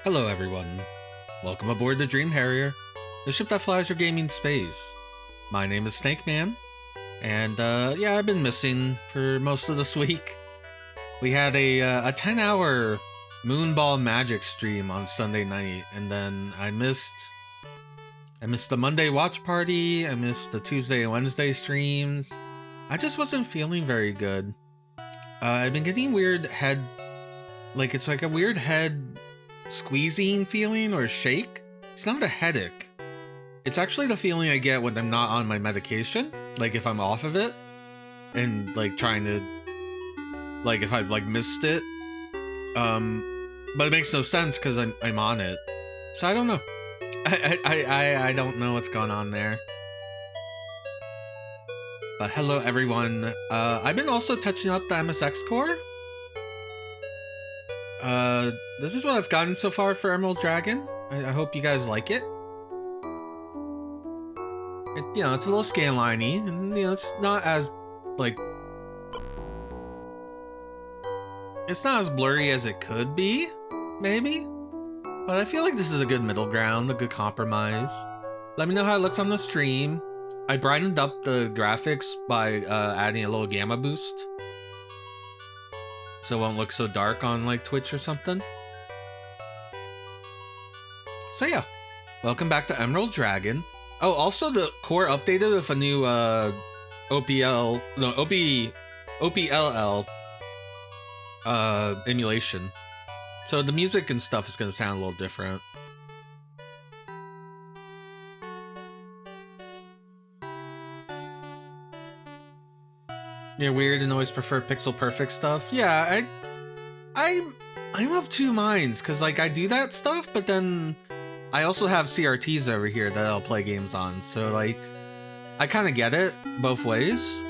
Hello everyone, welcome aboard the Dream Harrier, the ship that flies your gaming space. My name is Snake Man, and yeah, I've been missing for most of this week. We had a 10-hour Moonball Magic stream on Sunday night, and then I missed the Monday watch party, I missed the Tuesday and Wednesday streams. I just wasn't feeling very good. I've been getting weird head, it's like a weird head squeezing feeling or shake. It's not a headache. It's actually the feeling I get when I'm not on my medication, like if I'm off of it and like trying to, like if I've like missed it. But it makes no sense because I'm on it. So I don't know. I don't know what's going on there. But hello everyone. I've been also touching up the MSX core. This is what I've gotten so far for Emerald Dragon. I hope you guys like it. You know, it's a little scanline-y, and you know, it's not as like, it's not as blurry as it could be, maybe. But I feel like this is a good middle ground, a good compromise. Let me know how it looks on the stream. I brightened up the graphics by adding a little gamma boost, so it won't look so dark on like Twitch or something. So yeah, welcome back to Emerald Dragon. Oh, also the core updated with a new OPLL emulation. So the music and stuff is gonna sound a little different. You're weird and always prefer pixel perfect stuff. Yeah, I'm of two minds, because like I do that stuff, but then I also have CRTs over here that I'll play games on, so like I kind of get it both ways.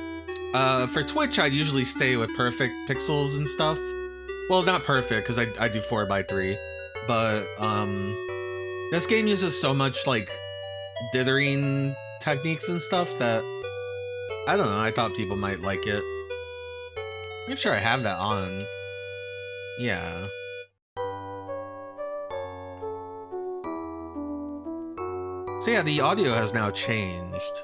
For Twitch, I'd usually stay with perfect pixels and stuff. Well, not perfect, because I do 4:3, but this game uses so much like dithering techniques and stuff that I don't know, I thought people might like it. Make sure I have that on. Yeah. So yeah, the audio has now changed.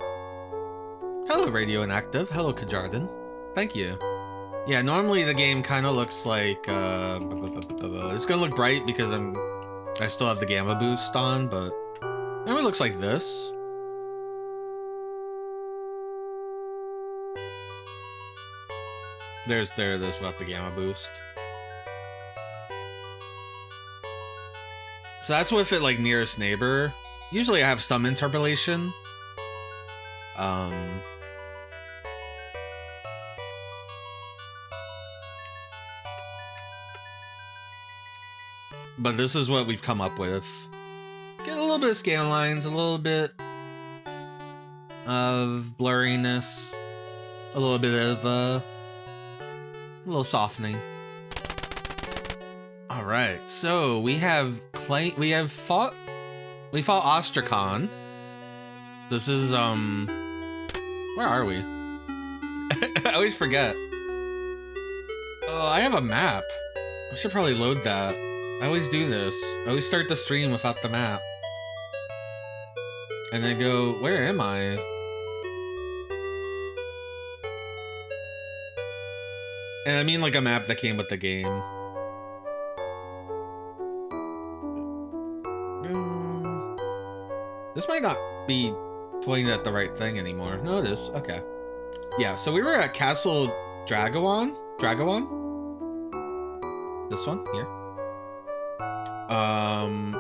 Hello, Radio Inactive. Hello, Kajardan. Thank you. Yeah, normally the game kind of looks like, it's gonna look bright because I still have the gamma boost on, but it looks like this. There's without the gamma boost. So that's with it like nearest neighbor. Usually I have some interpolation. But this is what we've come up with. Get a little bit of scan lines, a little bit of blurriness, a little bit of a little softening. All right, so we fought Ostracon. This is where are we? I always forget. Oh, I have a map. I should probably load that. I always do this. I always start the stream without the map. And then go, where am I? And I mean like a map that came with the game. This might not be pointing at the right thing anymore. No, it is. Okay. Yeah, so we were at Castle Dragawan? This one, here.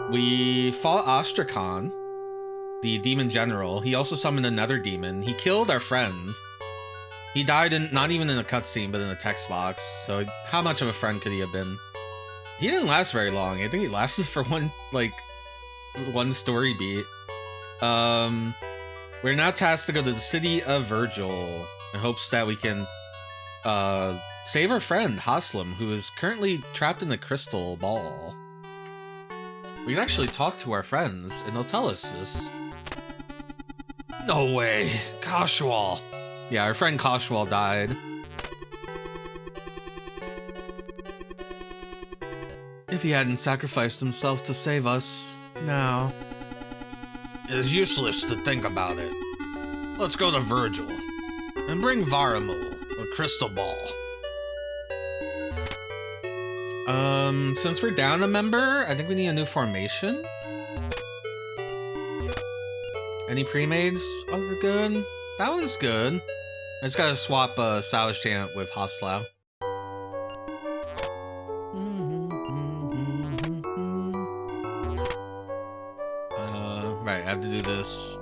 We fought Ostracon, the demon general. He also summoned another demon. He killed our friend. He died not even in a cutscene, but in a text box. So how much of a friend could he have been? He didn't last very long. I think he lasted for one story beat. We're now tasked to go to the city of Virgil in hopes that we can save our friend Haslam, who is currently trapped in the crystal ball. We can actually talk to our friends, and they'll tell us this. No way, Koshwal. Yeah, our friend Koshwal died. If if he hadn't sacrificed himself to save us. Now, it is useless to think about it. Let's go to Virgil and bring Varamul a crystal ball. Since we're down a member, I think we need a new formation. Any pre-mades? Oh, we're good. That one's good. I just gotta swap Salchant with Haslam. Right, I have to do this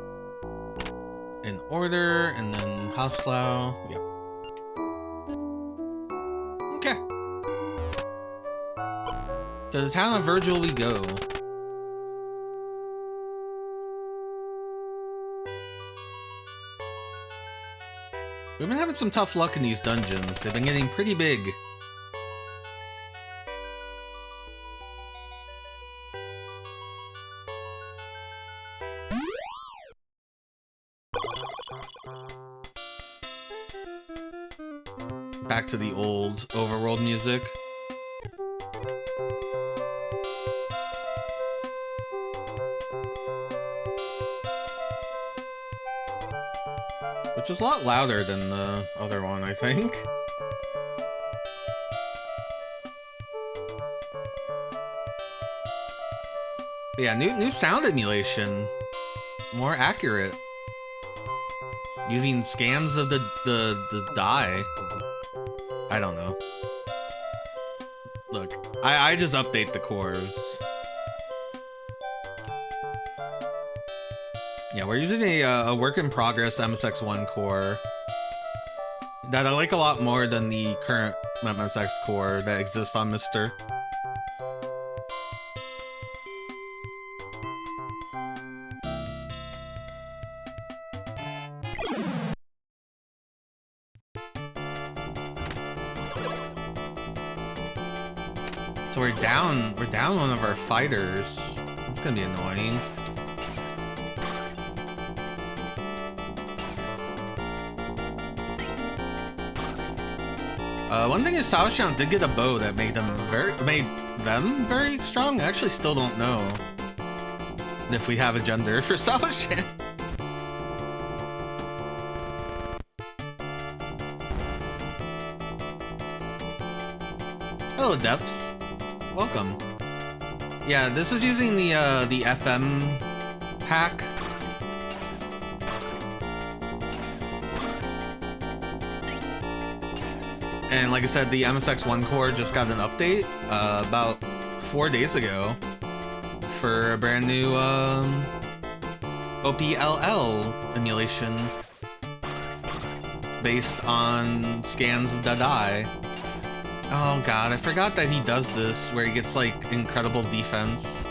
in order, and then Haslam. Yep. Okay. To the town of Virgil we go. We've been having some tough luck in these dungeons. They've been getting pretty big. Back to the old overworld music. Which is a lot louder than the other one, I think. But yeah, new sound emulation. More accurate. Using scans of the die. I don't know. Look, I just update the cores. Yeah, we're using a work-in-progress MSX1 core that I like a lot more than the current MSX core that exists on Mr. So we're down one of our fighters. It's gonna be annoying. One thing is Salchant did get a bow that made them very strong. I actually still don't know if we have a gender for Salchant. Hello, Depths. Welcome. Yeah, this is using the FM pack. And like I said, the MSX1 core just got an update about 4 days ago for a brand new OPLL emulation based on scans of the die. Oh god, I forgot that he does this, where he gets like incredible defense.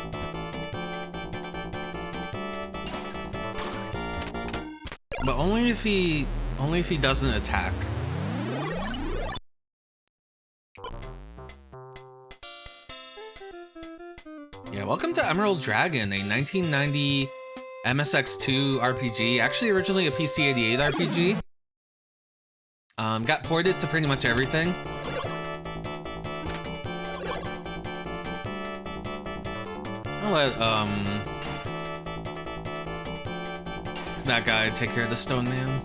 But only if he doesn't attack. Yeah, welcome to Emerald Dragon, a 1990 MSX2 RPG, actually originally a PC-88 RPG. Got ported to pretty much everything. I'll let that guy take care of the stone man.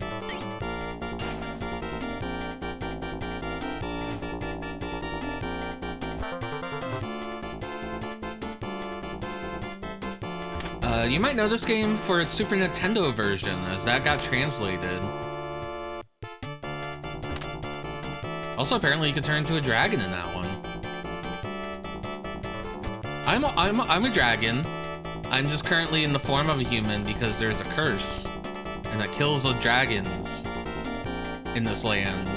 You might know this game for its Super Nintendo version, as that got translated. Also, apparently you could turn into a dragon in that one. I'm a dragon. I'm just currently in the form of a human because there's a curse, and that kills the dragons in this land.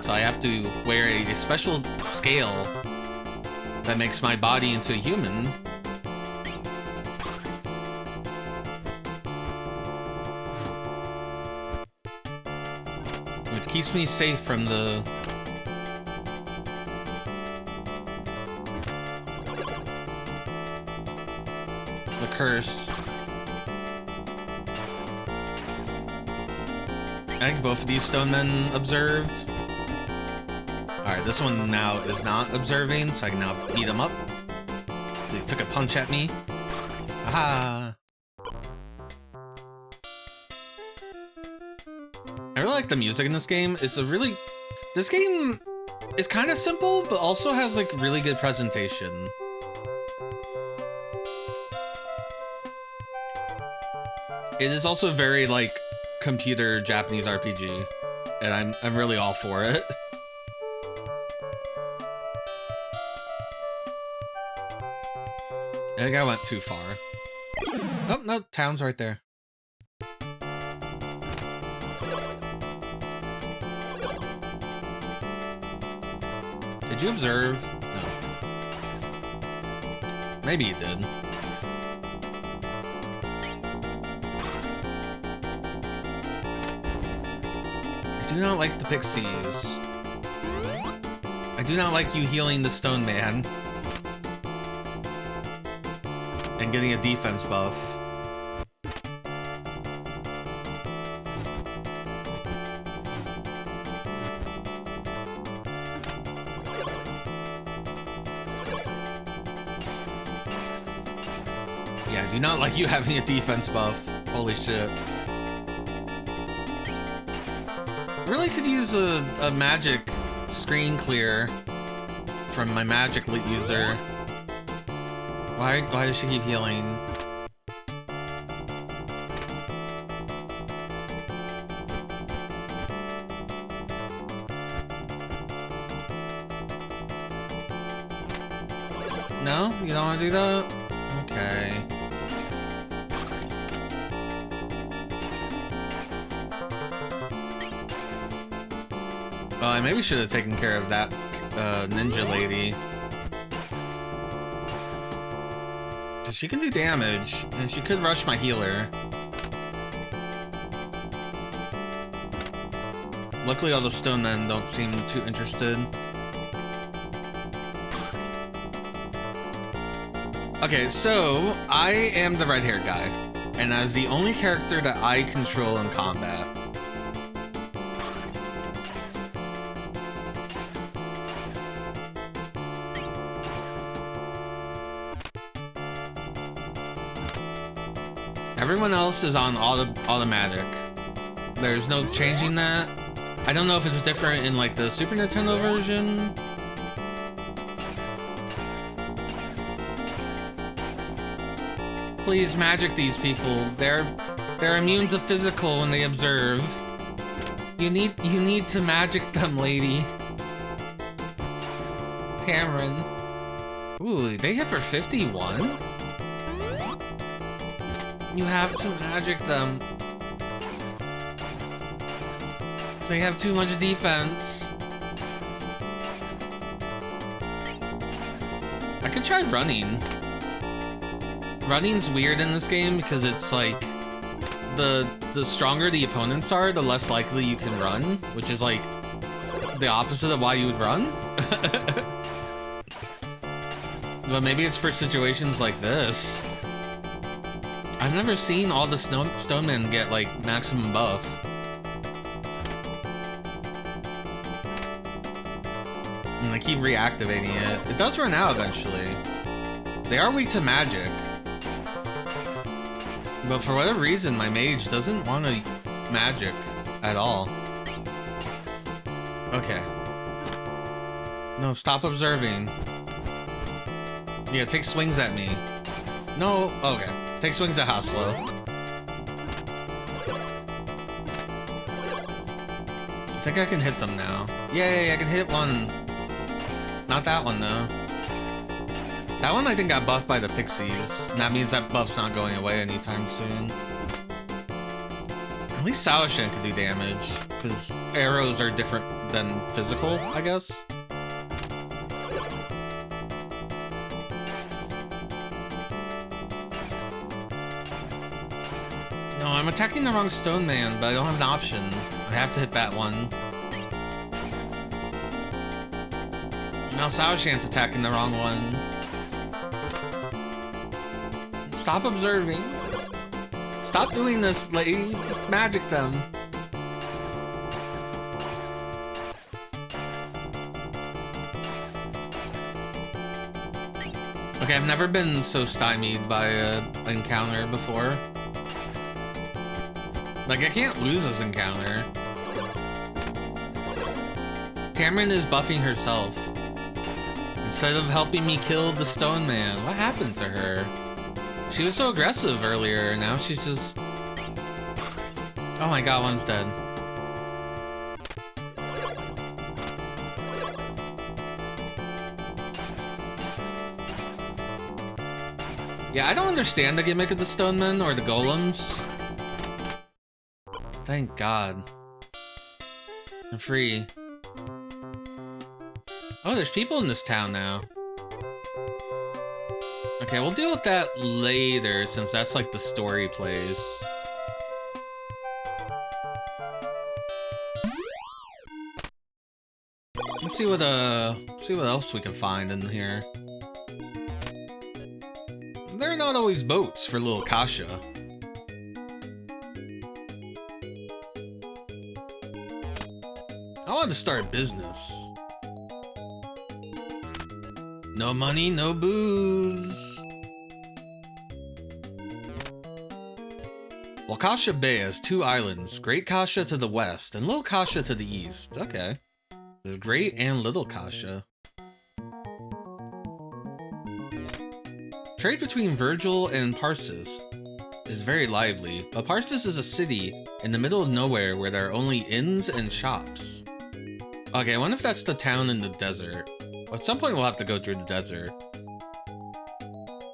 So I have to wear a special scale that makes my body into a human. Which keeps me safe from the curse. I think both of these stone men observed. Alright, this one now is not observing, so I can now beat him up. He took a punch at me. Aha! I really like the music in this game. It's a really... This game is kind of simple, but also has like really good presentation. It is also very like computer Japanese RPG, and I'm really all for it. I think I went too far. Oh, no, town's right there. Did you observe? No. Maybe you did. I do not like the pixies. I do not like you healing the stone man. And getting a defense buff. Yeah, I do not like you having a defense buff. Holy shit. Really could use a magic screen clear from my magic user. Why does she keep healing? No? You don't want to do that? Okay. Well, I maybe should have taken care of that ninja lady. She can do damage, and she could rush my healer. Luckily, all the stone men don't seem too interested. Okay, so I am the red-haired guy, and as the only character that I control in combat. Everyone else is on automatic. There's no changing that. I don't know if it's different in like the Super Nintendo version. Please magic these people. They're immune to physical when they observe. You need to magic them, lady. Tamarin. Ooh, they hit for 51? You have to magic them. They have too much defense. I could try running. Running's weird in this game because it's like the stronger the opponents are, the less likely you can run, which is like the opposite of why you would run. But maybe it's for situations like this. I've never seen all the stonemen get like maximum buff. And they keep reactivating it. It does run out eventually. They are weak to magic. But for whatever reason, my mage doesn't want to magic at all. Okay. No, stop observing. Yeah, take swings at me. No, okay. Take swings at Haslam. I think I can hit them now. Yay, I can hit one. Not that one, though. That one I think got buffed by the pixies. And that means that buff's not going away anytime soon. At least Salishan could do damage, because arrows are different than physical, I guess. No, I'm attacking the wrong stone man, but I don't have an option. I have to hit that one. Now Salishan's attacking the wrong one. Stop observing. Stop doing this, lady. Just magic them. Okay, I've never been so stymied by an encounter before. Like, I can't lose this encounter. Tamron is buffing herself. Instead of helping me kill the stone man. What happened to her? She was so aggressive earlier, now she's just... Oh my god, one's dead. Yeah, I don't understand the gimmick of the stonemen or the golems. Thank god. I'm free. Oh, there's people in this town now. Okay, we'll deal with that later, since that's like the story plays. Let's see what else we can find in here. There are not always boats for little Kasha. I want to start a business. No money, no booze. Well, Kasha Bay has two islands, Great Kasha to the west and Little Kasha to the east. Okay. There's Great and Little Kasha. Trade between Virgil and Parsis is very lively, but Parsis is a city in the middle of nowhere where there are only inns and shops. Okay, I wonder if that's the town in the desert. At some point we'll have to go through the desert.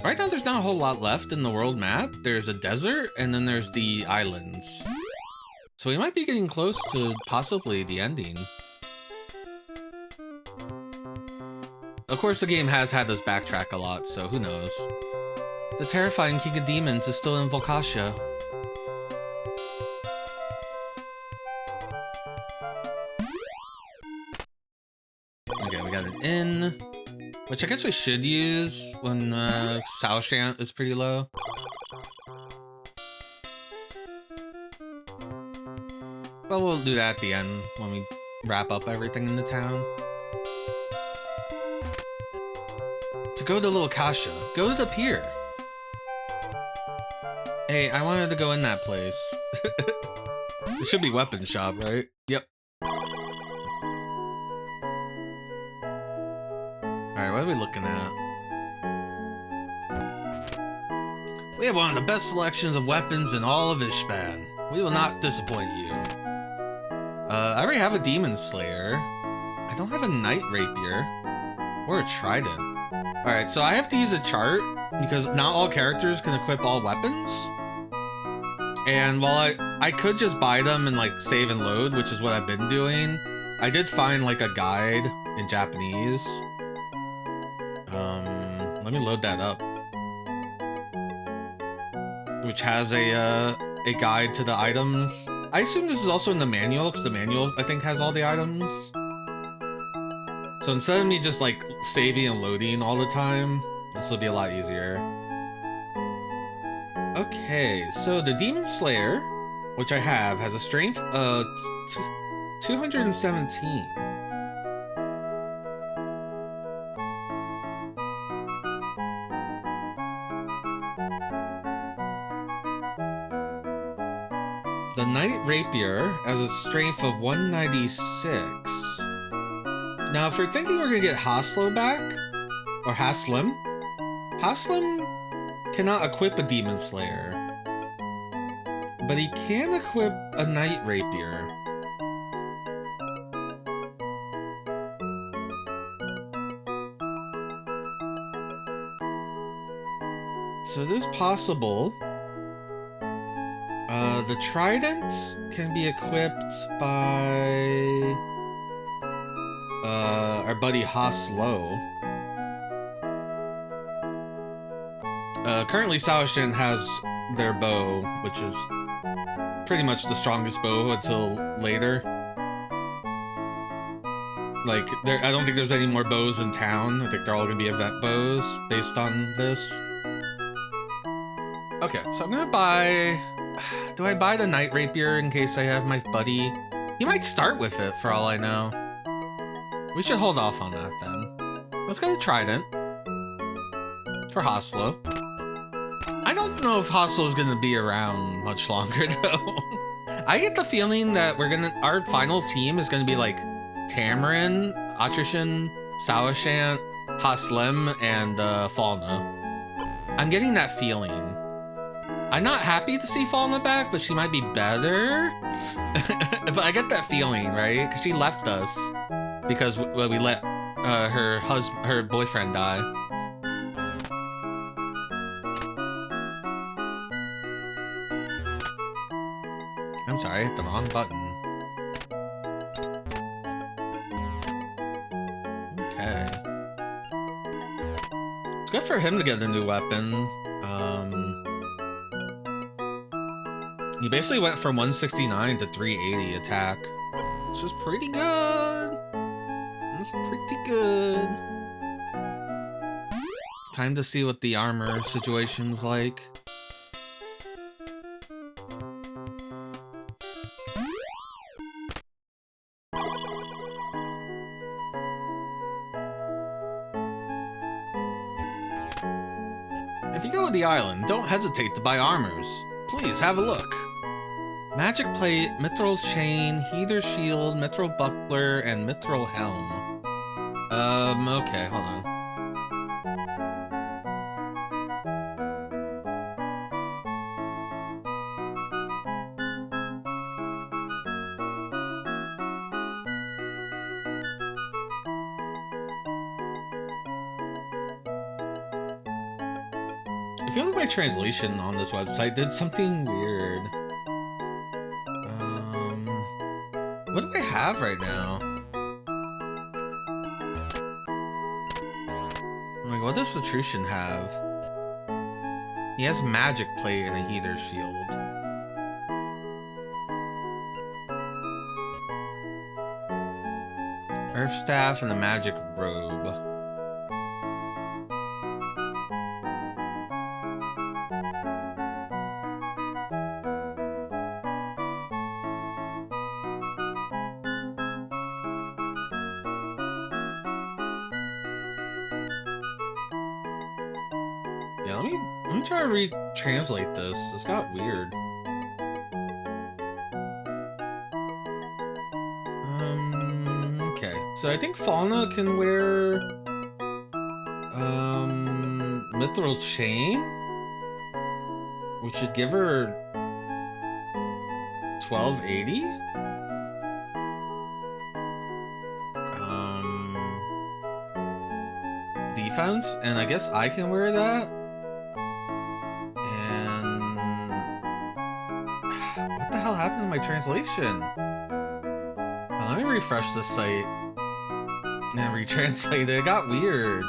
Right now there's not a whole lot left in the world map. There's a desert and then there's the islands. So we might be getting close to possibly the ending. Of course the game has had us backtrack a lot, so who knows. The terrifying King of Demons is still in Volcasha. Okay, we got an inn, which I guess we should use when Salshant is pretty low. But we'll do that at the end when we wrap up everything in the town. To go to Little Kasha, go to the pier. Hey, I wanted to go in that place. It should be weapon shop, right? Yep. Alright, what are we looking at? We have one of the best selections of weapons in all of Ishban. We will not disappoint you. I already have a Demon Slayer. I don't have a Knight Rapier. Or a Trident. Alright, so I have to use a chart because not all characters can equip all weapons. And while I could just buy them and like save and load, which is what I've been doing, I did find like a guide in Japanese. Let me load that up. Which has a guide to the items. I assume this is also in the manual, because the manual I think has all the items. So instead of me just like saving and loading all the time, this will be a lot easier. Okay, so the Demon Slayer, which I have, has a strength of 217. The Knight Rapier has a strength of 196. Now, if we're thinking we're gonna get Haslo back, or Haslam, Haslam cannot equip a Demon Slayer, but he can equip a Knight Rapier. So it is possible. The Trident can be equipped by our buddy Haslo. Currently Salshan has their bow, which is pretty much the strongest bow until later. Like, I don't think there's any more bows in town. I think they're all gonna be event bows based on this. Okay, so I'm gonna buy... Do I buy the Knight Rapier in case I have my buddy? He might start with it, for all I know. We should hold off on that, then. Let's go to Trident. for Haslo. I don't know if Haslo is going to be around much longer, though. I get the feeling that our final team is going to be like Tamarin, Ostracon, Sawashant, Haslam, and Falna. I'm getting that feeling. I'm not happy to see Falna back, but she might be better. But I get that feeling, right? Because she left us because we let her boyfriend die. I'm sorry, I hit the wrong button. Okay. It's good for him to get a new weapon. He basically went from 169 to 380 attack, which is pretty good. That's pretty good. Time to see what the armor situation's like. If you go to the island, don't hesitate to buy armors. Please have a look. Magic plate, mithril chain, heather shield, mithril buckler, and mithril helm. Okay, hold on. I feel like my translation on this website did something weird. What do I have right now? Like, what does Ostracon have? He has magic plate and a heather shield. Earth staff and a magic robe. Yeah, let me try to retranslate this. This got weird. Okay. So I think Falna can wear mithril chain, which should give her 1280. Defense, and I guess I can wear that. What the hell happened to my translation? Let me refresh this site and retranslate it. It got weird.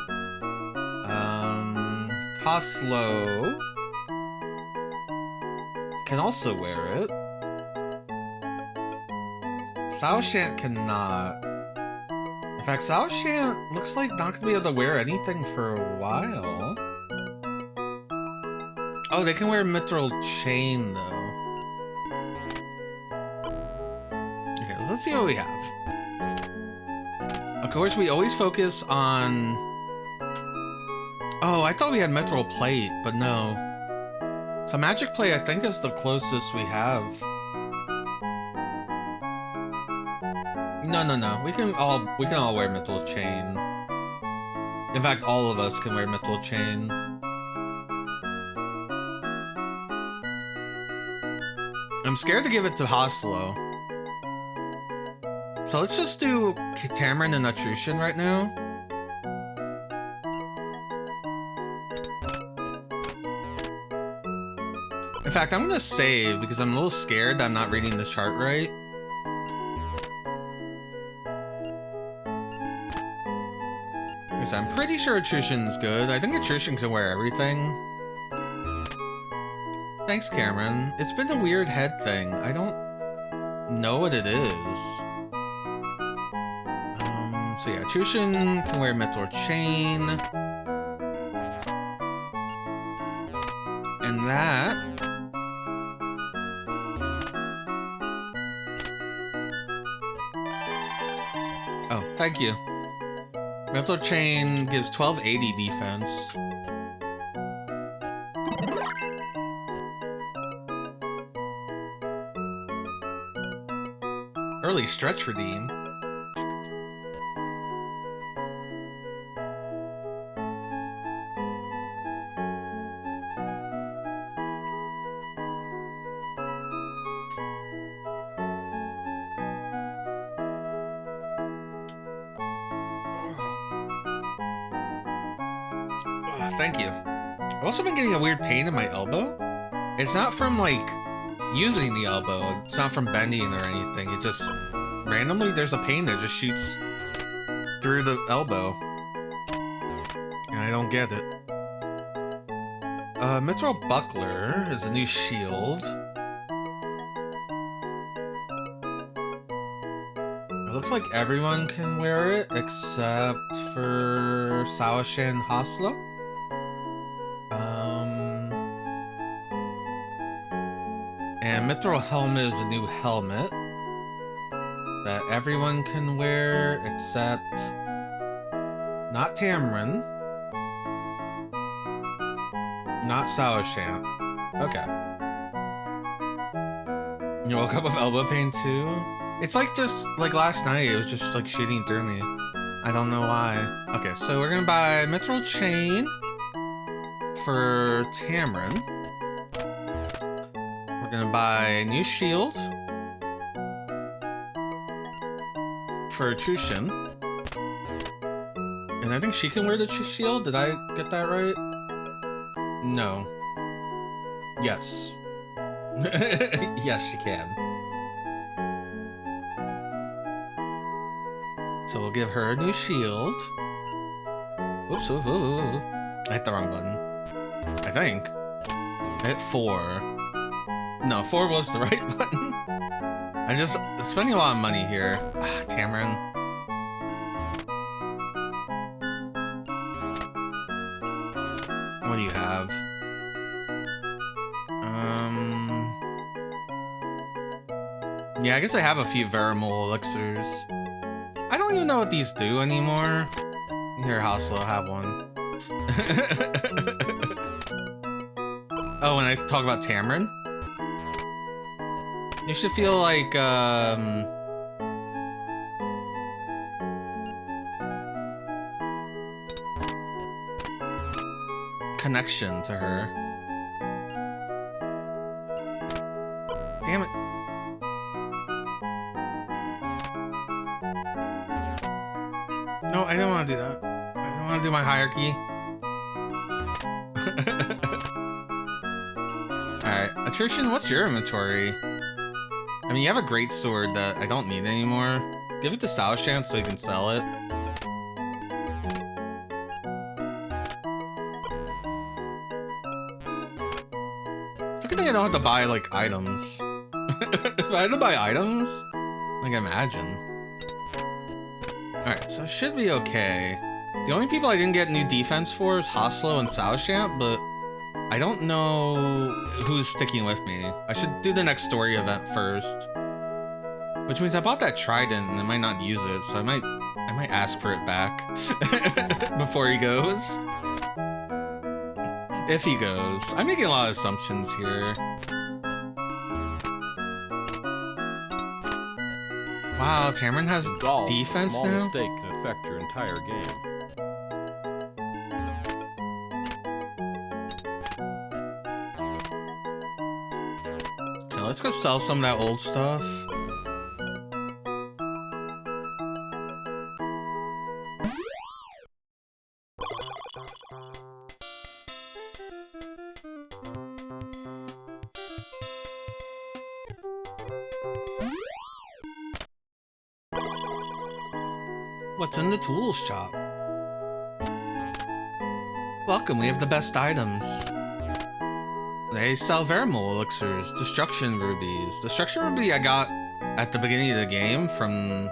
Haslo can also wear it. Sawashant cannot. In fact, Sawashant looks like not gonna be able to wear anything for a while. Oh, they can wear mithril chain though. Let's see what we have. Of course, we always focus on... Oh, I thought we had mithril plate, but no. So magic plate, I think, is the closest we have. No. We can all wear mithril chain. In fact, all of us can wear mithril chain. I'm scared to give it to Haslo. So let's just do Tamarin and Ostracon right now. In fact, I'm gonna save because I'm a little scared that I'm not reading this chart right. Because I'm pretty sure Ostracon's good. I think Ostracon can wear everything. Thanks, Cameron. It's been a weird head thing. I don't know what it is. So yeah, Ostracon can wear mithril chain. And that... Oh, thank you. Mithril chain gives 1280 defense. Early stretch redeem. Thank you. I've also been getting a weird pain in my elbow. It's not from, like, using the elbow. It's not from bending or anything. It just, randomly, there's a pain that just shoots through the elbow. And I don't get it. Mithril Buckler is a new shield. It looks like everyone can wear it, except for Prince Haslam. And Mithril Helmet is a new helmet that everyone can wear, except not Tamron, not Sawashant. Okay. You woke up with elbow pain too? It's like just like last night, it was just like shooting through me. I don't know why. Okay, so we're gonna buy Mithril Chain for Tamron. We're gonna buy a new shield for Chushin. And I think she can wear the shield. Did I get that right? No. Yes. Yes, she can. So we'll give her a new shield. Oops, I hit the wrong button. I think. I hit 4. No, 4 was the right button. I'm just spending a lot of money here. Ah, Tamron. What do you have? Yeah, I guess I have a few Verimol elixirs. I don't even know what these do anymore. Here, Haslo, have one. Oh, when I talk about Tamron? You should feel like, connection to her. Damn it. No, I don't want to do that. I don't want to do my hierarchy. Alright, Attrition, what's your inventory? I mean, you have a great sword that I don't need anymore. Give it to Sawashant so you can sell it. It's a good thing I don't have to buy, like, items. If I had to buy items, like, imagine. Alright, so it should be okay. The only people I didn't get new defense for is Haslo and Sawashant, but I don't know who's sticking with me. I should do the next story event first. Which means I bought that trident and I might not use it, so I might ask for it back before he goes. If he goes. I'm making a lot of assumptions here. Wow, Tamron has defense now? A small mistake can affect your entire game. Okay, let's go sell some of that old stuff. What's in the tools shop? Welcome, we have the best items. They sell Verimol elixirs, Destruction Rubies. Destruction Ruby I got at the beginning of the game from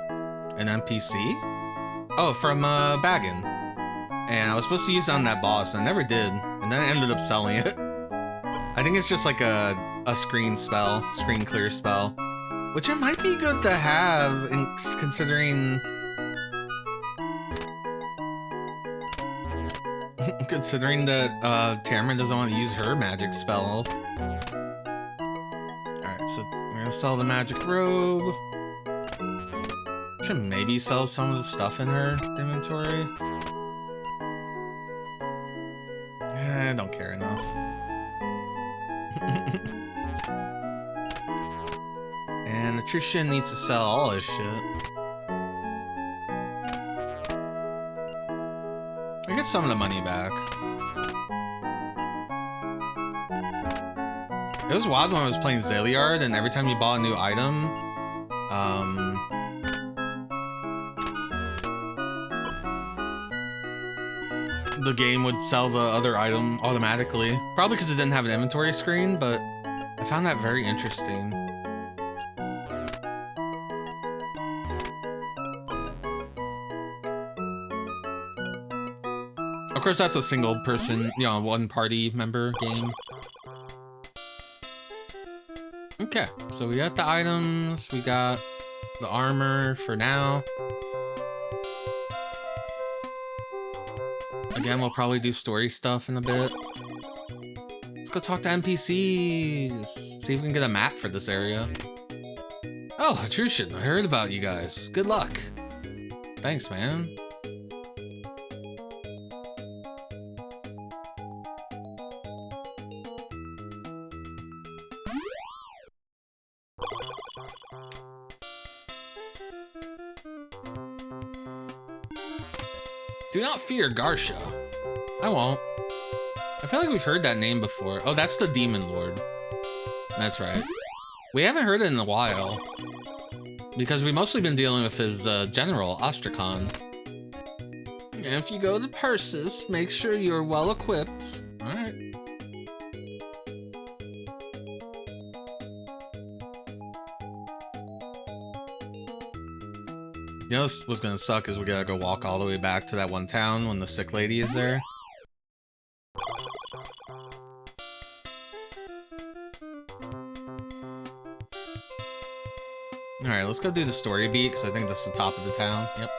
an NPC. Oh, from Baggin. And I was supposed to use it on that boss, and I never did. And then I ended up selling it. I think it's just like a screen spell, screen clear spell. Which it might be good to have, considering... Considering that Tamron doesn't want to use her magic spell. Alright, so we're gonna sell the magic robe. Should maybe sell some of the stuff in her inventory. I don't care enough. And Attrition needs to sell all his shit. I get some of the money back. It was wild when I was playing Zeliard, and every time you bought a new item, the game would sell the other item automatically. Probably because it didn't have an inventory screen, but I found that very interesting. Of course, that's a single person, you know, one party member game. Okay, so we got the items, we got the armor for now. Again, we'll probably do story stuff in a bit. Let's go talk to NPCs. See if we can get a map for this area. Oh, Attrition, I heard about you guys. Good luck. Thanks, man. Do not fear Garsha. I won't. I feel like we've heard that name before. Oh, that's the Demon Lord. That's right. We haven't heard it in a while. Because we've mostly been dealing with his general, Ostracon. If you go to Persis, make sure you're well equipped. Alright. You know this was gonna suck is we gotta go walk all the way back to that one town when the sick lady is there. Alright, let's go do the story beat, because I think that's the top of the town. Yep.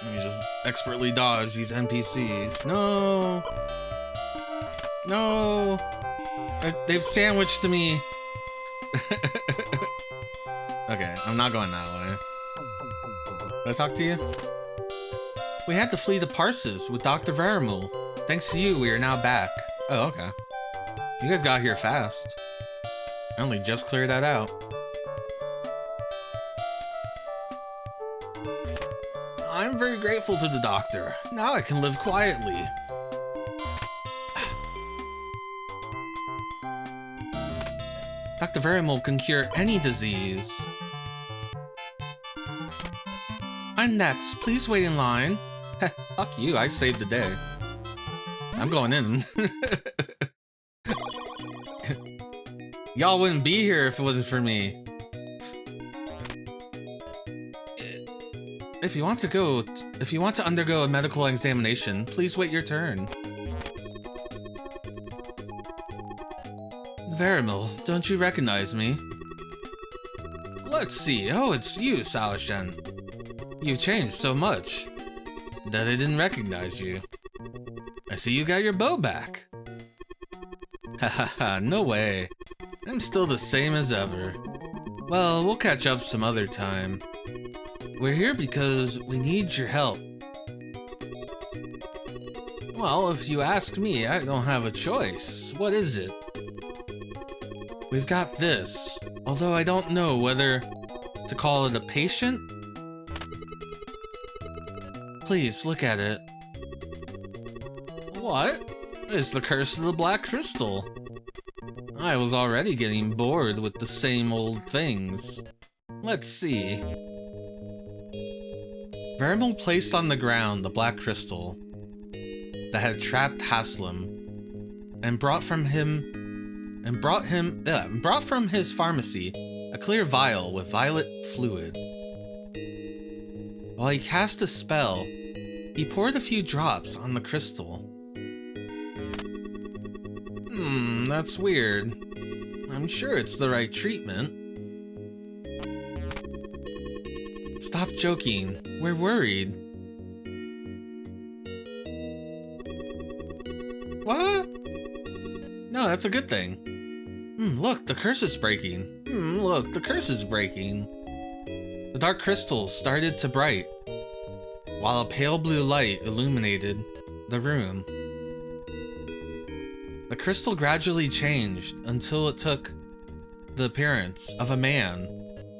Let me just expertly dodge these NPCs. No! No! They've sandwiched me. Okay, I'm not going that way. Did I talk to you? We had to flee to Parsis with Dr. Verimul. Thanks to you, we are now back. Oh, okay. You guys got here fast. I only just cleared that out. I'm very grateful to the doctor. Now I can live quietly. Dr. Verimul can cure any disease. I'm next. Please wait in line. Fuck you, I saved the day. I'm going in. Y'all wouldn't be here if it wasn't for me. If you want to undergo a medical examination, please wait your turn. Verimul, don't you recognize me? Let's see. Oh, it's you, Saoshen. You've changed so much that I didn't recognize you. I see you got your bow back. Hahaha, no way. I'm still the same as ever. Well, we'll catch up some other time. We're here because we need your help. Well, if you ask me, I don't have a choice. What is it? We've got this, although I don't know whether to call it a patient. Please, look at it. What? It's the curse of the Black Crystal. I was already getting bored with the same old things. Let's see. Verimul placed on the ground the Black Crystal that had trapped Haslam and brought from his pharmacy a clear vial with violet fluid. While he cast a spell, he poured a few drops on the crystal. That's weird. I'm sure it's the right treatment. Stop joking. We're worried. What? No, that's a good thing. Look, the curse is breaking. Look, the curse is breaking. The dark crystal started to bright, while a pale blue light illuminated the room. The crystal gradually changed until it took the appearance of a man.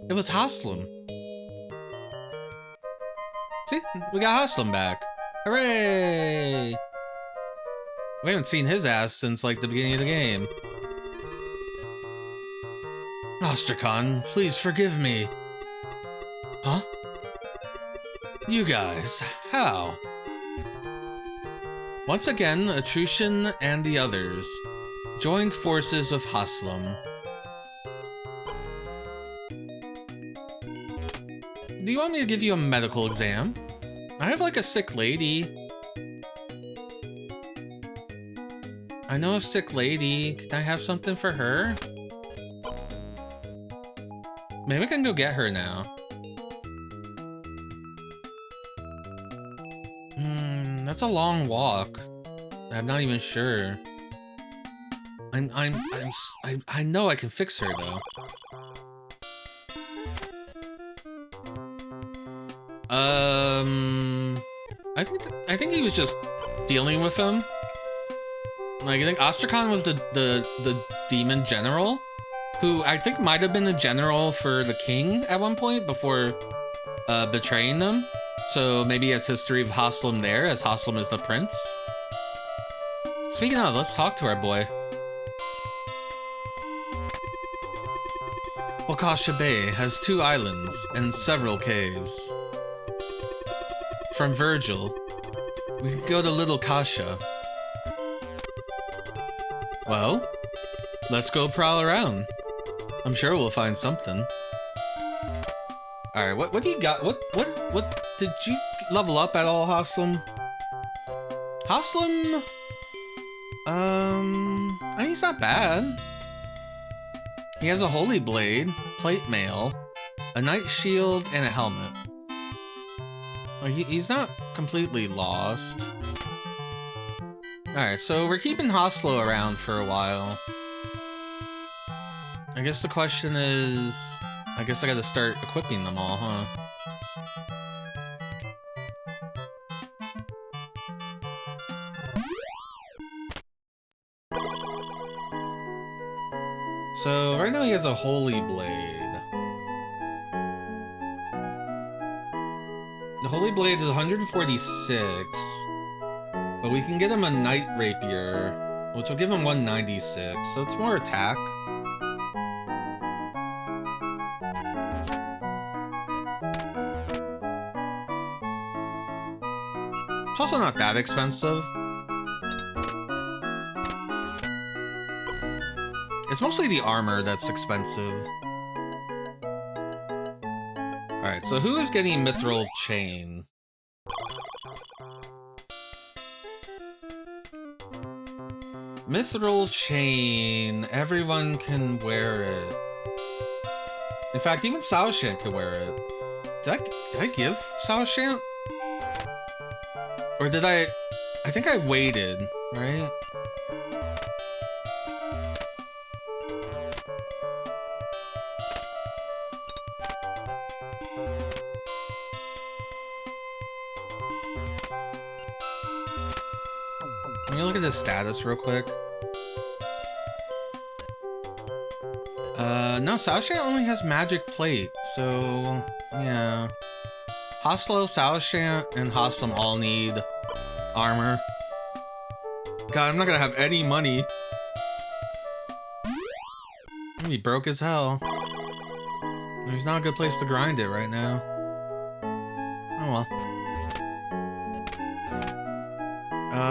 It was Haslam. See? We got Haslam back. Hooray! We haven't seen his ass since, like, the beginning of the game. Ostracon, please forgive me. Huh? You guys, how? Once again, Ostracon and the others joined forces with Haslam. Do you want me to give you a medical exam? I have like a sick lady. I know a sick lady. Can I have something for her? Maybe I can go get her now. That's a long walk. I'm not even sure. I know I can fix her though. I think he was just dealing with him. Like, I think Ostracon was the demon general, who I think might have been the general for the king at one point before betraying them. So maybe it's history of Haslam there, as Haslam is the prince. Speaking of, let's talk to our boy. Wakasha Bay has 2 islands and several caves. From Virgil, we could go to Little Kasha. Well, let's go prowl around. I'm sure we'll find something. Alright, what do you got? What did you level up at all, Haslam? Haslam? I mean, he's not bad. He has a holy blade, plate mail, a knight shield, and a helmet. Like, he's not completely lost. Alright, so we're keeping Haslo around for a while. I guess the question is... I guess I gotta start equipping them all, huh? So, right now he has a holy blade. The holy blade is 146. But we can get him a knight rapier, which will give him 196, so it's more attack. It's also not that expensive. It's mostly the armor that's expensive. Alright, so who is getting Mithril Chain? Mithril Chain, everyone can wear it. In fact, even Saoshant can wear it. Did I give Saoshant? Or did I think I waited, right? Let me look at the status real quick. No, Saoshant only has magic plate, so yeah. Haslo, Saoshant, and Haslam all need armor. God, I'm not gonna have any money. I'm gonna be broke as hell. There's not a good place to grind it right now. Oh well.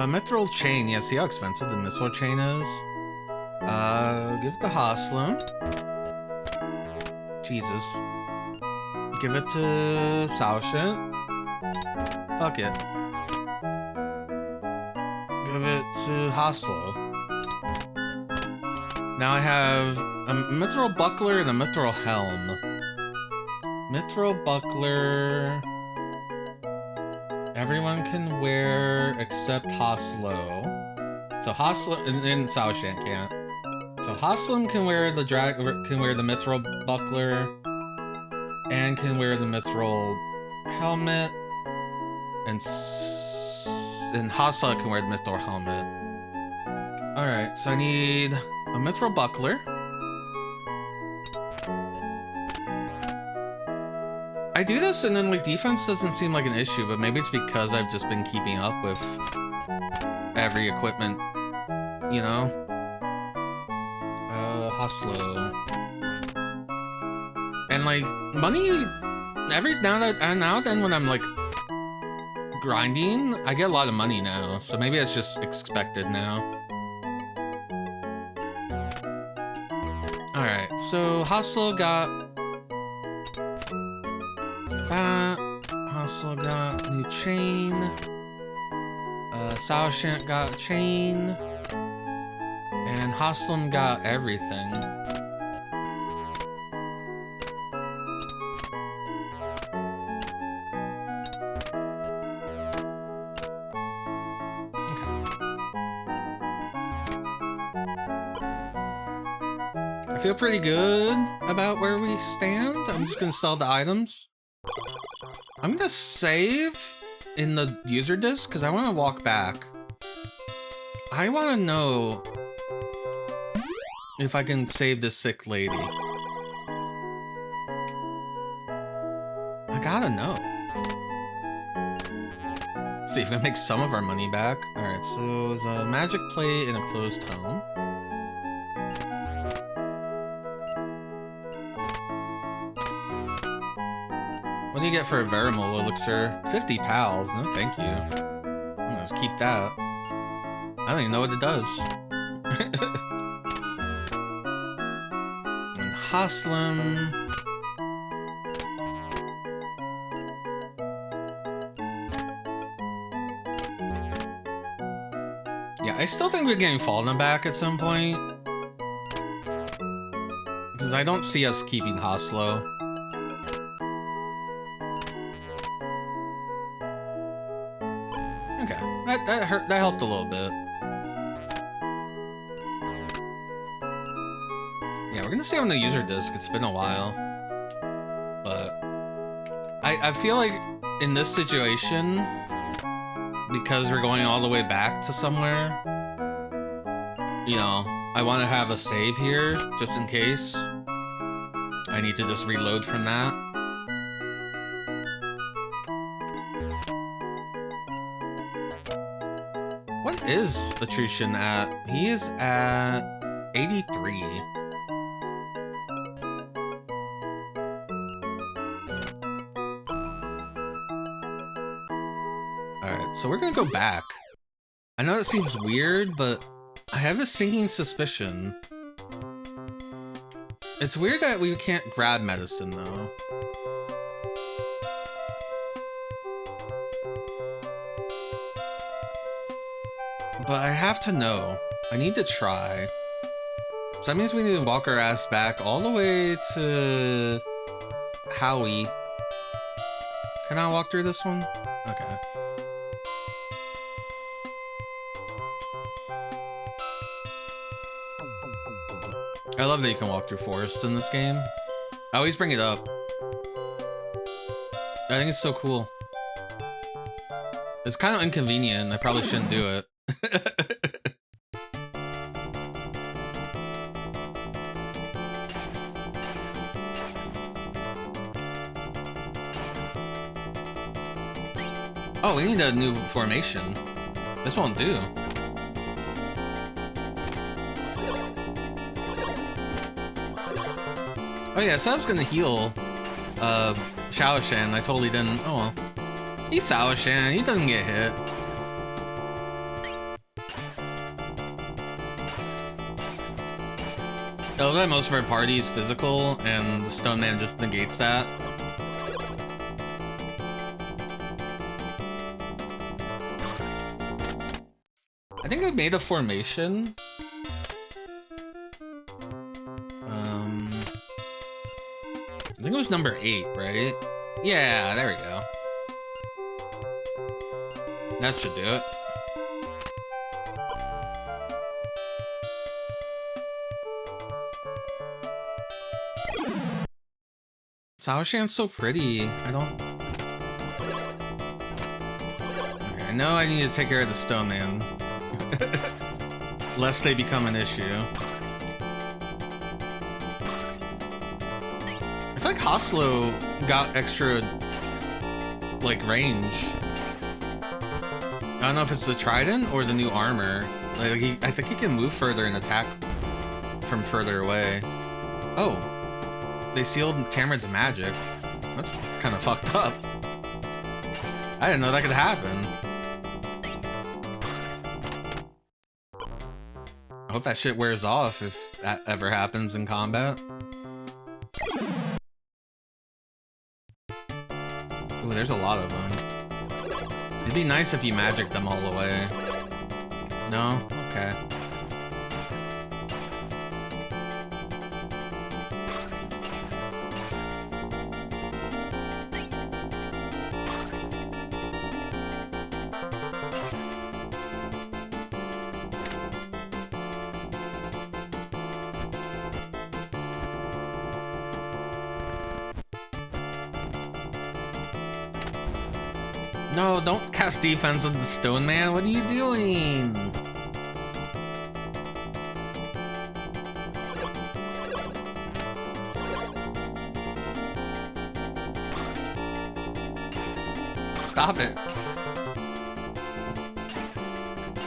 Mithril Chain. Yeah, see how expensive the Mithril Chain is? Give it to Haslam. Jesus. Give it to Saoshant. Fuck it. Give it to Haslo. Now I have a Mithril Buckler and a Mithril Helm. Mithril Buckler... everyone can wear except Haslo. So Haslam and Sao Shan can't. So Haslam can wear the mithril buckler and can wear the mithril helmet, and Hasla can wear the mithril helmet. All right, so I need a mithril buckler. I do this and then like defense doesn't seem like an issue, but maybe it's because I've just been keeping up with every equipment, you know? Haslo. And like money every now and then when I'm like grinding, I get a lot of money now, so maybe it's just expected now. Alright, so Haslo got that. Haslo got new chain. Sao Shant got a chain. And Haslam got everything. I feel pretty good about where we stand. I'm just gonna sell the items. I'm gonna save in the user disk because I want to walk back. I want to know if I can save this sick lady. I gotta know. See if we can make some of our money back. Alright, so it's a magic plate in a closed home. What do you get for a Verimol elixir? 50 pals. No, thank you. I'm gonna just keep that. I don't even know what it does. And Haslam. Yeah, I still think we're getting Falna back at some point. Because I don't see us keeping Haslo. Okay, that helped a little bit. Yeah, we're gonna stay on the user disk. It's been a while, but I feel like in this situation, because we're going all the way back to somewhere, you know, I want to have a save here just in case I need to just reload from that. What is attrition at? He is at 83. Alright, so we're gonna go back. I know that seems weird, but I have a sinking suspicion. It's weird that we can't grab medicine, though. But I have to know. I need to try. So that means we need to walk our ass back all the way to Howie. Can I walk through this one? Okay. I love that you can walk through forests in this game. I always bring it up. I think it's so cool. It's kind of inconvenient. I probably shouldn't do it. Oh, we need a new formation. This won't do. Oh yeah, so I was gonna heal Xiao Shan. I totally didn't. Oh well. He's Xiao Shan, he doesn't get hit. I love that most of our party is physical, and the Stone Man just negates that. I think I made a formation. I think it was number 8, right? Yeah, there we go. That should do it. Saoshan's so pretty. I don't... Okay, I know I need to take care of the stone man. Lest they become an issue. I feel like Haslo got extra, like, range. I don't know if it's the trident or the new armor. Like, I think he can move further and attack from further away. Oh, they sealed Tamarin's magic. That's kind of fucked up. I didn't know that could happen. I hope that shit wears off if that ever happens in combat. Ooh, there's a lot of them. It'd be nice if you magicked them all away. No? Okay. No, don't cast defense on the stone man. What are you doing? Stop it.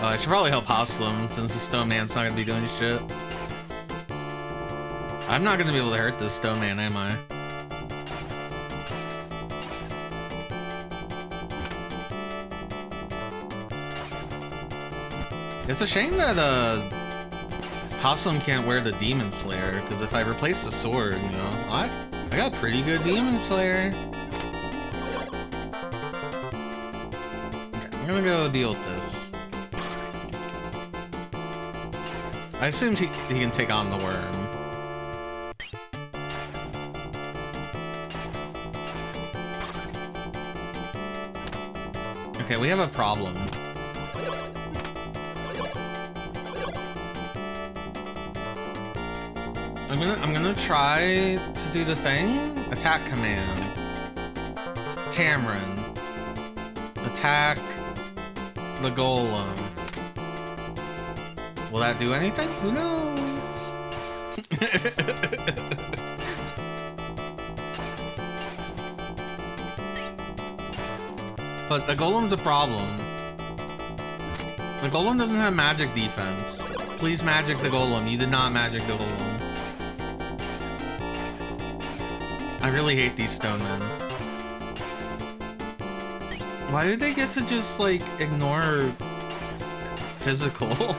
Oh, I should probably help Haslam since the stone man's not gonna be doing shit. I'm not gonna be able to hurt this stone man, am I? It's a shame that Haslam can't wear the Demon Slayer, because if I replace the sword, you know, I got a pretty good Demon Slayer. Okay, I'm gonna go deal with this. I assumed he can take on the worm. Okay, we have a problem. I'm gonna try to do the thing. Attack command. Tamarin. Attack the golem. Will that do anything? Who knows? But the golem's a problem. The golem doesn't have magic defense. Please magic the golem. You did not magic the golem. I really hate these stone men. Why did they get to just, like, ignore physical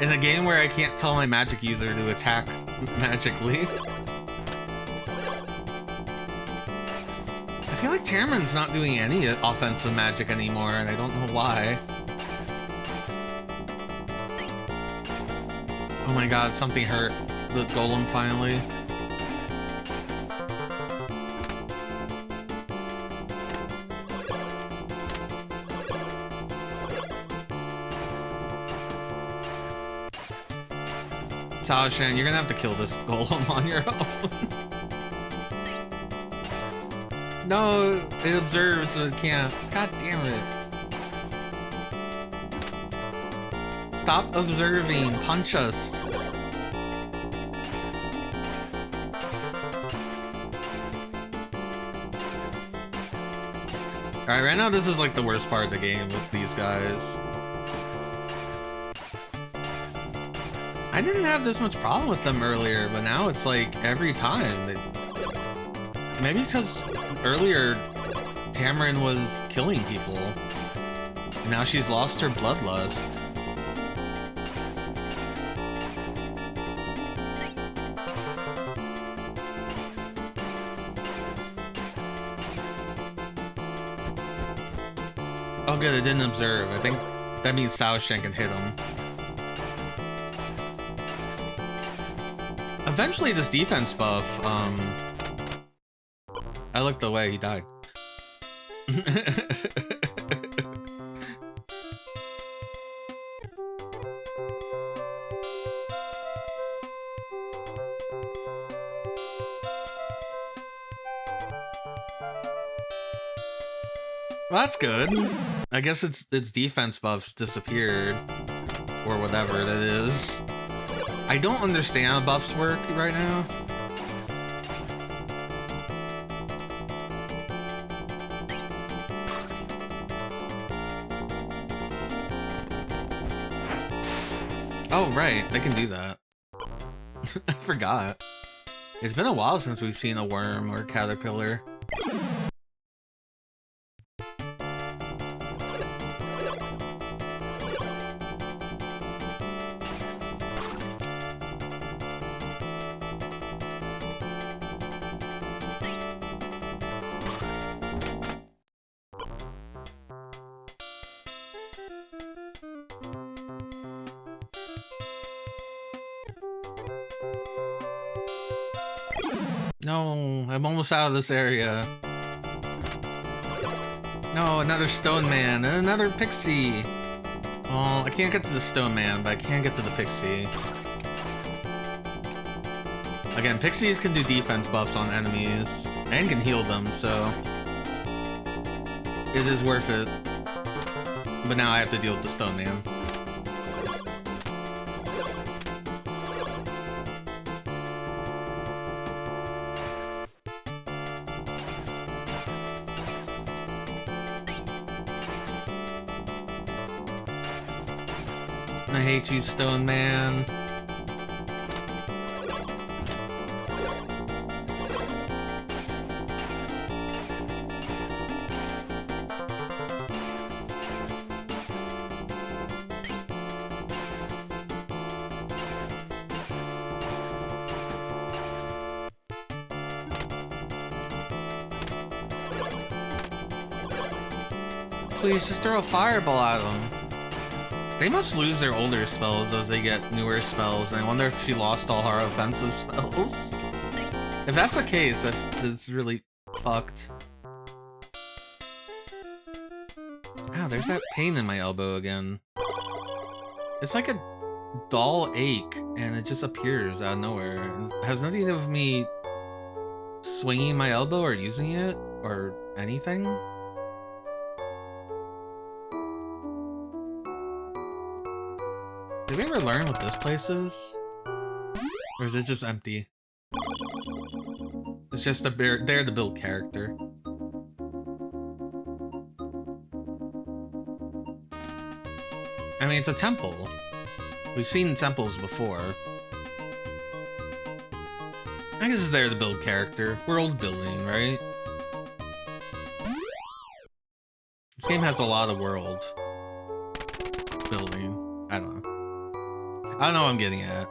in a game where I can't tell my magic user to attack magically? I feel like Tamarin's not doing any offensive magic anymore, and I don't know why. Oh my god, something hurt the golem finally. Saoshan, you're gonna have to kill this golem on your own. No, it observes, so it can't. God damn it. Stop observing. Punch us. Alright, right now this is like the worst part of the game with these guys. I didn't have this much problem with them earlier, but now it's like every time. Maybe because earlier Tamarin was killing people. Now she's lost her bloodlust. Oh good, it didn't observe. I think that means Saoshan can hit him. Eventually this defense buff, I looked away, he died. Well, that's good. I guess its defense buffs disappeared. Or whatever that is. I don't understand how buffs work right now. Oh, right. They can do that. I forgot. It's been a while since we've seen a worm or caterpillar. No, I'm almost out of this area. No, another stone man and another pixie. Well, I can't get to the stone man, but I can get to the pixie. Again, pixies can do defense buffs on enemies and can heal them, so it is worth it. But now I have to deal with the stone man. I hate you, stone man. Please just throw a fireball at them. They must lose their older spells as they get newer spells, and I wonder if she lost all her offensive spells. If that's the case, that's really fucked. Ow, there's that pain in my elbow again. It's like a dull ache, and it just appears out of nowhere. It has nothing to do with me swinging my elbow or using it, or anything. Did we ever learn what this place is? Or is it just empty? It's just there to build character. I mean, it's a temple. We've seen temples before. I guess it's there to build character. World building, right? This game has a lot of world building. I don't know. I don't know what I'm getting at.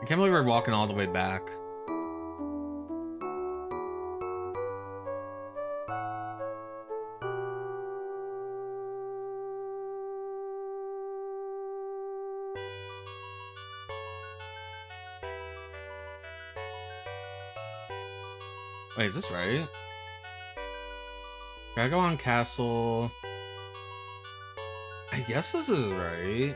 I can't believe we're walking all the way back. Wait, is this right? Gotta go on castle. I guess this is right.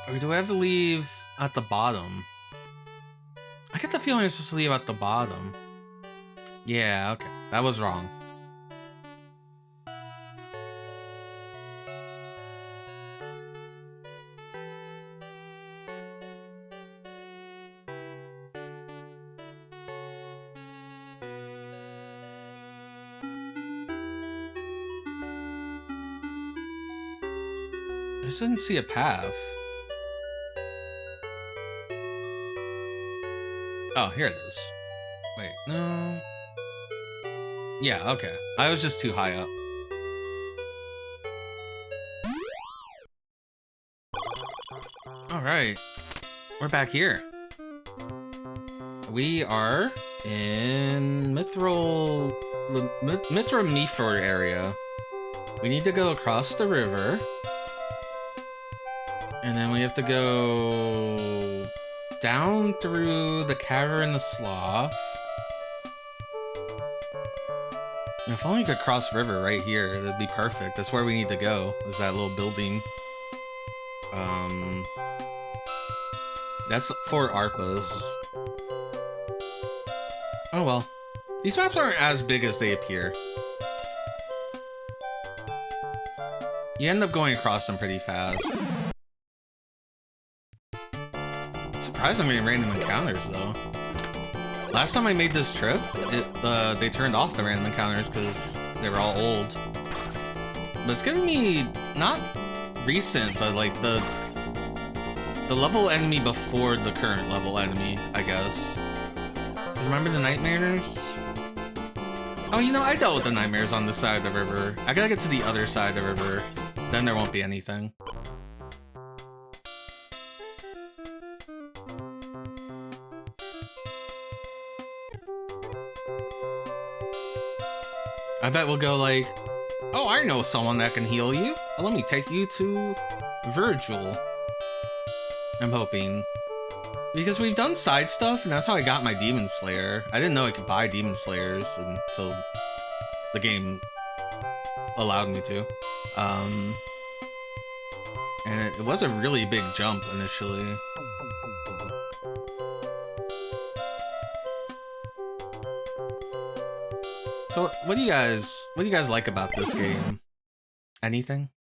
Or do I have to leave at the bottom? I get the feeling I'm supposed to leave at the bottom. Yeah, okay. That was wrong. I just didn't see a path. Oh, here it is. Wait, no. Yeah, okay. I was just too high up. Alright. We're back here. We are in Mithril area. We need to go across the river. And then we have to go down through the cavern of sloth. And if only we could cross river right here, that'd be perfect. That's where we need to go, is that little building. That's 4 ARPAs. Oh well. These maps aren't as big as they appear. You end up going across them pretty fast. Surprisingly random encounters though. Last time I made this trip, they turned off the random encounters because they were all old. But it's giving me, not recent, but like the level enemy before the current level enemy, I guess. Remember the nightmares? Oh, you know, I dealt with the nightmares on this side of the river. I gotta get to the other side of the river. Then there won't be anything. I bet we'll go like, oh, I know someone that can heal you. Let me take you to Virgil. I'm hoping. Because we've done side stuff, and that's how I got my Demon Slayer. I didn't know I could buy Demon Slayers until the game allowed me to. And it was a really big jump initially. So what do you guys like about this game? Anything?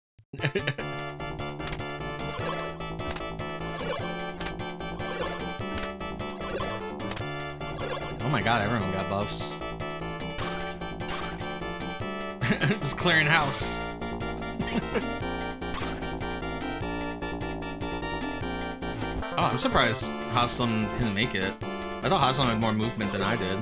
Oh my god, everyone got buffs. Just clearing house. Oh, I'm surprised Haslam didn't make it. I thought Haslam had more movement than I did.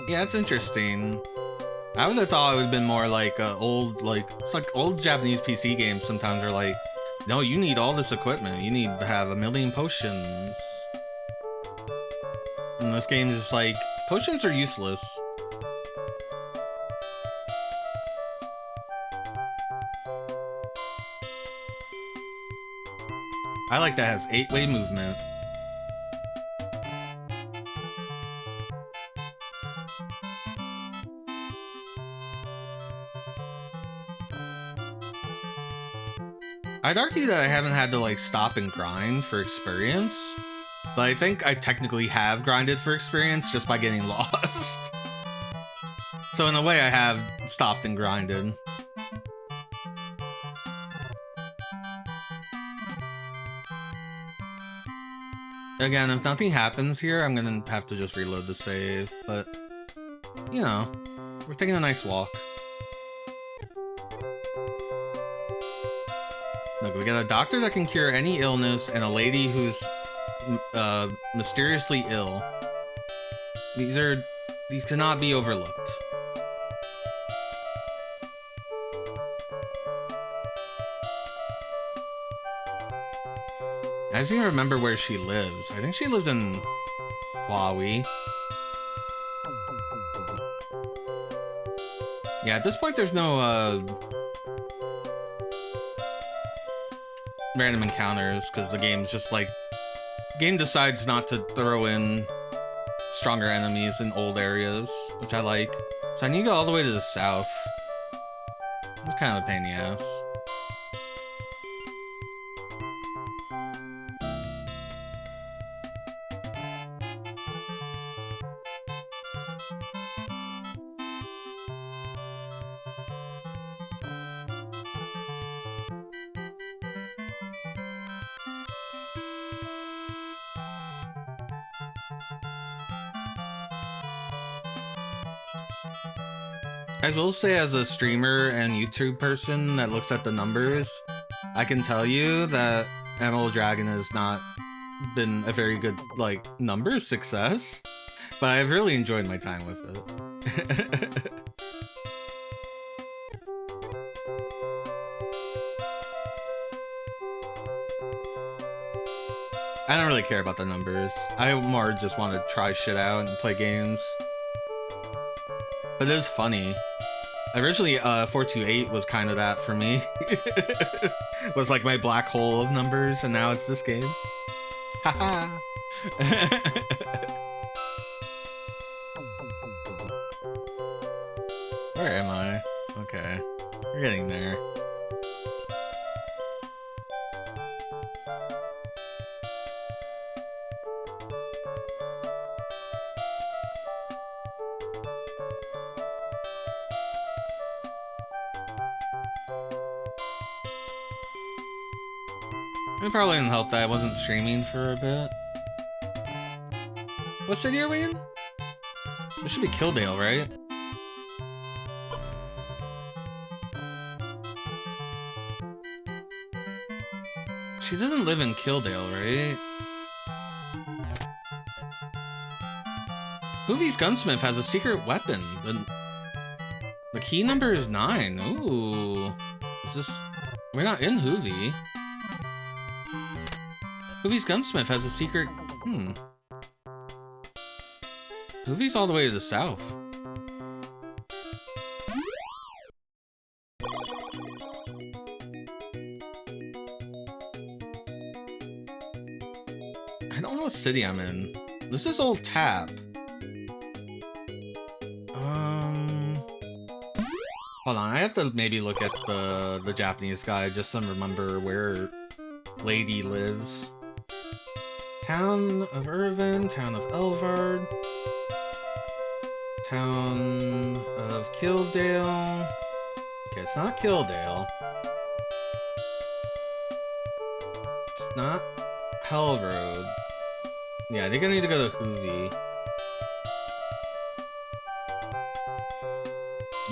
Yeah, it's interesting. I would have thought it would have been more like it's like old Japanese PC games sometimes are like, no, you need all this equipment. You need to have 1,000,000 potions. And this game is just like, potions are useless. I like that it has 8-way movement. I'd argue that I haven't had to like stop and grind for experience, but I think I technically have grinded for experience just by getting lost. So in a way I have stopped and grinded. Again, if nothing happens here, I'm gonna have to just reload the save, but you know, we're taking a nice walk. Look, we got a doctor that can cure any illness and a lady who's mysteriously ill. These cannot be overlooked. I just don't remember where she lives. I think she lives in Huawei. Yeah, at this point there's no random encounters because the game's just like, the game decides not to throw in stronger enemies in old areas, which I like. So I need to go all the way to the south. It's kind of a pain in the ass. I will say, as a streamer and YouTube person that looks at the numbers, I can tell you that Emerald Dragon has not been a very good, like, numbers success, but I've really enjoyed my time with it. I don't really care about the numbers. I more just want to try shit out and play games. But it is funny. Originally, 428 was kind of that for me. Was like my black hole of numbers, and now it's this game. Haha. Where am I? Okay. We're getting there. It probably didn't help that I wasn't streaming for a bit. What city are we in? This should be Killdale, right? She doesn't live in Killdale, right? Hoovie's gunsmith has a secret weapon. The key number is 9. Ooh. Is this... We're not in Hoovie. Hoovie's gunsmith has a secret... Hoovie's all the way to the south. I don't know what city I'm in. This is Old Tap. Hold on, I have to maybe look at the Japanese guide just to remember where Lady lives. Town of Irvin, Town of Elvard, Town of Killdale. Okay, it's not Killdale. It's not Hell Road. Yeah, I think I need to go to Hoovie.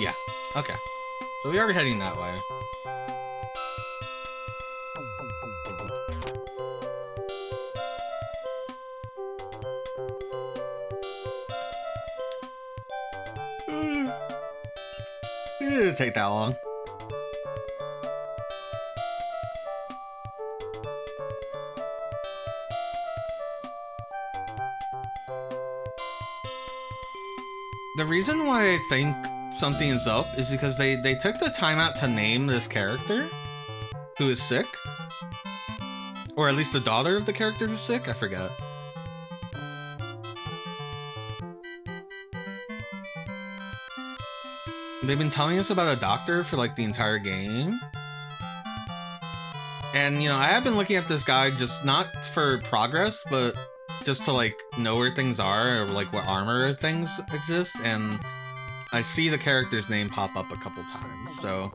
Yeah, okay. So we are heading that way. It didn't take that long. The reason why I think something is up is because they took the time out to name this character who is sick. Or at least the daughter of the character who's sick, I forget. They've been telling us about a doctor for like the entire game. And you know, I have been looking at this guide just not for progress, but just to like know where things are or like what armor things exist, and I see the character's name pop up a couple times, so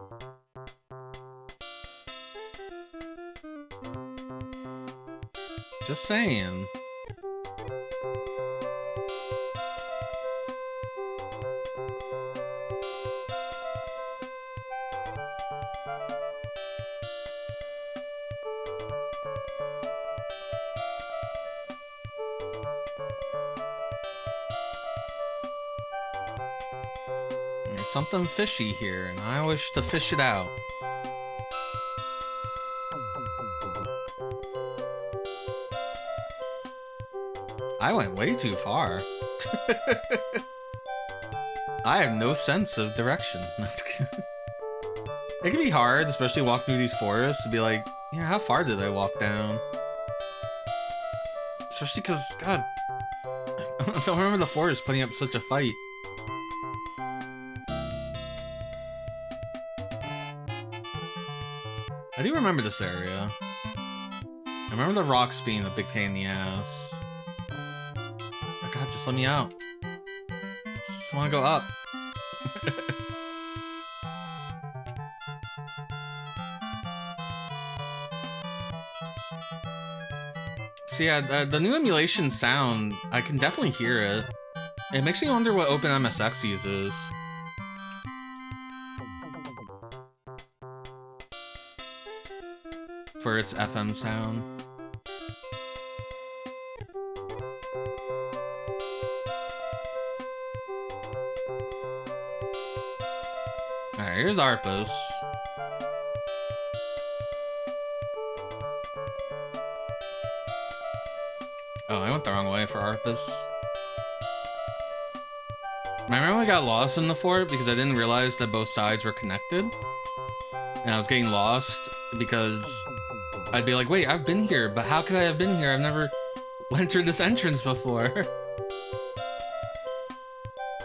just saying. There's something fishy here, and I wish to fish it out. I went way too far. I have no sense of direction. It can be hard, especially walking through these forests, to be like, yeah, how far did I walk down? Especially because, God, I don't remember the forest putting up such a fight. I do remember this area. I remember the rocks being a big pain in the ass. Oh God, just let me out. I just want to go up. So yeah, the new emulation sound, I can definitely hear it. It makes me wonder what Open MSX uses. For its FM sound. Alright, here's Arpus. Oh, I went the wrong way for Arthas. I remember I got lost in the fort because I didn't realize that both sides were connected. And I was getting lost because I'd be like, wait, I've been here, but how could I have been here? I've never went through this entrance before.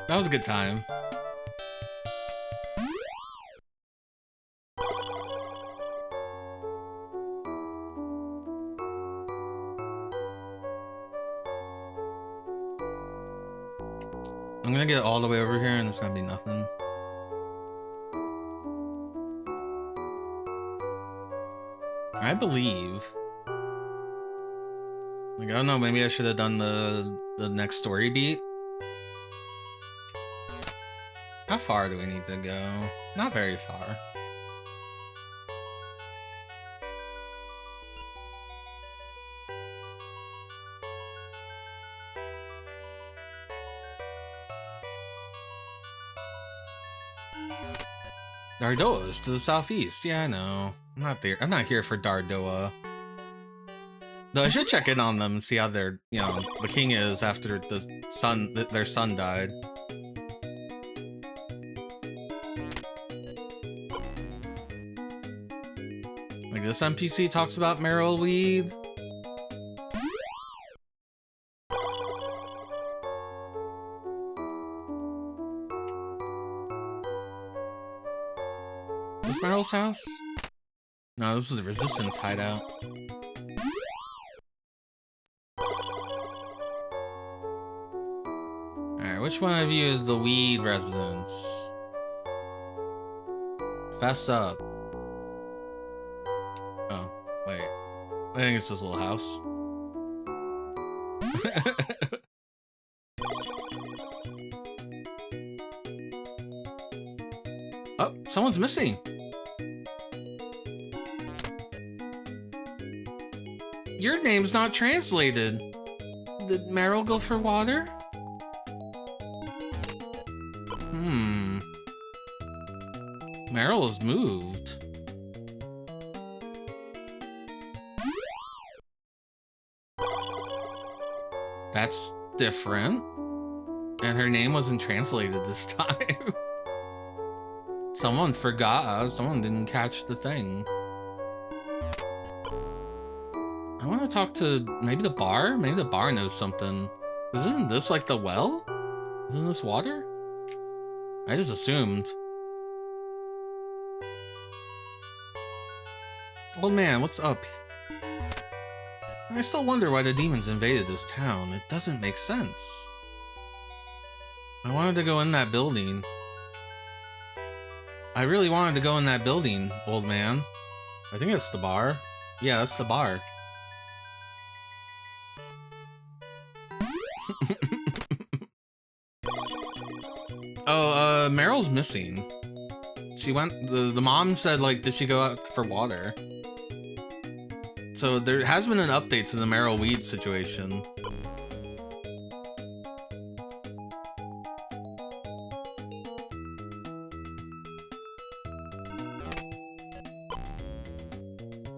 That was a good time. I'm gonna get all the way over here and it's gonna be nothing. I believe. Like, I don't know, maybe I should have done the next story beat. How far do we need to go? Not very far. Dardoa is to the southeast. Yeah, I know. I'm not there. I'm not here for Dardoa. Though I should check in on them and see how their, you know, the king is after their son died. Like, this NPC talks about Meryl Weed. This Meryl's house? No, this is the Resistance hideout. Alright, which one of you is the Weed residents? Fess up. Oh, wait. I think it's this little house. Oh, someone's missing. Your name's not translated. Did Meryl go for water? Meryl has moved. That's different. And her name wasn't translated this time. Someone forgot us. Someone didn't catch the thing. I want to talk to maybe the bar? Maybe the bar knows something. Isn't this like the well? Isn't this water? I just assumed. Old man, what's up? I still wonder why the demons invaded this town. It doesn't make sense. I wanted to go in that building. I really wanted to go in that building, old man. I think it's the bar. Yeah, that's the bar. Oh, Meryl's missing. She went, the mom said, like, did she go out for water? So there has been an update to the Meryl Weed situation.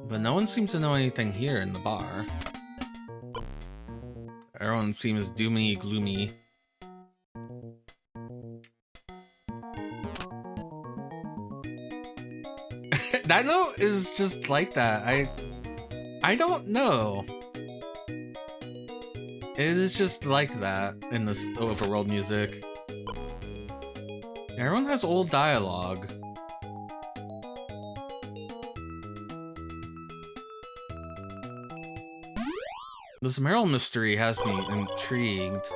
But no one seems to know anything here in the bar. Everyone seems doomy gloomy. That note is just like that. I don't know. It is just like that in this overworld music. Everyone has old dialogue. This Meryl mystery has me intrigued.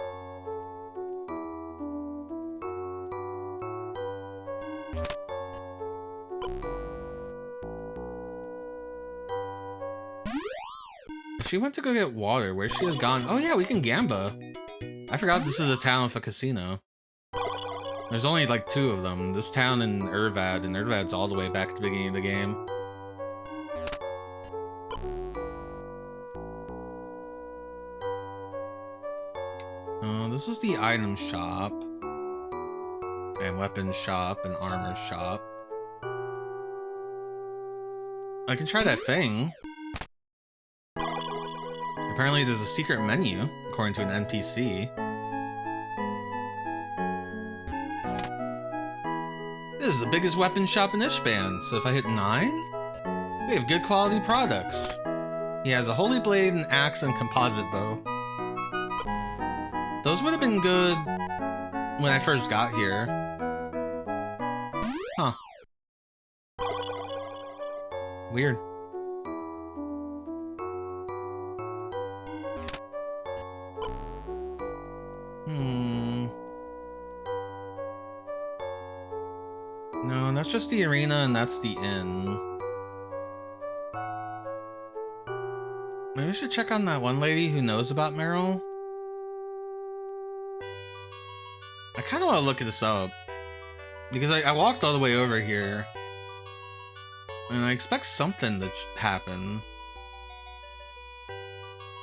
She went to go get water. Where she has gone? Oh yeah, we can gamba. I forgot this is a town with a casino. There's only like 2 of them. This town and Urvad, and Urvad's all the way back at the beginning of the game. This is the item shop. And weapons shop and armor shop. I can try that thing. I Apparently there's a secret menu, according to an NPC. This is the biggest weapon shop in Ishban, so if I hit 9, we have good quality products. He has a holy blade, an axe, and composite bow. Those would have been good when I first got here. Huh. Weird. No, that's just the arena and that's the inn. Maybe we should check on that one lady who knows about Meryl. I kind of want to look this up. Because I walked all the way over here. And I expect something to happen.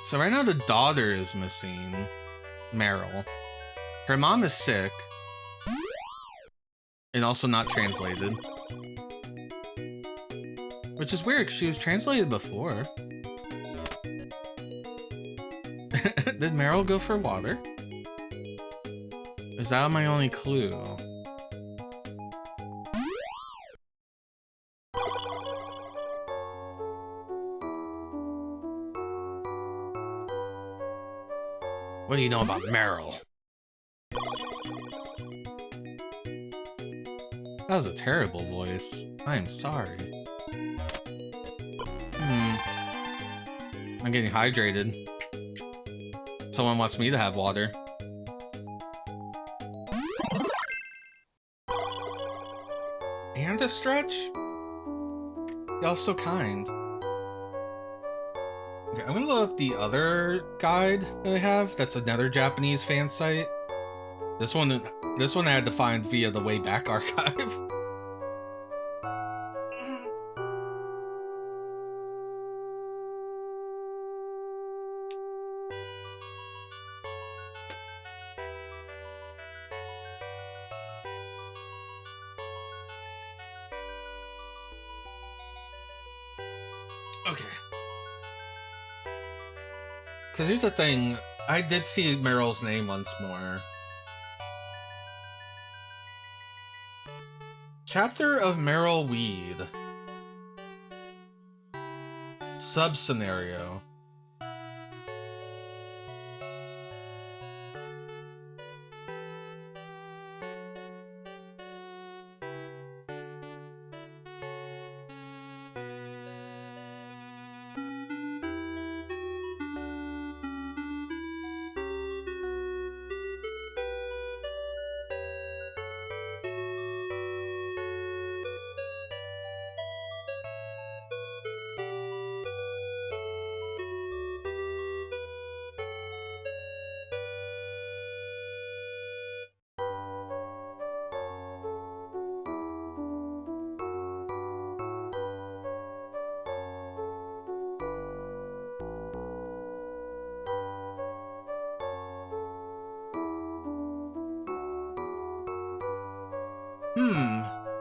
So right now the daughter is missing. Meryl. Her mom is sick. And also not translated. Which is weird, because she was translated before. Did Meryl go for water? Is that my only clue? What do you know about Meryl? That was a terrible voice. I am sorry. I'm getting hydrated. Someone wants me to have water. And a stretch? Y'all so kind. Okay, I'm gonna look up the other guide that I have. That's another Japanese fan site. This one I had to find via the Wayback Archive. Okay. Because here's the thing, I did see Meryl's name once more. Chapter of Meryl Weed. Sub-scenario.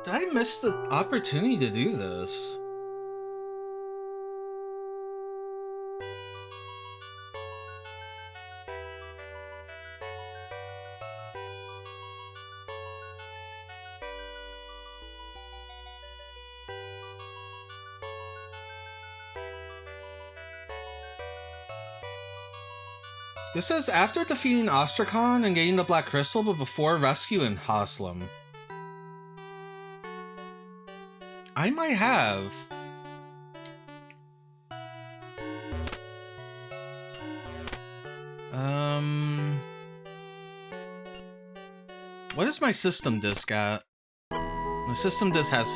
Did I miss the opportunity to do this? This says after defeating Ostracon and getting the Black Crystal, but before rescuing Haslam. I might have. What is my system disk at? My system disk has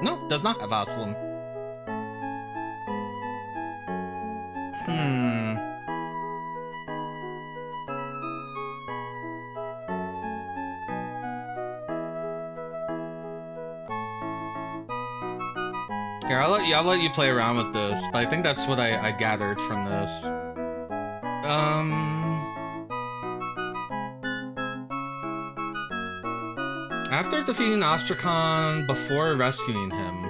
no, does not have Haslam. Here, I'll let you play around with this, but I think that's what I gathered from this. After defeating Ostracon, before rescuing him.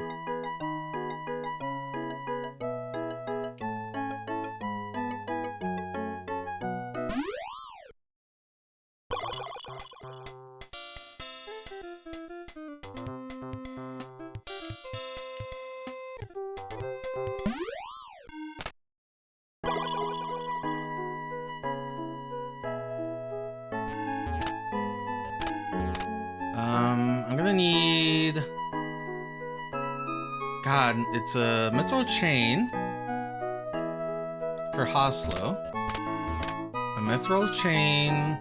It's a mithril chain for Haslo. A mithril chain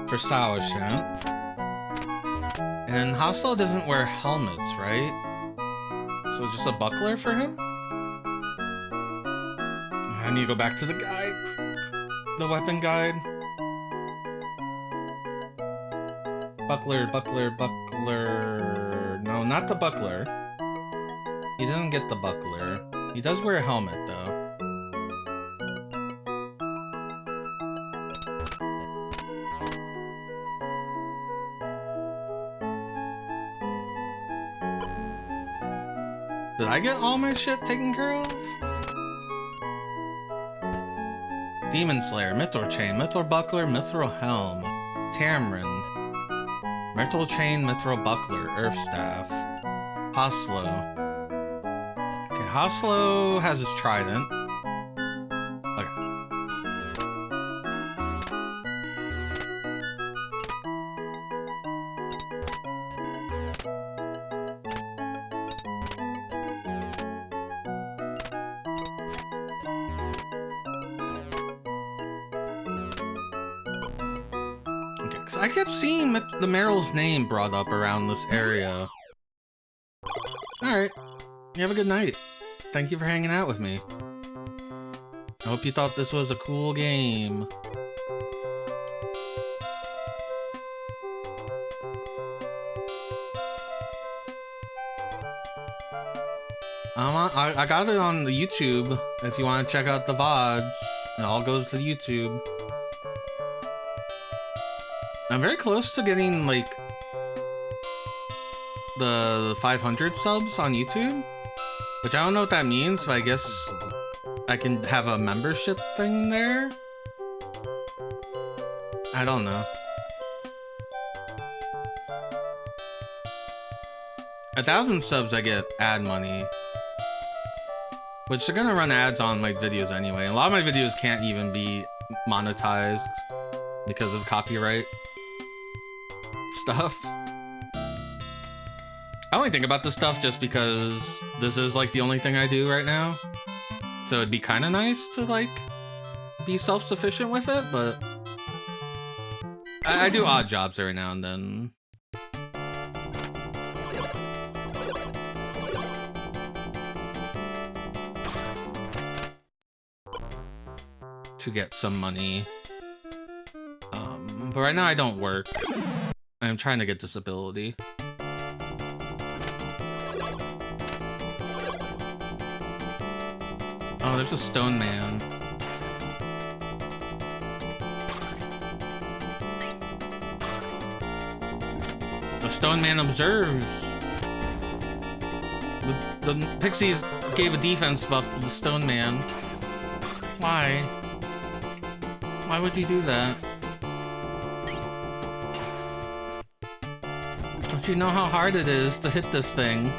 for Sawashant. And Haslo doesn't wear helmets, right? So just a buckler for him? I need to go back to the guide. The weapon guide. Buckler, buckler, buckler. No, not the buckler. He didn't get the buckler. He does wear a helmet, though. Did I get all my shit taken care of? Demon Slayer, Mithril Chain, Mithril Buckler, Mithril Helm, Tamrin, Mithril Chain, Mithril Buckler, Earth Staff, Haslo. Okay, Haslo has his trident. Okay. I kept seeing the Meryl's name brought up around this area. Alright. You have a good night. Thank you for hanging out with me. I hope you thought this was a cool game. I got it on the YouTube. If you want to check out the VODs, it all goes to YouTube. I'm very close to getting, like, the 500 subs on YouTube, which I don't know what that means, but I guess I can have a membership thing there? I don't know. 1,000 subs I get ad money, which they're gonna run ads on my videos anyway. A lot of my videos can't even be monetized because of copyright stuff. I only think about this stuff just because this is like the only thing I do right now. So it'd be kind of nice to like be self-sufficient with it, but I do odd jobs every now and then. To get some money. But right now I don't work. I'm trying to get disability. Oh, there's a stone man. The stone man observes. The pixies gave a defense buff to the stone man. Why? Why would you do that? Don't you know how hard it is to hit this thing?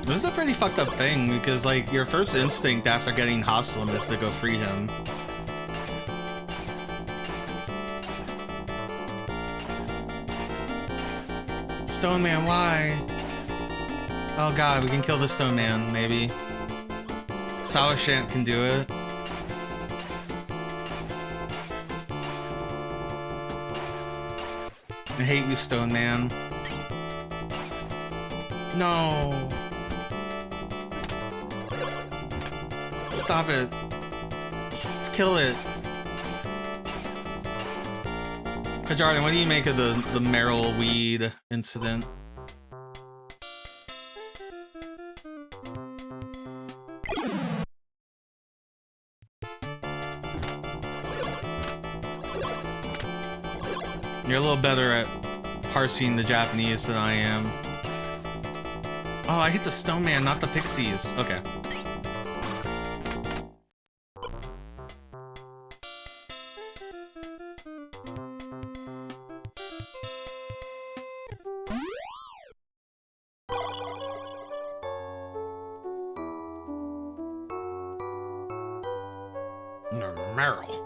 This is a pretty fucked up thing, because, like, your first instinct after getting Haslam is to go free him. Stone Man, why? Oh god, we can kill the Stone Man, maybe. Sawashant can do it. I hate you, Stone Man. No. Stop it. Just kill it. Kajardan, what do you make of the Meryl weed incident? You're a little better at parsing the Japanese than I am. Oh, I hit the Stone Man, not the pixies. Okay. Meryl.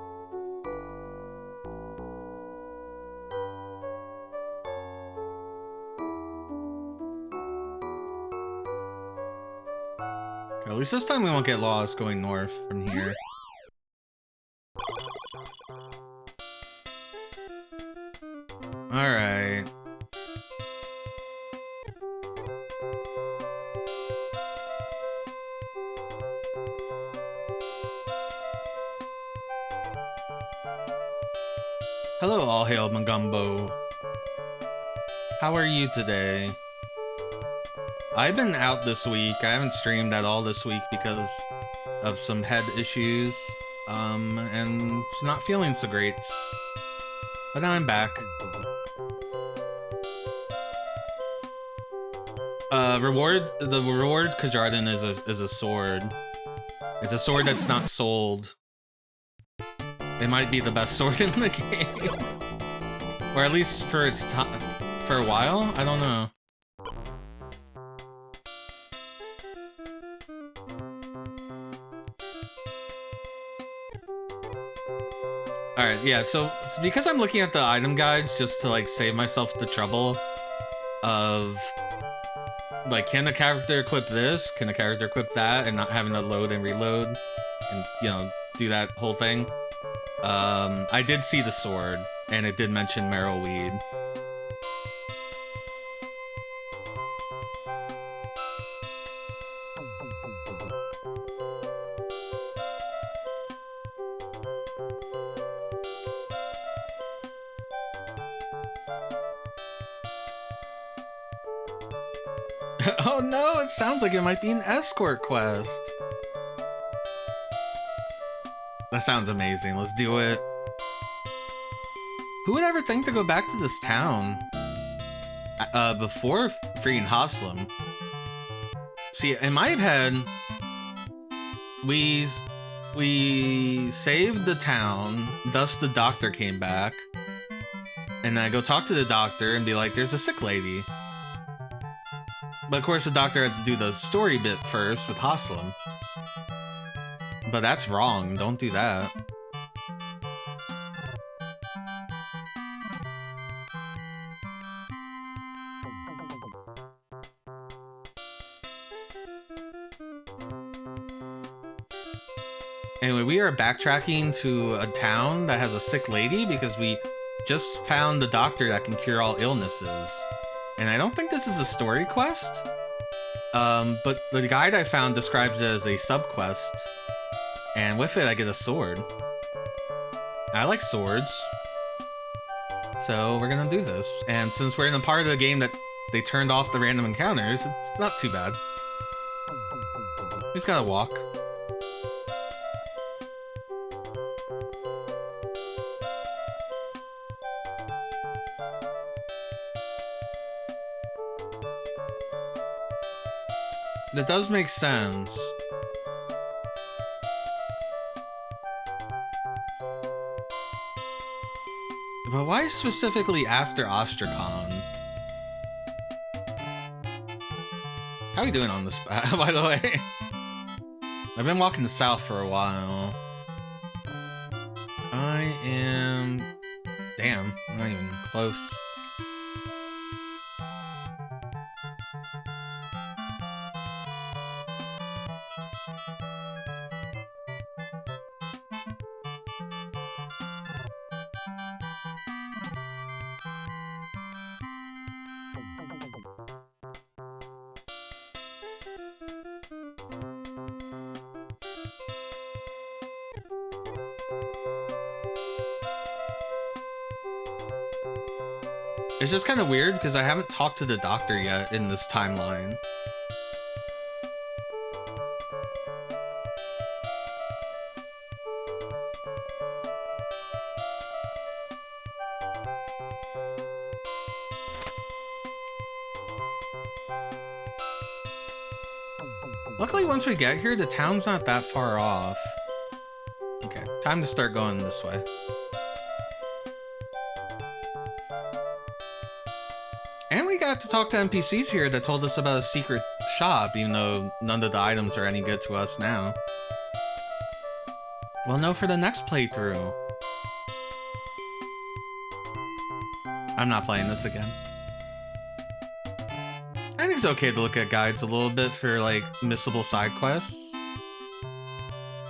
Okay, at least this time we won't get lost going north from here. Alright. Hello, all hail Magumbo. How are you today? I've been out this week. I haven't streamed at all this week because of some head issues. And it's not feeling so great. But now I'm back. The reward Kajardin is a sword. It's a sword that's not sold. It might be the best sword in the game. Or at least for its time, for a while? I don't know. Alright, yeah, so because I'm looking at the item guides just to like save myself the trouble of like, can the character equip this? Can the character equip that? And not having to load and reload and, you know, do that whole thing. I did see the sword, and it did mention Merylweed. Oh no, it sounds like it might be an escort quest. That sounds amazing. Let's do it. Who would ever think to go back to this town before freeing Haslam? See, in my head, we saved the town, thus the doctor came back, and then I go talk to the doctor and be like, there's a sick lady. But of course the doctor has to do the story bit first with Haslam. But that's wrong. Don't do that. Anyway, we are backtracking to a town that has a sick lady because we just found the doctor that can cure all illnesses. And I don't think this is a story quest. But the guide I found describes it as a sub-quest. And with it, I get a sword. I like swords. So we're gonna do this. And since we're in a part of the game that they turned off the random encounters, it's not too bad. We just gotta walk. That does make sense. But why specifically after Ostracon? How are we doing on this, by the way? I've been walking south for a while. I am... Damn, I'm not even close. It's just kind of weird because I haven't talked to the doctor yet in this timeline. Luckily, once we get here, the town's not that far off. Okay, time to start going this way. And we got to talk to NPCs here that told us about a secret shop, even though none of the items are any good to us now. We'll know for the next playthrough. I'm not playing this again. I think it's okay to look at guides a little bit for, like, missable side quests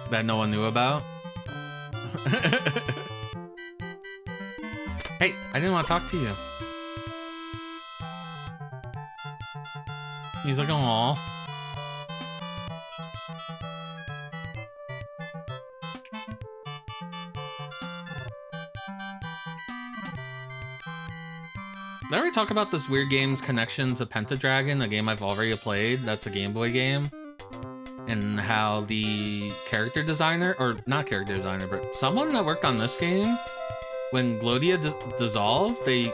that no one knew about. Hey, I didn't want to talk to you. He's like, aww. Did I already talk about this weird game's connection to Pentadragon, a game I've already played? That's a Game Boy game. And how the character designer, or not character designer, but someone that worked on this game, when Glodia dissolved, they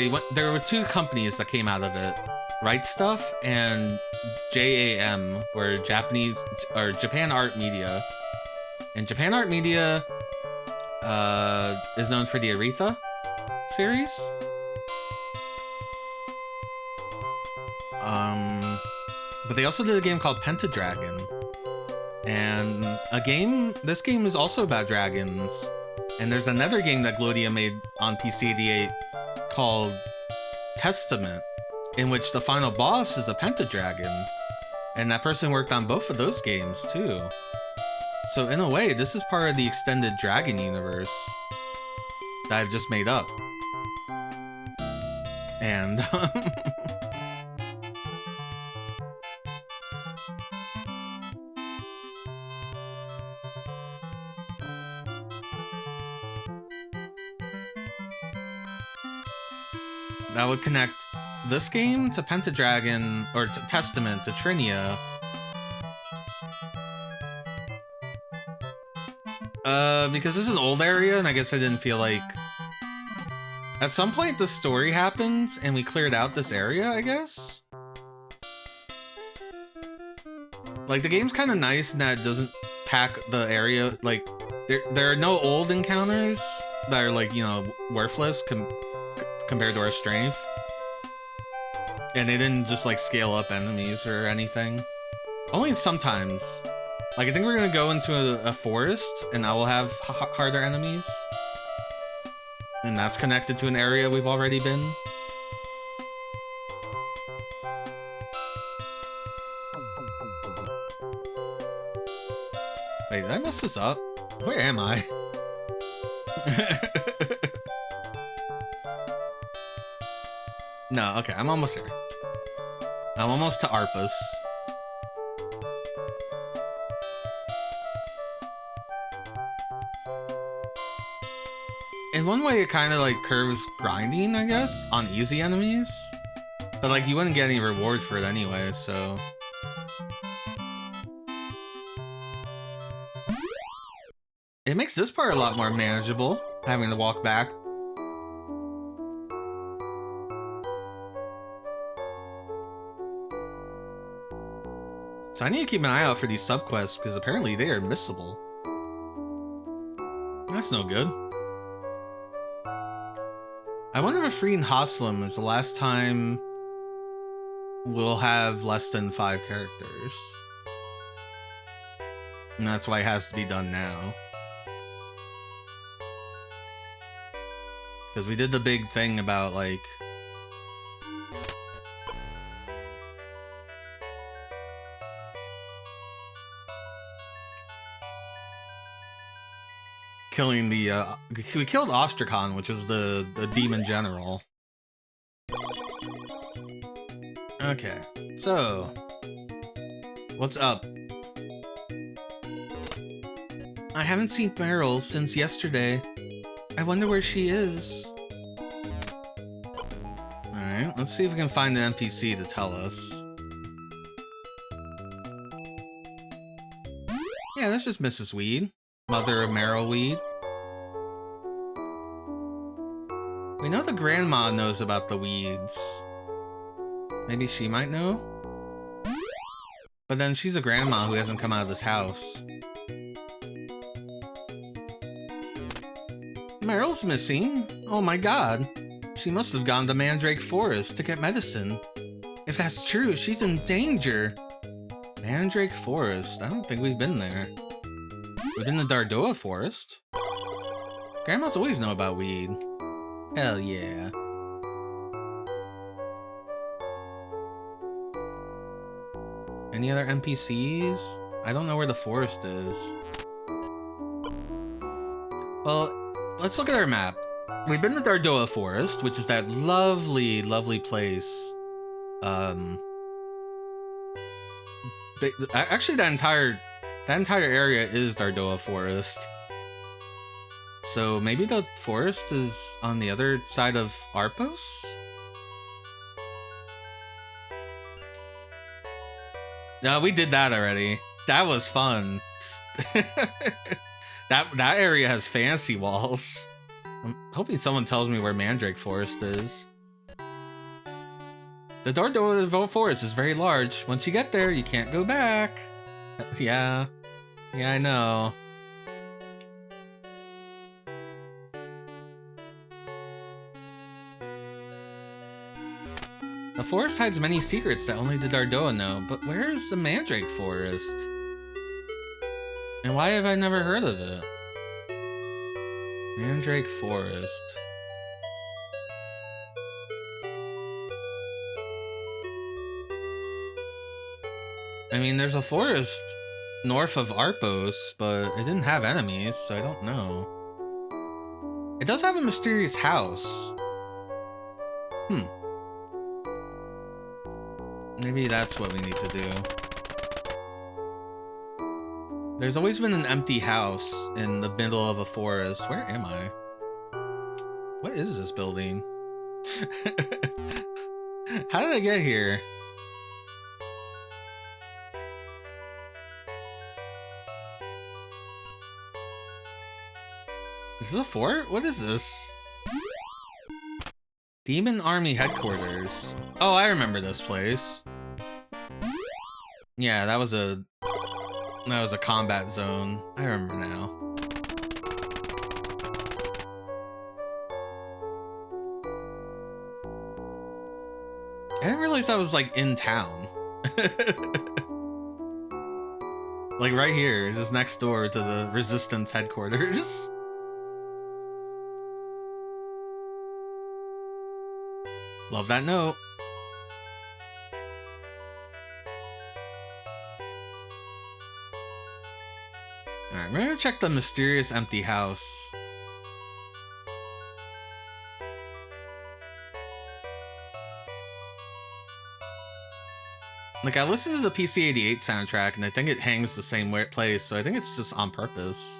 went. There were two companies that came out of it, Right Stuff and JAM, were Japanese or Japan Art Media. And Japan Art Media is known for the Aretha series. But they also did a game called Pentadragon. And this game is also about dragons. And there's another game that Glodia made on PC-88 called Testament, in which the final boss is a Pentadragon. And that person worked on both of those games too. So in a way, this is part of the extended Dragon universe that I've just made up. And that would connect this game to Pentadragon, or to Testament, to Trinia. Because this is an old area, and I guess I didn't feel like... At some point, the story happened, and we cleared out this area, I guess? Like, the game's kind of nice in that it doesn't pack the area, like... There are no old encounters that are, like, you know, worthless compared to our strength. And they didn't just, like, scale up enemies or anything. Only sometimes. Like, I think we're gonna go into a forest, and I will have harder enemies. And that's connected to an area we've already been. Wait, did I mess this up? Where am I? No, okay, I'm almost here. I'm almost to Arpus. In one way, it kind of like curves grinding, I guess, on easy enemies. But like, you wouldn't get any reward for it anyway, so... It makes this part a lot more manageable, having to walk back. So I need to keep an eye out for these subquests, because apparently they are missable. That's no good. I wonder if freeing Haslam is the last time we'll have less than 5 characters. And that's why it has to be done now. Because we did the big thing about, like... killing the, we killed Ostracon, which was the demon general. Okay, so... what's up? I haven't seen Meryl since yesterday. I wonder where she is. Alright, let's see if we can find an NPC to tell us. Yeah, that's just Mrs. Weed. Mother of Meryl Weed. We know the grandma knows about the weeds. Maybe she might know? But then she's a grandma who hasn't come out of this house. Meryl's missing. Oh my god. She must have gone to Mandrake Forest to get medicine. If that's true, she's in danger. Mandrake Forest. I don't think we've been there. Within the Dardoa Forest? Grandmas always know about weed. Hell yeah. Any other NPCs? I don't know where the forest is. Well, let's look at our map. We've been to Dardoa Forest, which is that lovely, lovely place. Actually, that entire area is Dardoa Forest. So maybe the forest is on the other side of Arpos? No, we did that already. That was fun. That area has fancy walls. I'm hoping someone tells me where Mandrake Forest is. The Dardoa Forest is very large. Once you get there, you can't go back. Yeah. Yeah, I know. The forest hides many secrets that only the Dardoa know, but where is the Mandrake Forest? And why have I never heard of it? Mandrake Forest. I mean, there's a forest north of Arpos, but it didn't have enemies, so I don't know. It does have a mysterious house. Maybe that's what we need to do. There's always been an empty house in the middle of a forest. Where am I? What is this building? How did I get here? Is this a fort? What is this? Demon Army Headquarters. Oh, I remember this place. Yeah, that was a combat zone. I remember now. I didn't realize that was like in town. Like right here, just next door to the Resistance headquarters. Love that note. Alright, we're gonna check the mysterious empty house. Like, I listened to the PC-88 soundtrack, and I think it hangs the same place, so I think it's just on purpose.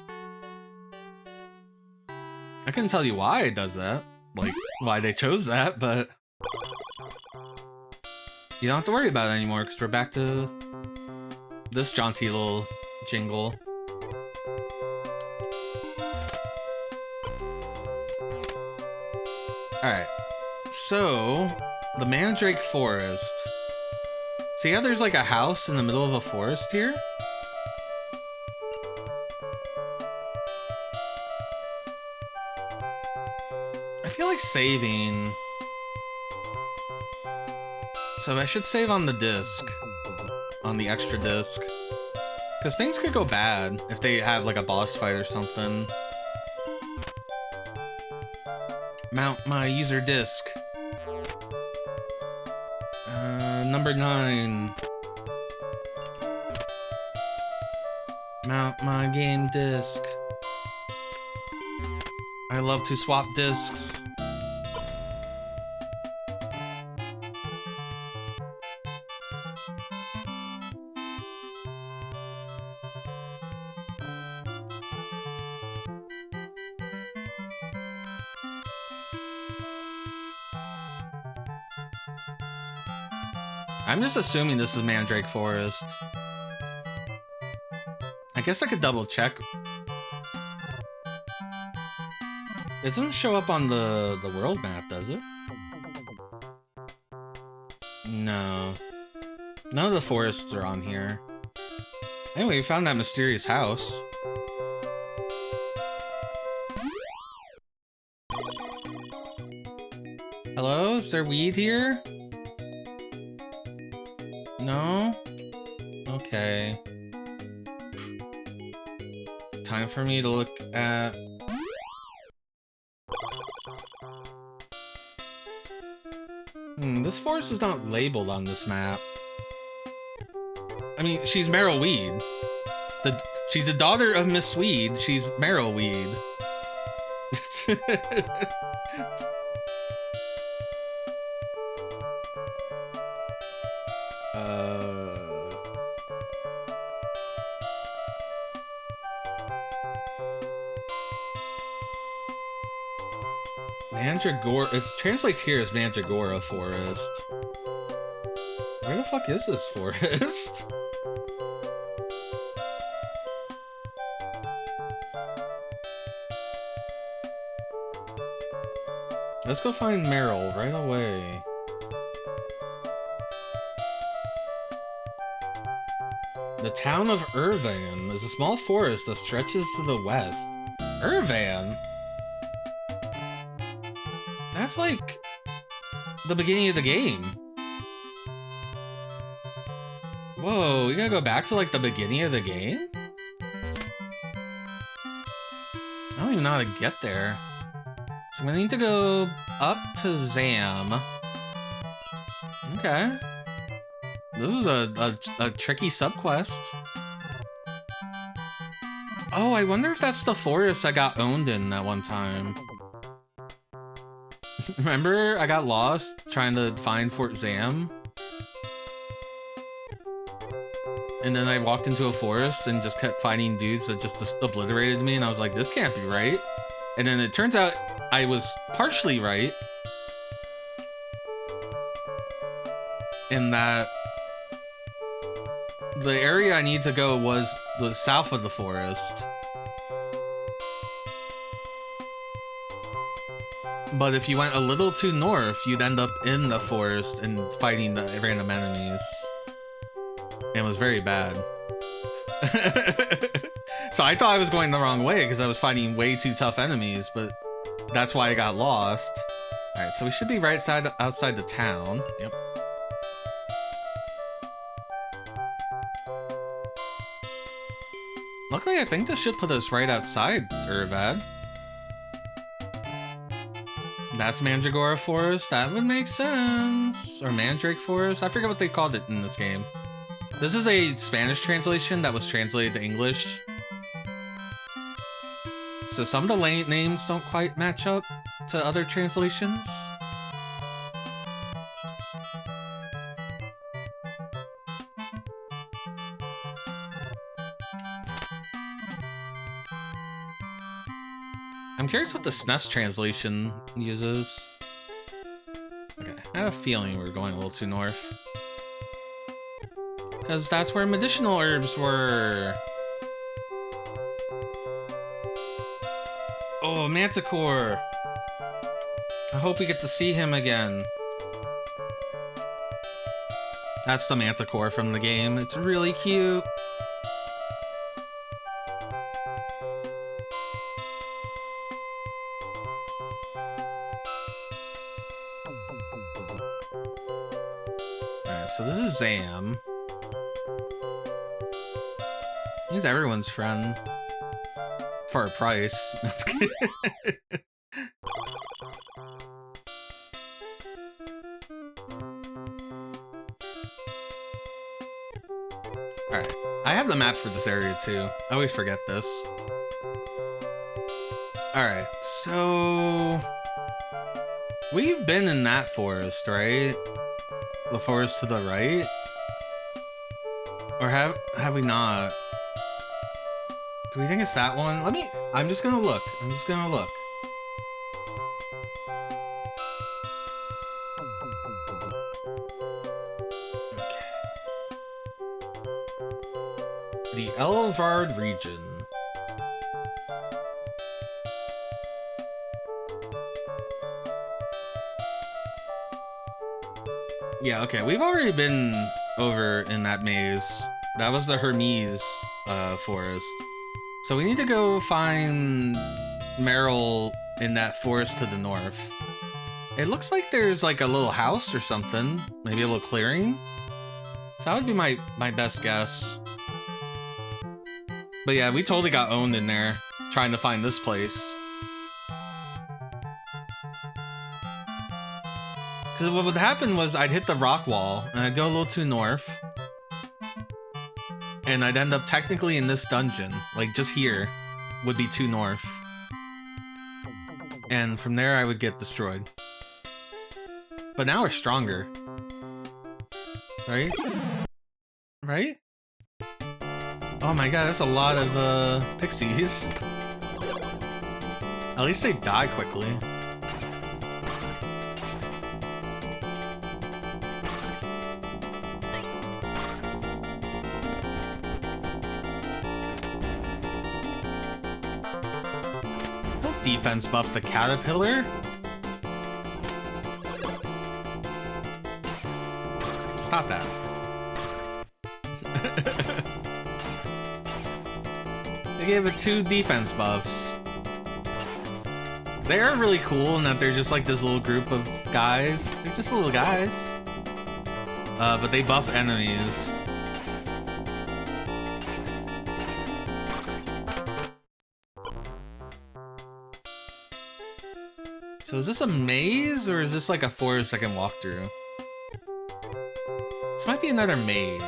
I couldn't tell you why it does that, like, why they chose that, but you don't have to worry about it anymore, because we're back to this jaunty little jingle. Alright, so, the Mandrake Forest. See how there's like a house in the middle of a forest here? I feel like saving. So I should save on the disc. On the extra disc. Because things could go bad if they have like a boss fight or something. Mount my user disc. Number 9. Mount my game disc. I love to swap discs. I'm just assuming this is Mandrake Forest. I guess I could double check. It doesn't show up on the world map, does it? No. None of the forests are on here. Anyway, we found that mysterious house. Hello? Is there weed here? No? Okay. time for me to look at... this forest is not labeled on this map. I mean, she's Meryl Weed. She's the daughter of Miss Weed. She's Meryl Weed. Mandragora. It translates here as Mandragora Forest. Where the fuck is this forest? Let's go find Meryl right away. The town of Irvan is a small forest that stretches to the west. Irvan? That's like the beginning of the game. Whoa, you gotta go back to like the beginning of the game? I don't even know how to get there. So I'm gonna need to go up to Zam. Okay. This is a tricky subquest. Oh, I wonder if that's the forest I got owned in that one time. Remember, I got lost trying to find Fort Zam? And then I walked into a forest and just kept fighting dudes that just obliterated me, and I was like, this can't be right. And then it turns out I was partially right. In that the area I need to go was the south of the forest. But if you went a little too north, you'd end up in the forest and fighting the random enemies. And it was very bad. So I thought I was going the wrong way because I was fighting way too tough enemies, but that's why I got lost. Alright, so we should be right outside the town. Yep. Luckily, I think this should put us right outside Irvad. That's Mandragora Forest. That would make sense. Or Mandrake Forest. I forget what they called it in this game. This is a Spanish translation that was translated to English. So some of the names don't quite match up to other translations. I'm curious what the SNES translation uses. Okay, I have a feeling we're going a little too north. Because that's where medicinal herbs were. Oh, Manticore! I hope we get to see him again. That's the Manticore from the game. It's really cute. Alright, so this is Zam. He's everyone's friend. For a price. That's good. Alright. I have the map for this area too. I always forget this. Alright, so... we've been in that forest, right? The forest to the right? Or have we not? Do we think it's that one? I'm just gonna look. Okay. The Elvard region. Yeah, okay, we've already been over in that maze. That was the Hermes forest. So we need to go find Meryl in that forest to the north. It looks like there's like a little house or something. Maybe a little clearing. So that would be my best guess. But yeah, we totally got owned in there trying to find this place. Because what would happen was I'd hit the rock wall and I'd go a little too north. And I'd end up technically in this dungeon. Like just here would be too north. And from there I would get destroyed. But now we're stronger. Right? Right? Oh my god, that's a lot of pixies. At least they die quickly. Don't defense buff the caterpillar. Stop that. They gave it 2 defense buffs. They are really cool in that they're just like this little group of guys. They're just little guys. But they buff enemies. So is this a maze or is this like a 4-second walkthrough? This might be another maze.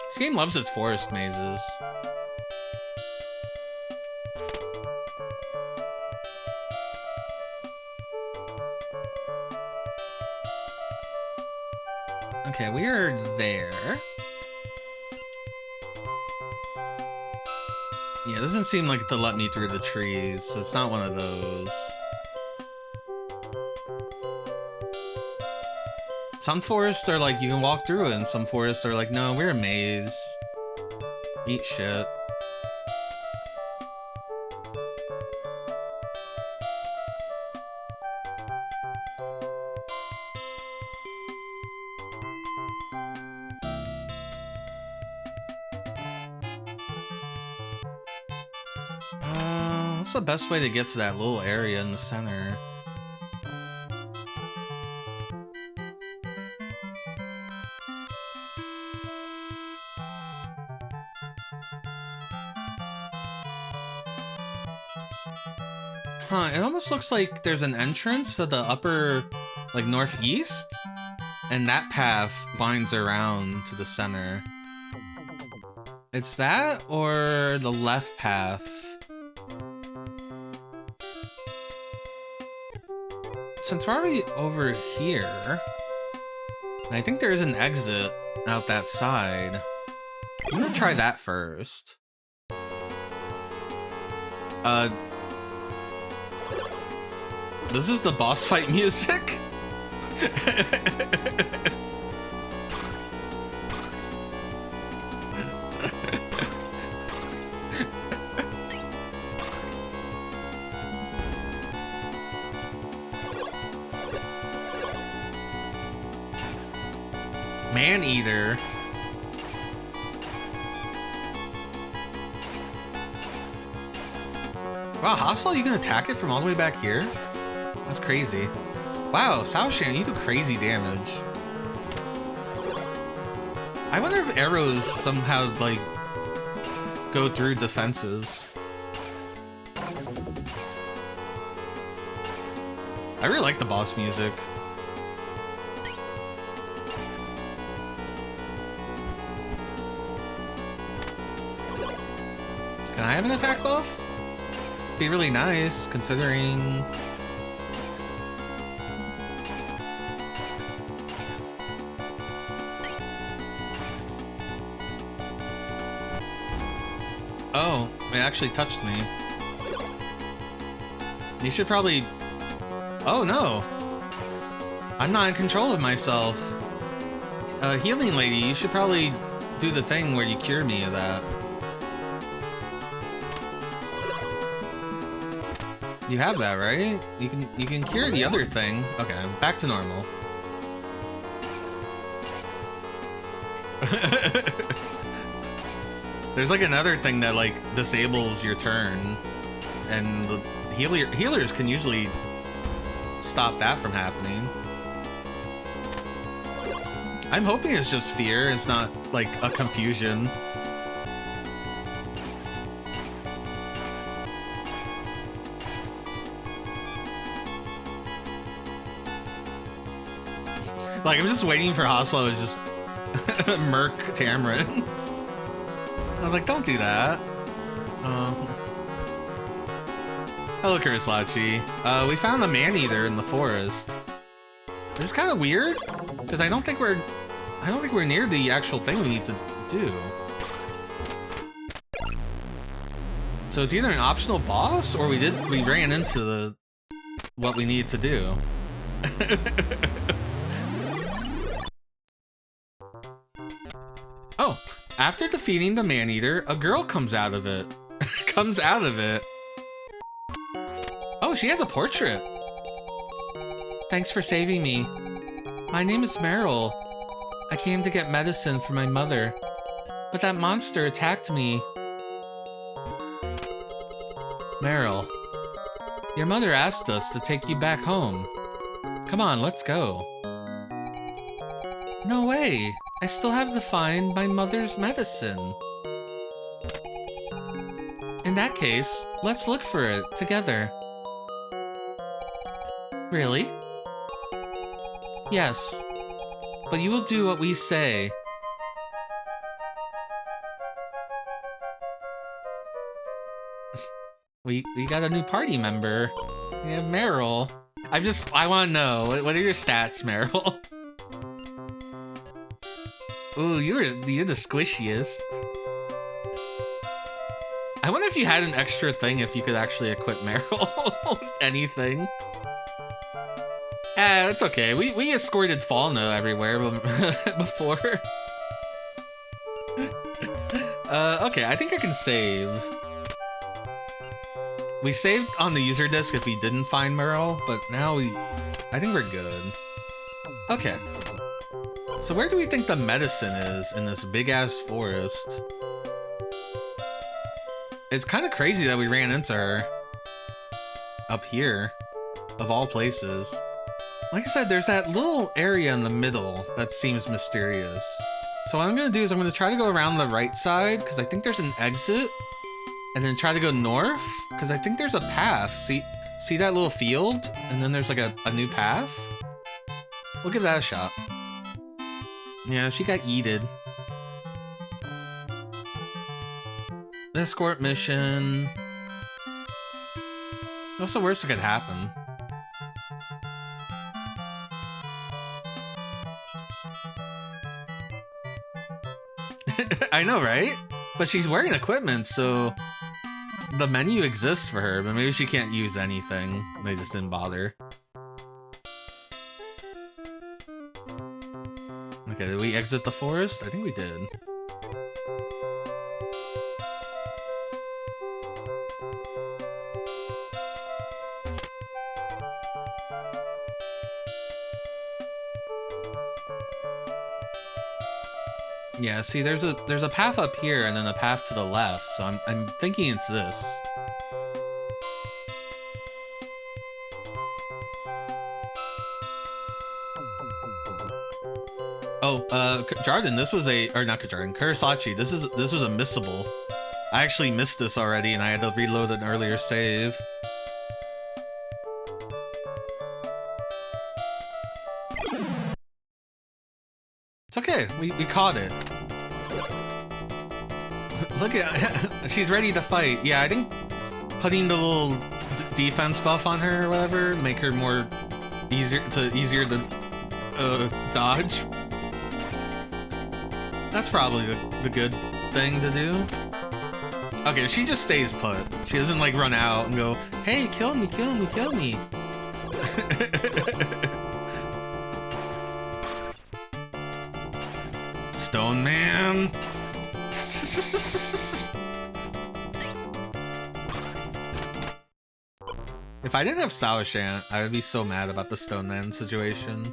This game loves its forest mazes. Okay, we are there. Yeah, it doesn't seem like to let me through the trees, so it's not one of those. Some forests are like, you can walk through it, and some forests are like, no, we're a maze. Eat shit. What's the best way to get to that little area in the center? Huh, it almost looks like there's an entrance to the upper, like, northeast, and that path winds around to the center. It's that, or the left path? Since we're already over here, I think there is an exit out that side. I'm gonna try that first. This is the boss fight music? Man-eater. Wow, Hostile, you can attack it from all the way back here? That's crazy. Wow, Saoshan, you do crazy damage. I wonder if arrows somehow, like, go through defenses. I really like the boss music. Can I have an attack buff? Be really nice, considering... Oh, it actually touched me. You should probably... Oh no! I'm not in control of myself. Healing lady, you should probably do the thing where you cure me of that. You have that, right? You can cure the other thing. Okay, I'm back to normal. There's like another thing that like disables your turn, and the healers can usually stop that from happening. I'm hoping it's just fear, it's not like a confusion. Like, I'm just waiting for Haslam to just murk Tamarin. I was like, don't do that. Hello, Kurislachi. We found a man-eater in the forest. Which is kind of weird, because I don't think we're near the actual thing we need to do. So it's either an optional boss, or we ran into what we need to do. Oh, after defeating the man-eater, a girl comes out of it. Oh, she has a portrait. Thanks for saving me. My name is Meryl. I came to get medicine for my mother, but that monster attacked me. Meryl, your mother asked us to take you back home. Come on, let's go. No way. I still have to find my mother's medicine. In that case, let's look for it together. Really? Yes. But you will do what we say. We got a new party member. We have Meryl. I want to know, what are your stats, Meryl? Ooh, you're the squishiest. I wonder if you had an extra thing if you could actually equip Meryl with anything. It's okay. We escorted Fauna everywhere before. Okay, I think I can save. We saved on the user disk if we didn't find Meryl, but now I think we're good. Okay. So where do we think the medicine is in this big-ass forest? It's kind of crazy that we ran into her. Up here. Of all places. Like I said, there's that little area in the middle that seems mysterious. So what I'm going to do is I'm going to try to go around the right side, because I think there's an exit. And then try to go north, because I think there's a path. See that little field? And then there's like a new path? We'll give that a shot. Yeah, she got yeeted. Escort mission. What's the worst that could happen? I know, right? But she's wearing equipment, so the menu exists for her, but maybe she can't use anything. They just didn't bother. Okay, did we exit the forest? I think we did. Yeah, see, there's a path up here and then a path to the left, so I'm thinking it's this. Oh, Jarden, this was or not Jarden, Kurisachi, this was a missable. I actually missed this already and I had to reload an earlier save. It's okay, we caught it. Look at she's ready to fight. Yeah, I think putting the little defense buff on her or whatever make her more easier to dodge. That's probably the good thing to do. Okay, she just stays put. She doesn't like run out and go, "Hey, kill me, kill me, kill me." Stone Man. If I didn't have Sawashant, I would be so mad about the Stone Man situation.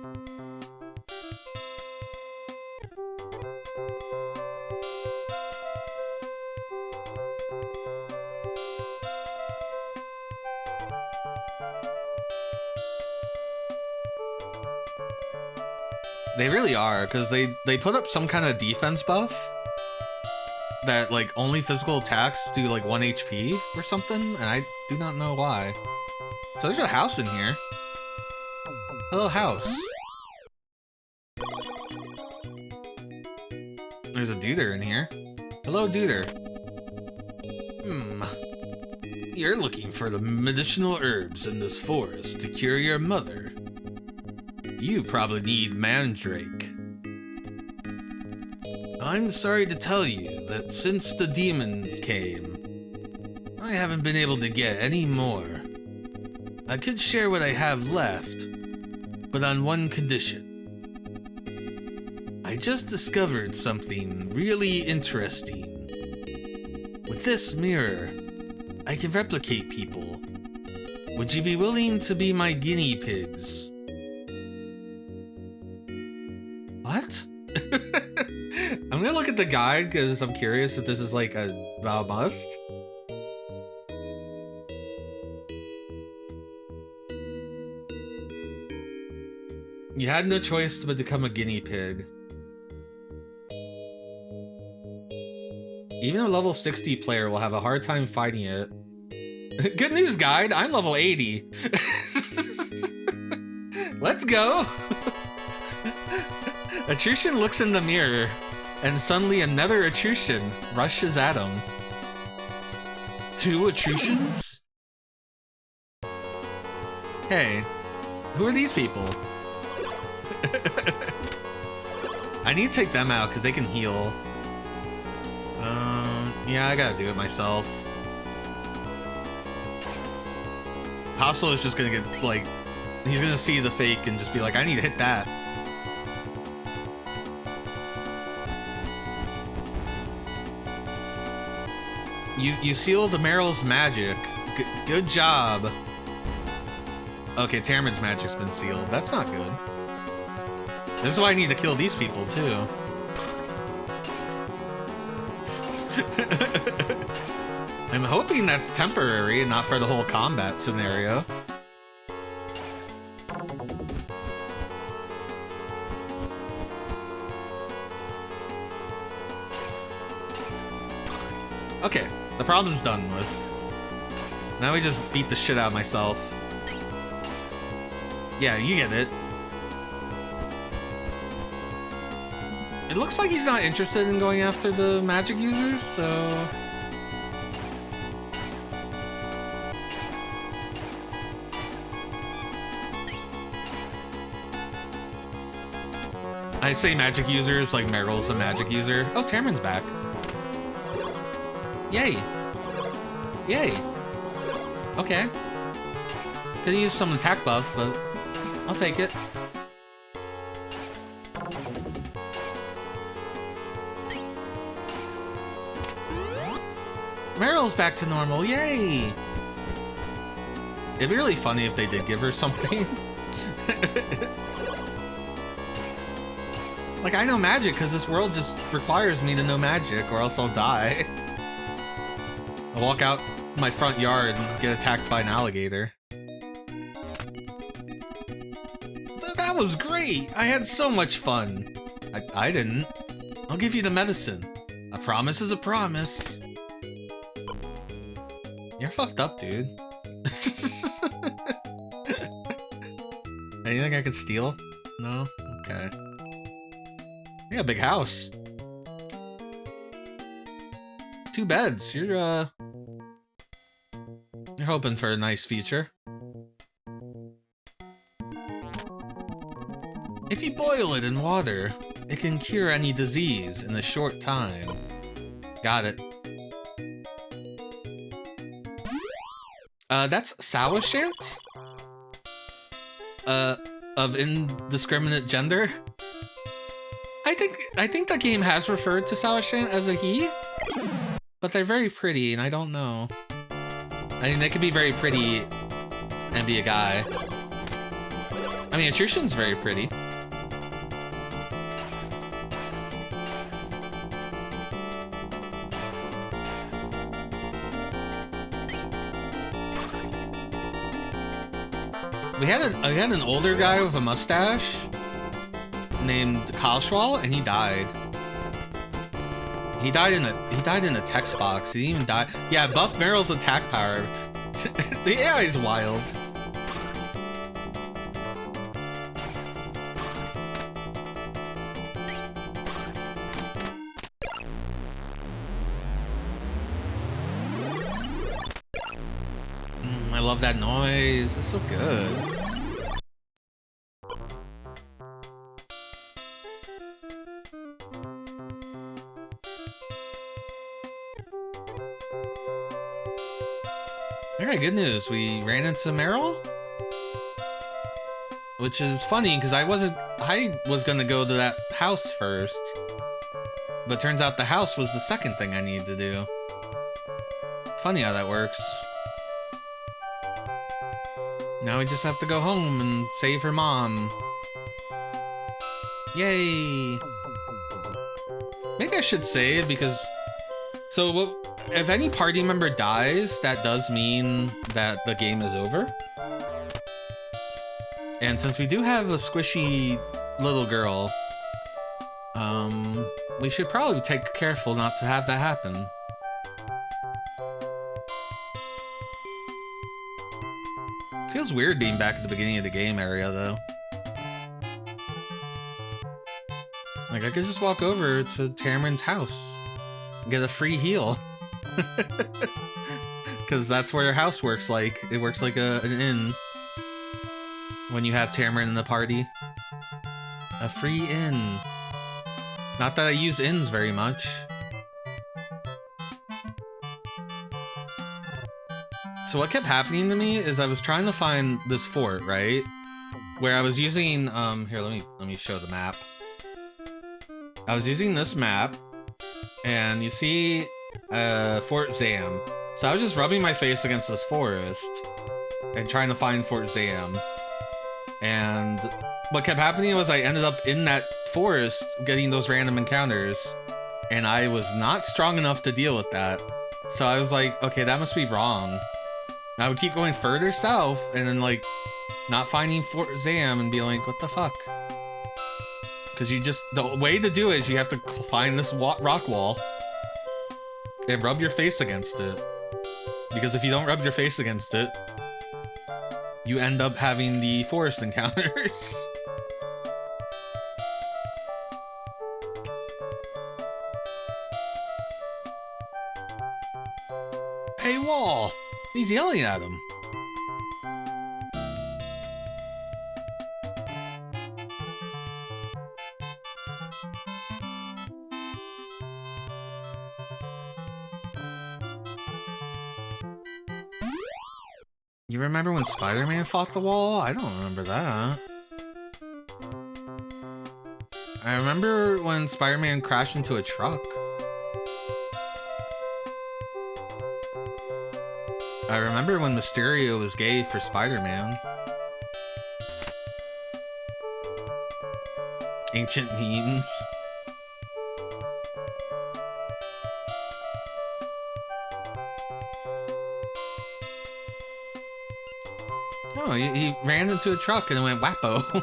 They really are, because they put up some kind of defense buff that, like, only physical attacks do, like, 1 HP or something, and I do not know why. So there's a house in here. Hello, house. There's a duder in here. Hello, duder. You're looking for the medicinal herbs in this forest to cure your mother. You probably need mandrake. I'm sorry to tell you that since the demons came, I haven't been able to get any more. I could share what I have left, but on one condition. I just discovered something really interesting. With this mirror, I can replicate people. Would you be willing to be my guinea pigs? What? I'm gonna look at the guide because I'm curious if this is like a thou must. You had no choice but to become a guinea pig. Even a level 60 player will have a hard time fighting it. Good news, guide. I'm level 80. Let's go. Etruscan looks in the mirror, and suddenly another Etruscan rushes at him. 2 Etruscans? Hey, who are these people? I need to take them out because they can heal. Yeah, I gotta do it myself. Hostile is just gonna get, like, he's gonna see the fake and just be like, I need to hit that. You sealed Meryl's magic. Good job. Okay, Termin's magic's been sealed. That's not good. This is why I need to kill these people, too. I'm hoping that's temporary and not for the whole combat scenario. Okay, the problem is done with. Now we just beat the shit out of myself. Yeah, you get it. It looks like he's not interested in going after the magic users, so... I say magic users like Meryl's a magic user. Oh, Termin's back. Yay. Yay. Okay. Could use some attack buff, but I'll take it. Meryl's back to normal, yay! It'd be really funny if they did give her something. Like, I know magic because this world just requires me to know magic or else I'll die. I'll walk out my front yard and get attacked by an alligator. That was great! I had so much fun. I didn't. I'll give you the medicine. A promise is a promise. You're fucked up, dude. Anything I could steal? No? Okay. You got a big house. 2 beds. You're hoping for a nice future. If you boil it in water, it can cure any disease in a short time. Got it. That's Sawashant? Of indiscriminate gender? I think the game has referred to Sawashant as a he, but they're very pretty, and I don't know. I mean, they could be very pretty and be a guy. I mean, Etruscan's very pretty. We had an older guy with a mustache named Kalshwal, and he died. He died in a text box. He didn't even die. Yeah, buff Meryl's attack power. The AI is wild. I love that noise. It's so good. Alright, good news. We ran into Meryl, which is funny because I was gonna go to that house first, but turns out the house was the second thing I needed to do. Funny how that works. Now we just have to go home and save her mom. Yay! Maybe I should save because... So, if any party member dies, that does mean that the game is over. And since we do have a squishy little girl, we should probably take careful not to have that happen. Feels weird being back at the beginning of the game area, though. Like, I could just walk over to Tamrin's house and get a free heal. Because that's where your house works like. It works like an inn when you have Tamrin in the party. A free inn. Not that I use inns very much. So what kept happening to me is I was trying to find this fort, right? Where I was using, here, let me show the map. I was using this map, and you see, Fort Zam. So I was just rubbing my face against this forest, and trying to find Fort Zam. And what kept happening was I ended up in that forest getting those random encounters, and I was not strong enough to deal with that. So I was like, okay, that must be wrong. I would keep going further south and then like not finding Fort Zam and be like, what the fuck? Because the way to do it is you have to find this rock wall and rub your face against it. Because if you don't rub your face against it, you end up having the forest encounters. Hey, wall! He's yelling at him. You remember when Spider-Man fought the wall? I don't remember that. I remember when Spider-Man crashed into a truck. I remember when Mysterio was gay for Spider-Man. Ancient memes. Oh, he ran into a truck and it went whappo.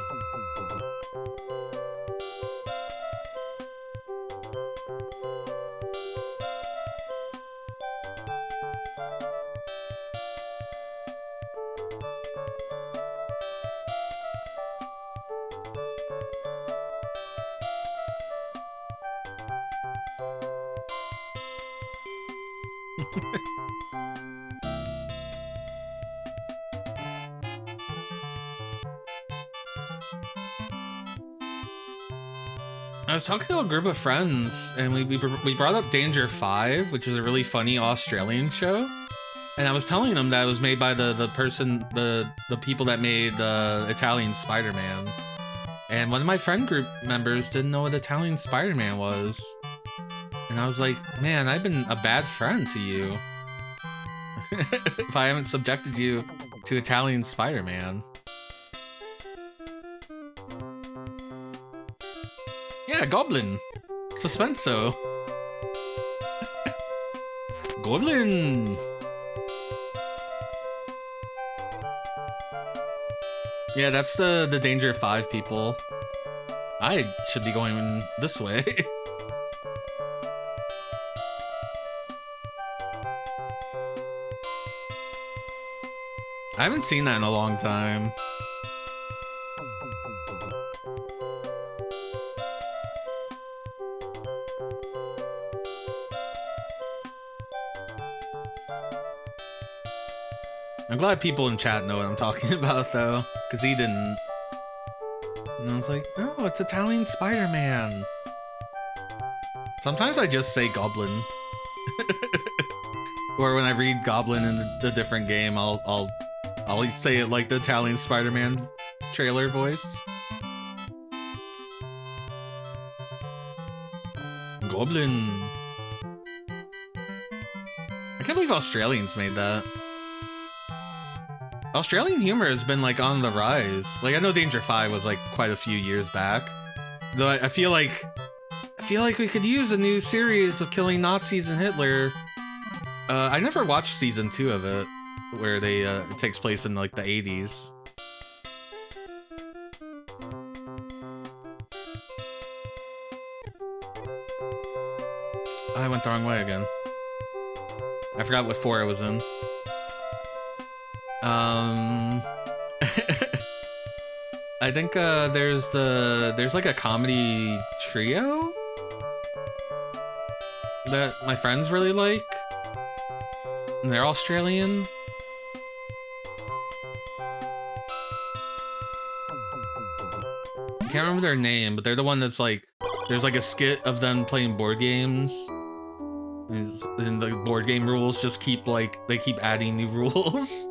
I was talking to a group of friends, and we brought up Danger 5, which is a really funny Australian show. And I was telling them that it was made by the people that made Italian Spider-Man. And one of my friend group members didn't know what Italian Spider-Man was. And I was like, man, I've been a bad friend to you. If I haven't subjected you to Italian Spider-Man. Yeah, Goblin. Suspenso. Goblin. Yeah, that's the Danger 5 people. I should be going this way. I haven't seen that in a long time. I'm glad people in chat know what I'm talking about, though, because he didn't. And I was like, no, it's Italian Spider-Man. Sometimes I just say Goblin. Or when I read Goblin in the different game, I'll say it like the Italian Spider-Man trailer voice. Goblin. I can't believe Australians made that. Australian humor has been like on the rise. Like I know Danger 5 was like quite a few years back. Though I feel like we could use a new series of killing Nazis and Hitler. I never watched season 2 of it, where it takes place in like the 80s. I went the wrong way again. I forgot what 4 I was in. I think there's like a comedy trio that my friends really like. And they're Australian. I can't remember their name, but they're the one that's like, there's like a skit of them playing board games. And the board game rules just keep like, they keep adding new rules.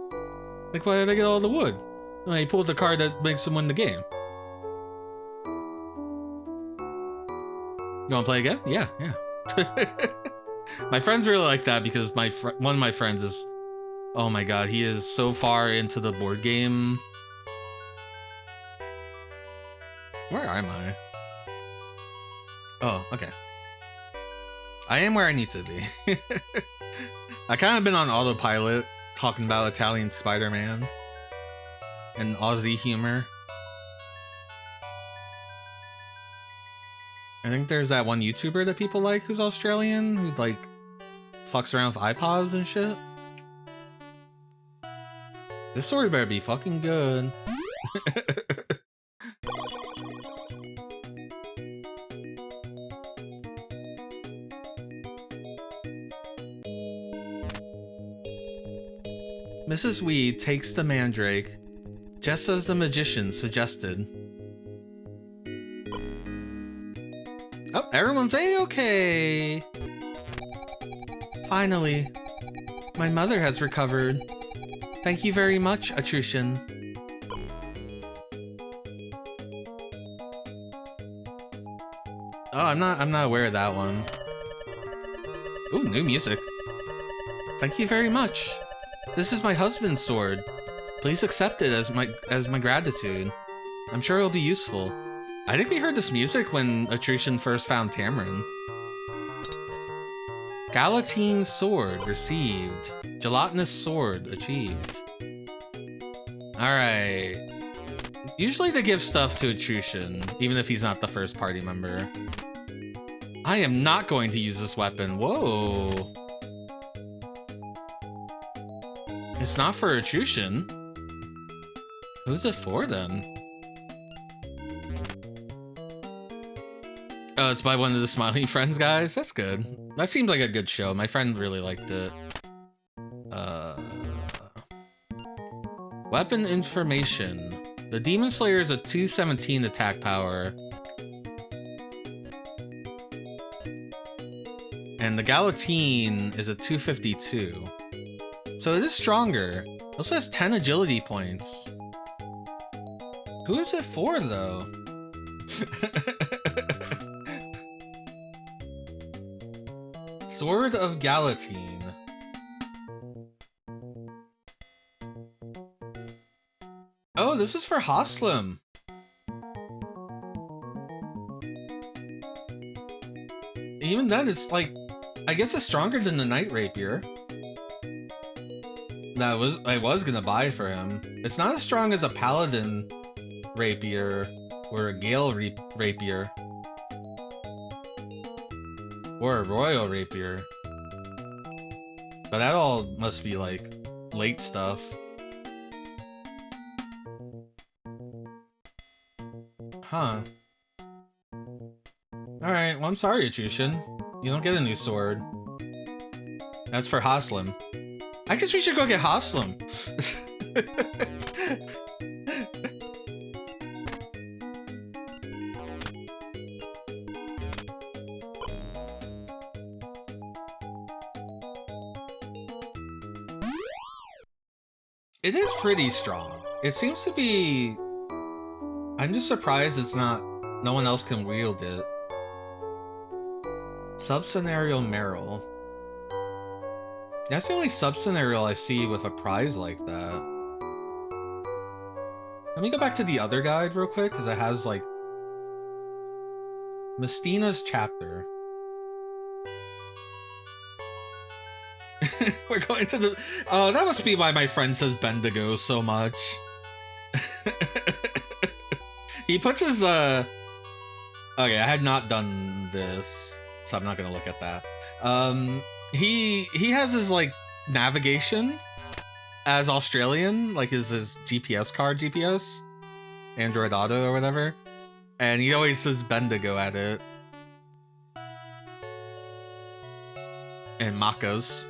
Like, why do they get all the wood? Well, he pulls the card that makes him win the game. You wanna play again? Yeah. My friends really like that because one of my friends is, oh my god, he is so far into the board game. Where am I? Oh, okay. I am where I need to be. I kind of been on autopilot talking about Italian Spider-Man and Aussie humor. I think there's that one YouTuber that people like who's Australian, who like fucks around with iPods and shit. This story better be fucking good. Mrs. Weed takes the mandrake, just as the magician suggested. Oh, everyone's A-okay! Finally, my mother has recovered. Thank you very much, Atrushan. Oh, I'm not aware of that one. Ooh, new music. Thank you very much. This is my husband's sword. Please accept it as my gratitude. I'm sure it'll be useful. I think we heard this music when Atrushan first found Tamarin. Galatine sword received. Gelatinous sword achieved. Alright. Usually they give stuff to Atrushan, even if he's not the first party member. I am not going to use this weapon. Whoa. It's not for Atrushan. Who's it for then? Oh, it's by one of the Smiling Friends guys? That's good. That seems like a good show. My friend really liked it. Weapon information. The Demon Slayer is a 217 attack power. And the Galatine is a 252. So it is stronger. It also has 10 agility points. Who is it for, though? Sword of Galatine. Oh, this is for Haslam. Even then, it's like, I guess it's stronger than the Night Rapier. I was gonna buy for him. It's not as strong as a Paladin Rapier Or a Gale Rapier. Or a Royal Rapier. But that all must be like late stuff. Huh. Alright, well I'm sorry, Jushin. You don't get a new sword. That's for Haslam. I guess we should go get Haslam. It is pretty strong. It seems to be... I'm just surprised it's not... No one else can wield it. Sub-scenario Meryl. That's the only sub-scenario I see with a prize like that. Let me go back to the other guide real quick, because it has, like... Mistina's chapter. We're going to the... Oh, that must be why my friend says Bendigo so much. He puts his, Okay, I had not done this, so I'm not gonna look at that. He has his, like, navigation as Australian, like his GPS card GPS. Android Auto or whatever. And he always says Bendigo at it. And Macca's.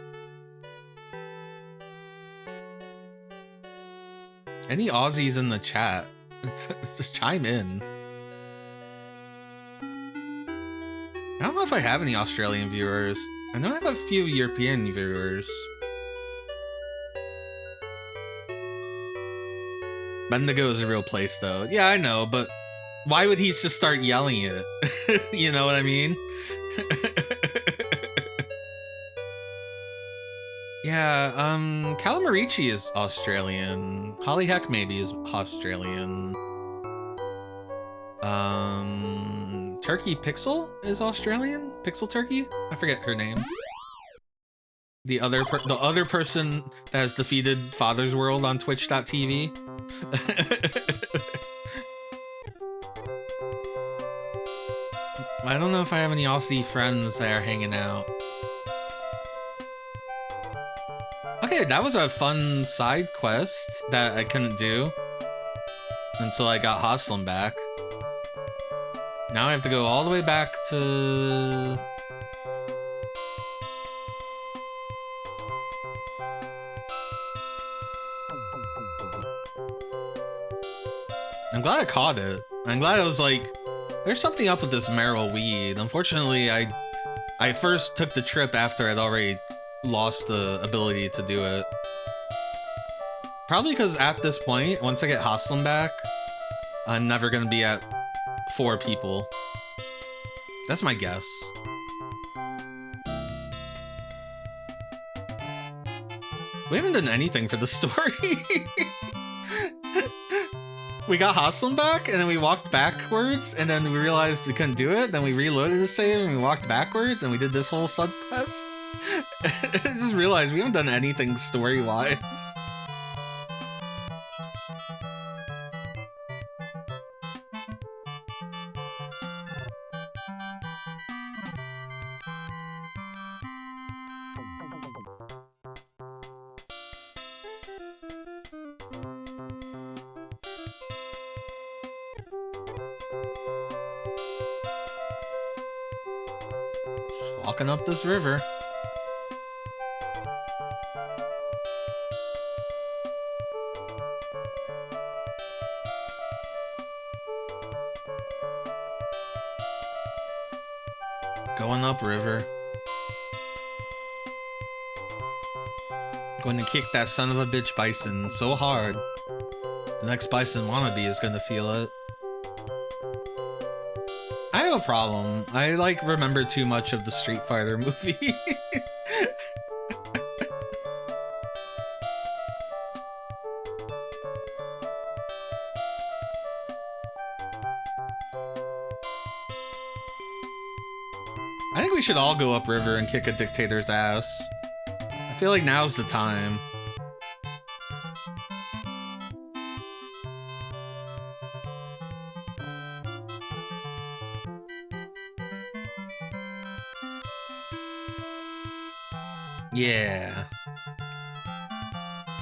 Any Aussies in the chat? Chime in. I don't know if I have any Australian viewers. I know I have a few European viewers. Bendigo is a real place though. Yeah, I know, but why would he just start yelling it? You know what I mean? Yeah, Calamarici is Australian. Hollyheck maybe is Australian. Turkey Pixel is Australian? Pixel Turkey? I forget her name. The other person that has defeated Father's World on Twitch.tv. I don't know if I have any Aussie friends that are hanging out. Okay, that was a fun side quest that I couldn't do until I got Haslam back. Now I have to go all the way back to... I'm glad I caught it. I'm glad I was like, there's something up with this Merrill weed. Unfortunately, I first took the trip after I'd already lost the ability to do it. Probably because at this point, once I get Haslam back, I'm never gonna be at 4 people. That's my guess. We haven't done anything for the story. We got Haslam back, and then we walked backwards, and then we realized we couldn't do it, then we reloaded the save, and we walked backwards, and we did this whole sub-quest. I just realized we haven't done anything story-wise. Just walking up this river. Going up river. Going to kick that son of a bitch bison so hard. The next bison wannabe is gonna feel it. I have a problem. I like remember too much of the Street Fighter movie. I think we should all go upriver and kick a dictator's ass. I feel like now's the time. Yeah.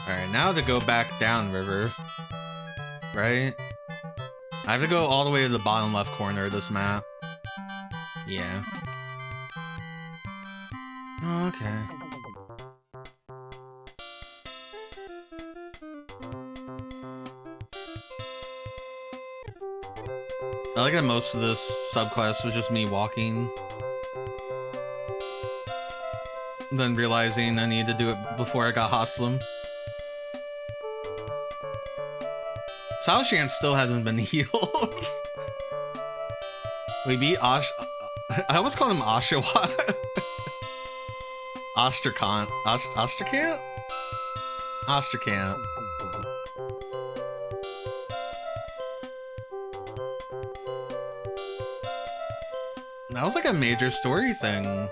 Alright, now to go back down river. Right? I have to go all the way to the bottom left corner of this map. Yeah. Okay. I like that most of this subquest was just me walking. Then realizing I needed to do it before I got Haslam. Saoshan still hasn't been healed. We beat I almost called him Oshawa. Ostracon. Ostracon? Ostracon. That was like a major story thing.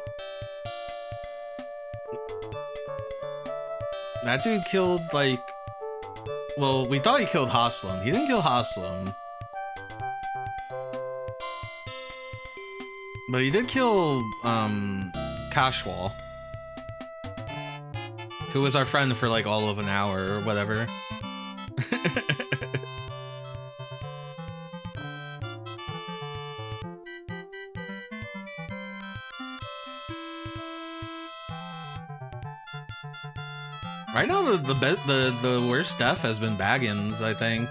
That dude killed like... Well, we thought he killed Haslam. He didn't kill Haslam. But he did kill, Kashwal. Who was our friend for like all of an hour or whatever. Right now, the worst death has been Baggins, I think.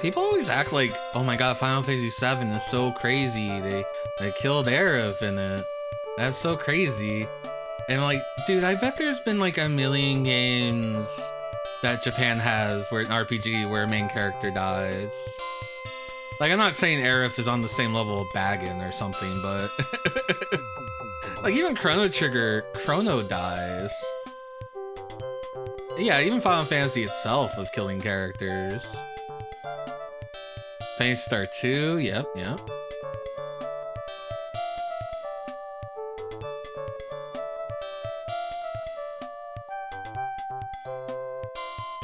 People always act like, oh my god, Final Fantasy VII is so crazy. They killed Aerith in it. That's so crazy. And like, dude, I bet there's been like a million games that Japan has where an RPG where a main character dies. Like, I'm not saying Aerith is on the same level of Baggin or something, but like even Chrono Trigger, Chrono dies. Yeah, even Final Fantasy itself was killing characters. Phantasy Star 2, yep.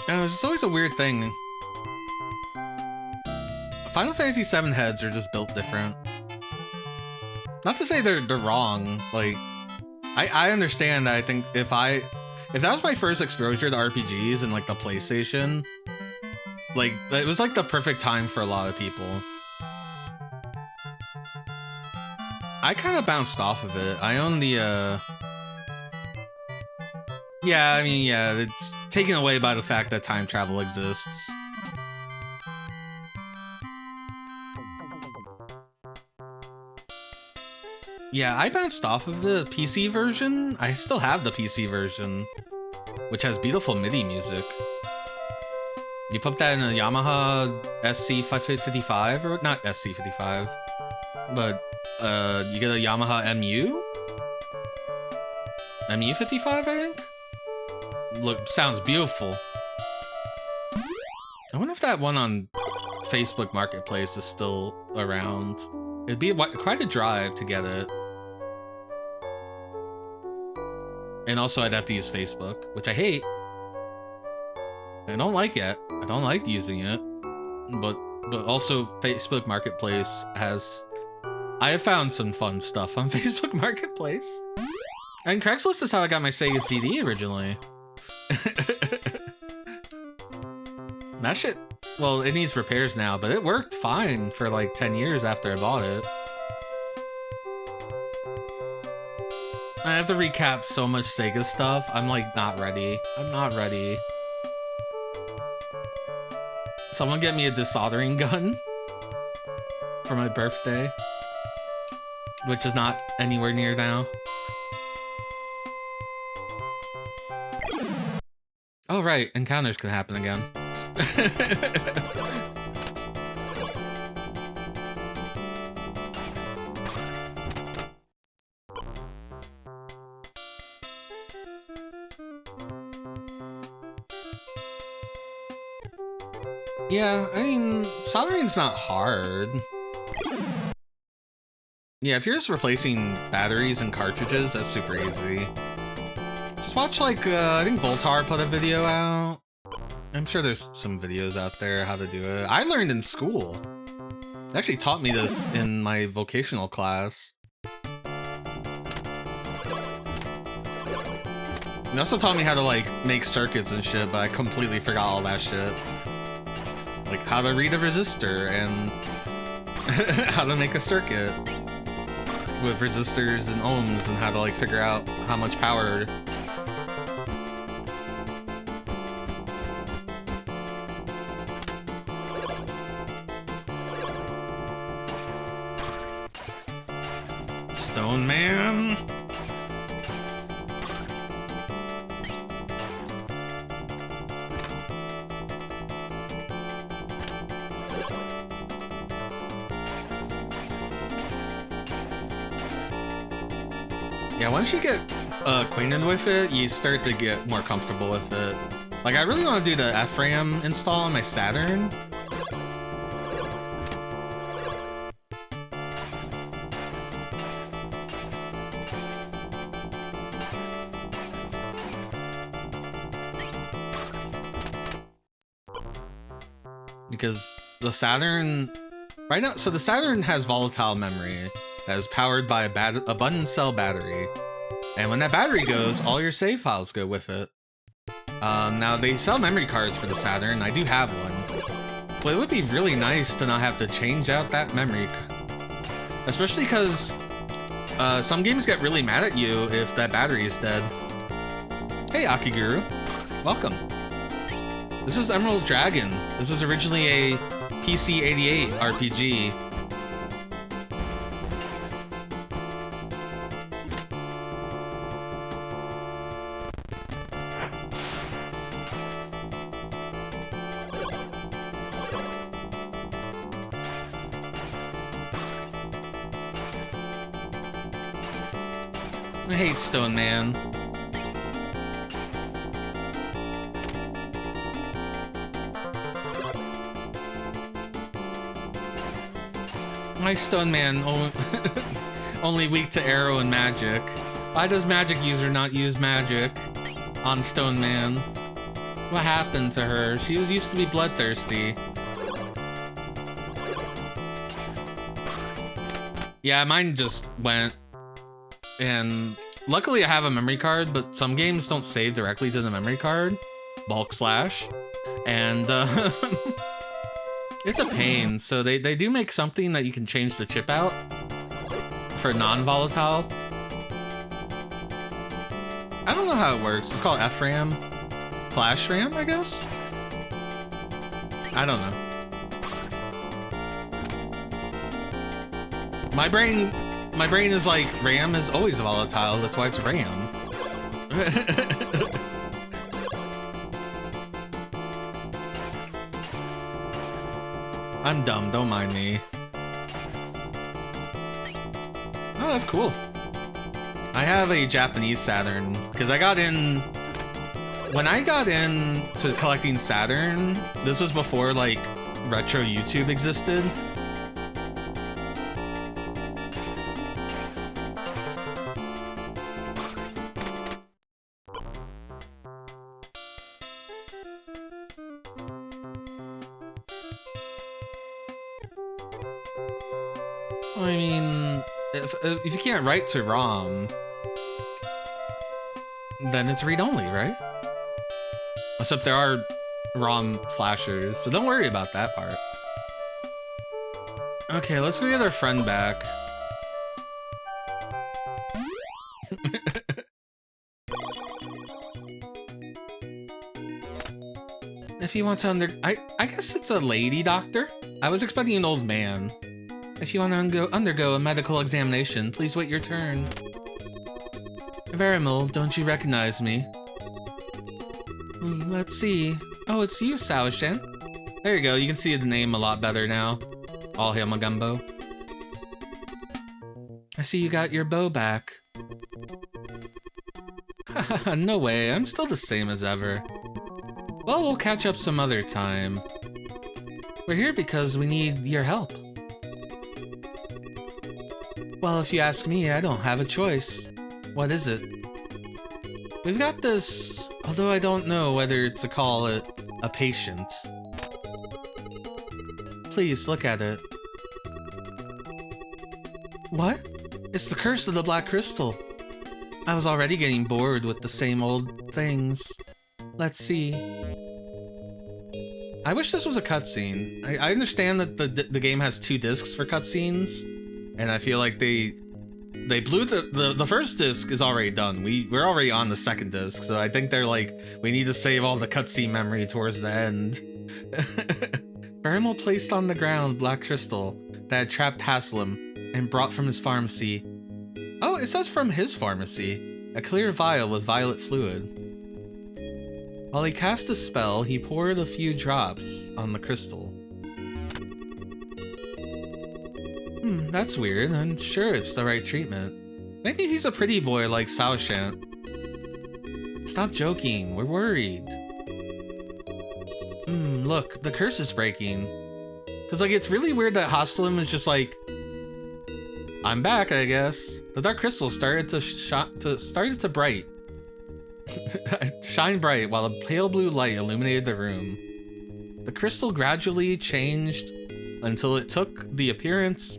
It's just always a weird thing. Final Fantasy VII heads are just built different. Not to say they're wrong. Like, I understand that. I think if that was my first exposure to RPGs in like the PlayStation, like it was like the perfect time for a lot of people. I kind of bounced off of it. I own the yeah, I mean, yeah, it's taken away by the fact that time travel exists. Yeah, I bounced off of the PC version. I still have the PC version, which has beautiful MIDI music. You put that in a Yamaha SC555, or not SC55, but you get a Yamaha MU55, I think. Look, sounds beautiful. I wonder if that one on Facebook Marketplace is still around. It'd be quite a drive to get it. And also I'd have to use Facebook, which I hate. I don't like it. I don't like using it. But also Facebook Marketplace has... I have found some fun stuff on Facebook Marketplace. And Craigslist is how I got my Sega CD originally. That shit... Well, it needs repairs now, but it worked fine for like 10 years after I bought it. I have to recap so much Sega stuff. I'm like not ready. I'm not ready. Someone get me a desoldering gun for my birthday, which is not anywhere near now. Oh right, encounters can happen again. Yeah, I mean, soldering's not hard. Yeah, if you're just replacing batteries and cartridges, that's super easy. Just watch, like, I think Voltar put a video out. I'm sure there's some videos out there how to do it. I learned in school. They actually taught me this in my vocational class. They also taught me how to, like, make circuits and shit, but I completely forgot all that shit. Like, how to read a resistor and how to make a circuit with resistors and ohms and how to, like, figure out how much power. Stone Man. Yeah, once you get acquainted with it, you start to get more comfortable with it. Like, I really want to do the FRAM install on my Saturn. Because the Saturn, right now, so the Saturn has volatile memory that is powered by a button cell battery. And when that battery goes, all your save files go with it. Now, they sell memory cards for the Saturn. I do have one. But it would be really nice to not have to change out that memory. Especially because some games get really mad at you if that battery is dead. Hey, Akiguru. Welcome. This is Emerald Dragon. This was originally a PC-88 RPG. I hate Stone Man. My Stone Man only weak to arrow and magic. Why does magic user not use magic on Stone Man? What happened to her? She was used to be bloodthirsty. Yeah, mine just went. And luckily I have a memory card, but some games don't save directly to the memory card. Bulk slash. And it's a pain. So they do make something that you can change the chip out for non-volatile. I don't know how it works. It's called FRAM. Flash RAM, I guess? I don't know. My brain is like, RAM is always volatile, that's why it's RAM. I'm dumb, don't mind me. Oh, that's cool. I have a Japanese Saturn, because I got in... When I got into collecting Saturn, this was before, like, retro YouTube existed. I mean, if you can't write to ROM, then it's read-only, right? Except there are ROM flashers, so don't worry about that part. Okay, let's go get our friend back. If you want to I guess it's a lady doctor? I was expecting an old man. If you want to undergo a medical examination, please wait your turn. Verimil, don't you recognize me? Let's see. Oh, it's you, Sao-shin. There you go, you can see the name a lot better now. All hail Magumbo. I see you got your bow back. Haha, no way, I'm still the same as ever. Well, we'll catch up some other time. We're here because we need your help. Well, if you ask me, I don't have a choice. What is it? We've got this, although I don't know whether to call it a patient. Please, look at it. What? It's the curse of the Black Crystal. I was already getting bored with the same old things. Let's see. I wish this was a cutscene. I understand that the game has 2 discs for cutscenes, and I feel like they blew the first disc is already done. We're already on the second disc, so I think they're like, we need to save all the cutscene memory towards the end. Berimel placed on the ground Black Crystal that had trapped Haslam and brought from his pharmacy. Oh, it says from his pharmacy. A clear vial with violet fluid. While he cast a spell, he poured a few drops on the crystal. That's weird. I'm sure it's the right treatment. Maybe he's a pretty boy like Sao Shant. Stop joking, we're worried. Look, the curse is breaking. Cause like, it's really weird that Haslam is just like, I'm back, I guess. The dark crystal started to shine bright while a pale blue light illuminated the room. The crystal gradually changed until it took the appearance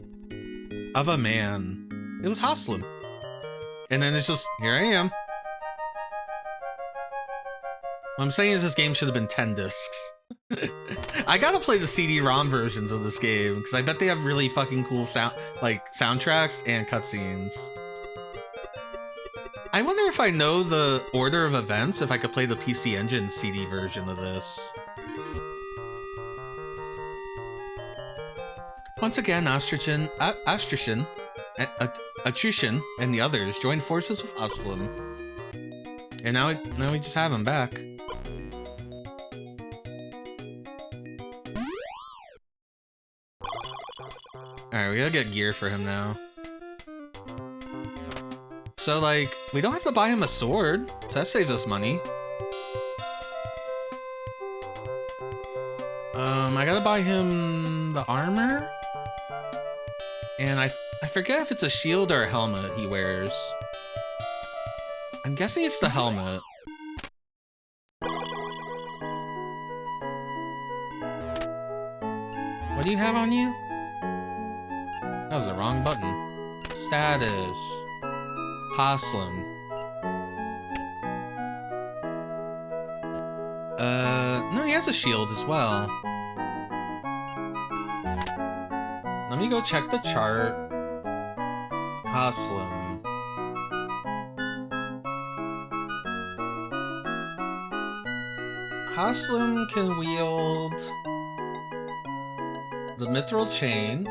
of a man. It was Haslam. And then it's just, here I am. What I'm saying is this game should have been 10 discs. I gotta play the CD-ROM versions of this game, because I bet they have really fucking cool soundtracks and cutscenes. I wonder if I know the order of events, if I could play the PC Engine CD version of this. Once again, Ostracon, and the others joined forces with Haslam. And now we just have him back. Alright, we gotta get gear for him now. So, like, we don't have to buy him a sword, so that saves us money. I gotta buy him the armor? And I forget if it's a shield or a helmet he wears. I'm guessing it's the helmet. What do you have on you? That was the wrong button. Status. Haslam. No, he has a shield as well. Let me go check the chart. Haslam. Haslam can wield the mithril chain.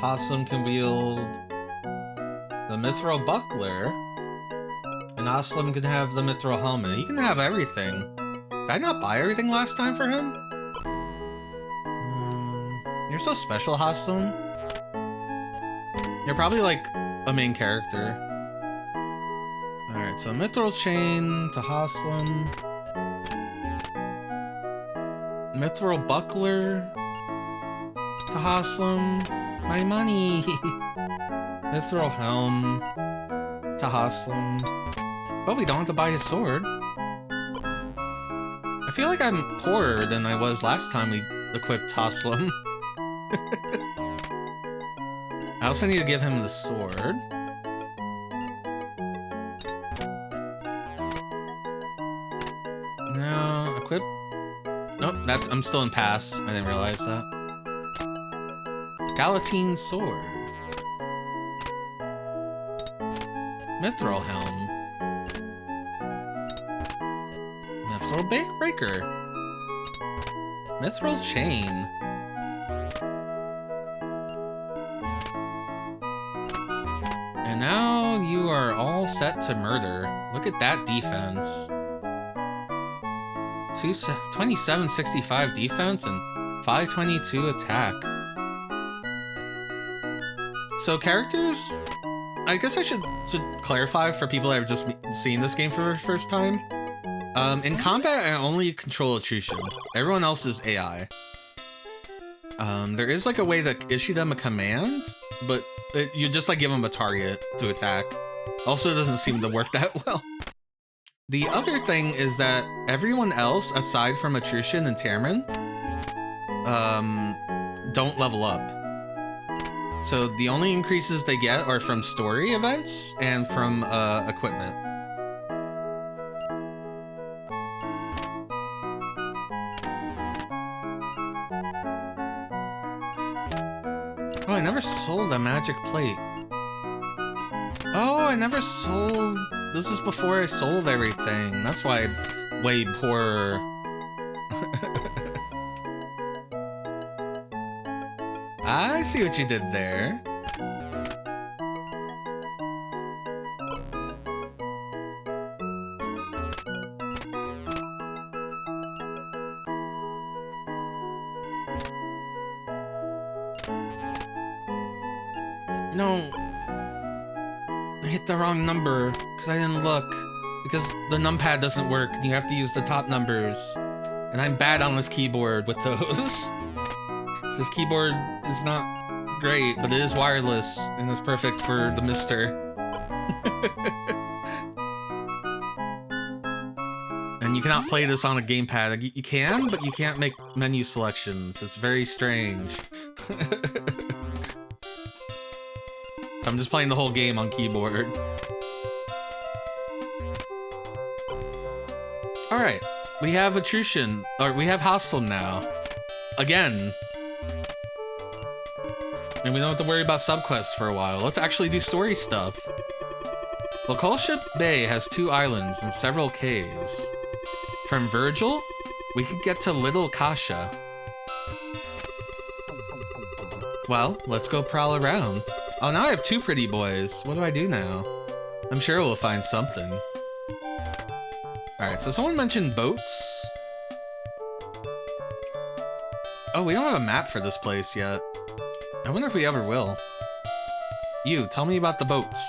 Haslam can wield the mithril buckler. And Haslam can have the mithril helmet. He can have everything. Did I not buy everything last time for him? You're so special, Haslam. You're probably like a main character. Alright, so mithril chain to Haslam. Mithril buckler to Haslam. My money! Mithril helm to Haslam. But we don't have to buy his sword. I feel like I'm poorer than I was last time we equipped Haslam. I also need to give him the sword. No, equip. Nope, I'm still in pass. I didn't realize that. Galatine sword. Mithril helm. Mithril breaker. Mithril chain. And now you are all set to murder. Look at that defense. 2765 defense and 522 attack. So characters, I guess I should clarify for people that have just seen this game for the first time. In combat, I only control attrition. Everyone else is AI. There is like a way to issue them a command, but you just like give them a target to attack. Also doesn't seem to work that well. The other thing is that everyone else, aside from Attrition and Termin, don't level up. So the only increases they get are from story events and from equipment. Oh, I never sold a magic plate. Oh, I never sold... This is before I sold everything. That's why I'm way poorer. I see what you did there. No. I hit the wrong number because I didn't look. Because the numpad doesn't work and you have to use the top numbers. And I'm bad on this keyboard with those. This keyboard is not great, but it is wireless and it's perfect for the mister. And you cannot play this on a gamepad. You can, but you can't make menu selections. It's very strange. So I'm just playing the whole game on keyboard. Alright, we have Attrition, or we have Haslam now. Again. And we don't have to worry about subquests for a while. Let's actually do story stuff. Lokalship Bay has 2 islands and several caves. From Virgil, we could get to Little Kasha. Well, let's go prowl around. Oh, now I have 2 pretty boys. What do I do now? I'm sure we'll find something. Alright, so someone mentioned boats. Oh, we don't have a map for this place yet. I wonder if we ever will. You, tell me about the boats.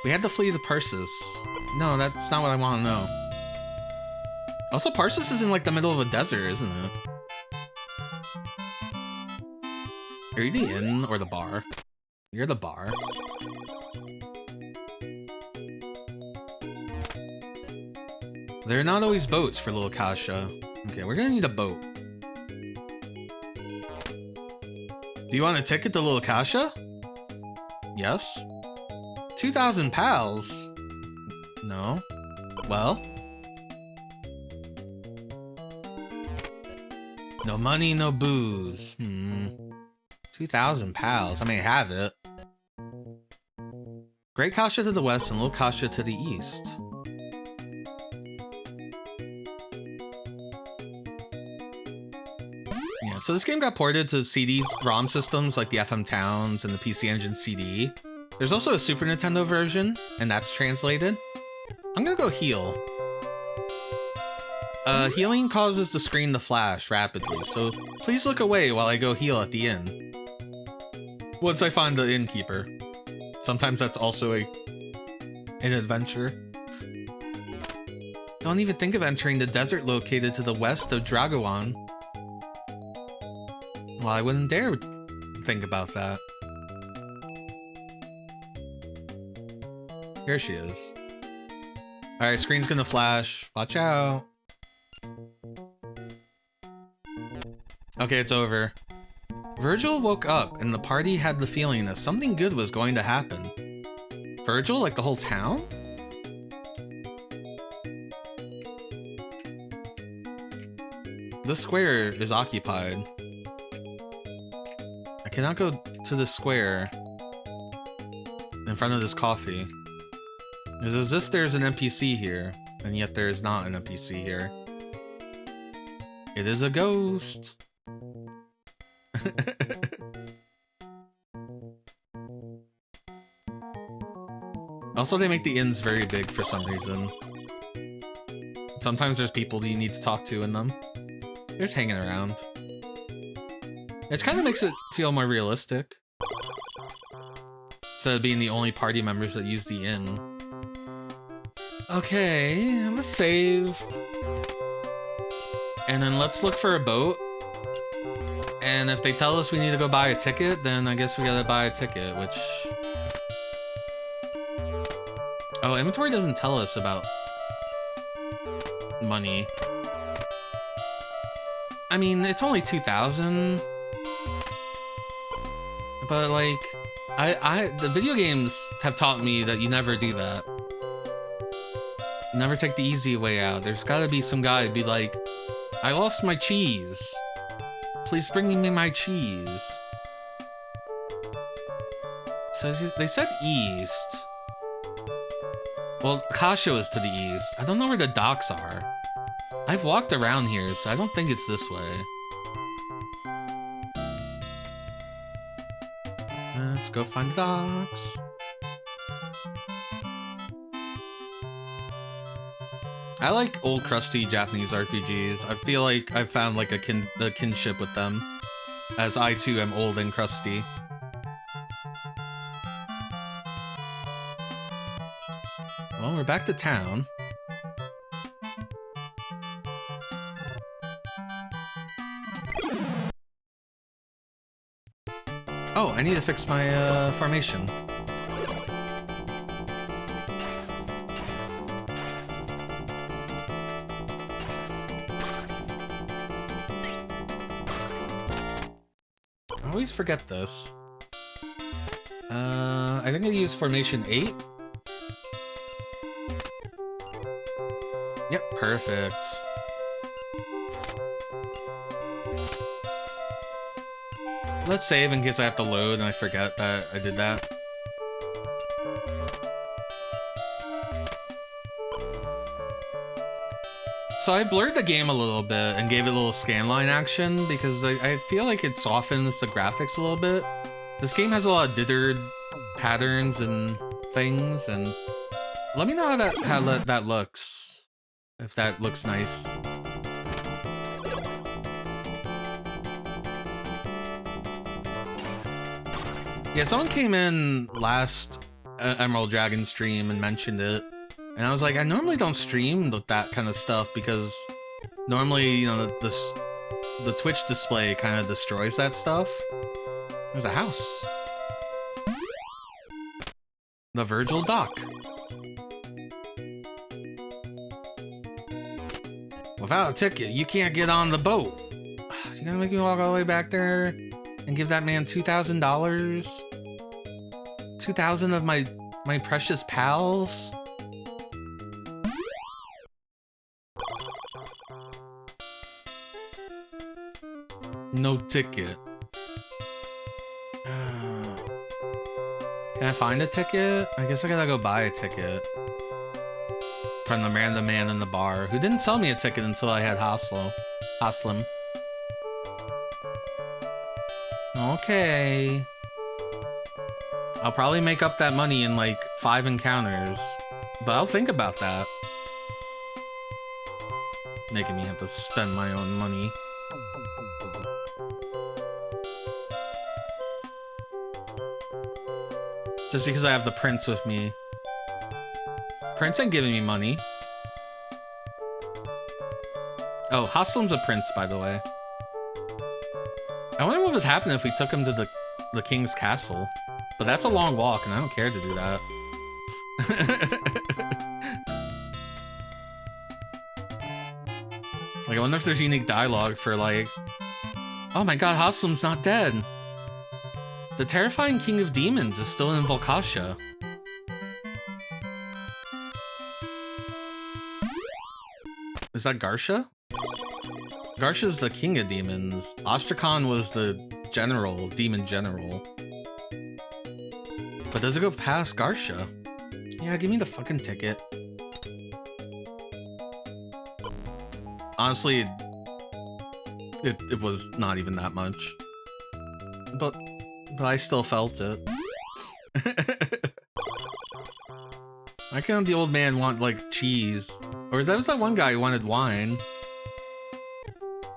We had to flee the Parsis. No, that's not what I want to know. Also, Parsis is in like the middle of a desert, isn't it? Are you the inn or the bar? You're the bar. There are not always boats for Little Kasha. Okay, we're gonna need a boat. Do you want a ticket to Little Kasha? Yes. 2,000 pals? No. Well? No money, no booze. 2,000 pals. I may have it. Great Kasha to the west and Little Kasha to the east. Yeah, so this game got ported to CD ROM systems like the FM Towns and the PC Engine CD. There's also a Super Nintendo version, and that's translated. I'm gonna go heal. Healing causes the screen to flash rapidly, so please look away while I go heal at the inn. Once I find the innkeeper. Sometimes that's also an adventure. Don't even think of entering the desert located to the west of Dragowan. Well, I wouldn't dare think about that. Here she is. Alright, screen's gonna flash. Watch out. Okay, it's over. Virgil woke up and the party had the feeling that something good was going to happen. Virgil? Like the whole town? This square is occupied. I cannot go to the square in front of this coffee. It's as if there's an NPC here, and yet there is not an NPC here. It is a ghost. Also, they make the inns very big for some reason. Sometimes there's people that you need to talk to in them. They're just hanging around. It kind of makes it feel more realistic. Instead of being the only party members that use the inn. Okay, let's save. And then let's look for a boat. And if they tell us we need to go buy a ticket, then I guess we gotta buy a ticket, which... Oh, inventory doesn't tell us about money. I mean, it's only 2,000. But like, the video games have taught me that you never do that. Never take the easy way out. There's gotta be some guy who'd be like, I lost my cheese. Please bring me my cheese. So they said east. Well, Kasha is to the east. I don't know where the docks are. I've walked around here, so I don't think it's this way. Let's go find the docks. I like old crusty Japanese RPGs. I feel like I've found like a kinship with them, as I too am old and crusty. Well, we're back to town. Oh, I need to fix my formation. I always forget this. I think I use formation 8. Yep, perfect. Let's save in case I have to load and I forget that I did that. So I blurred the game a little bit and gave it a little scanline action because I feel like it softens the graphics a little bit. This game has a lot of dithered patterns and things, and let me know how that looks. If that looks nice. Yeah, someone came in last Emerald Dragon stream and mentioned it. And I was like, I normally don't stream that kind of stuff because normally, you know, the Twitch display kind of destroys that stuff. There's a house. The Virgil Dock. Without a ticket, you can't get on the boat. You gonna make me walk all the way back there and give that man $2,000? 2,000 of my precious pals? No ticket. Can I find a ticket? I guess I gotta go buy a ticket. From the random man in the bar, who didn't sell me a ticket until I had Haslam. Okay. I'll probably make up that money in like 5 encounters, but I'll think about that. Making me have to spend my own money. Just because I have the prince with me. Prince ain't giving me money. Oh, Haslam's a prince, by the way. I wonder what would happen if we took him to the king's castle. But that's a long walk, and I don't care to do that. Like, I wonder if there's unique dialogue for, like... Oh my god, Haslam's not dead! The terrifying king of demons is still in Volkasha. Is that Garsha? Garsha's the king of demons. Ostracon was the general, demon general. But does it go past Garsha? Yeah, give me the fucking ticket. Honestly, it was not even that much. But I still felt it. Why can't the old man want, like, cheese? Or was that one guy who wanted wine?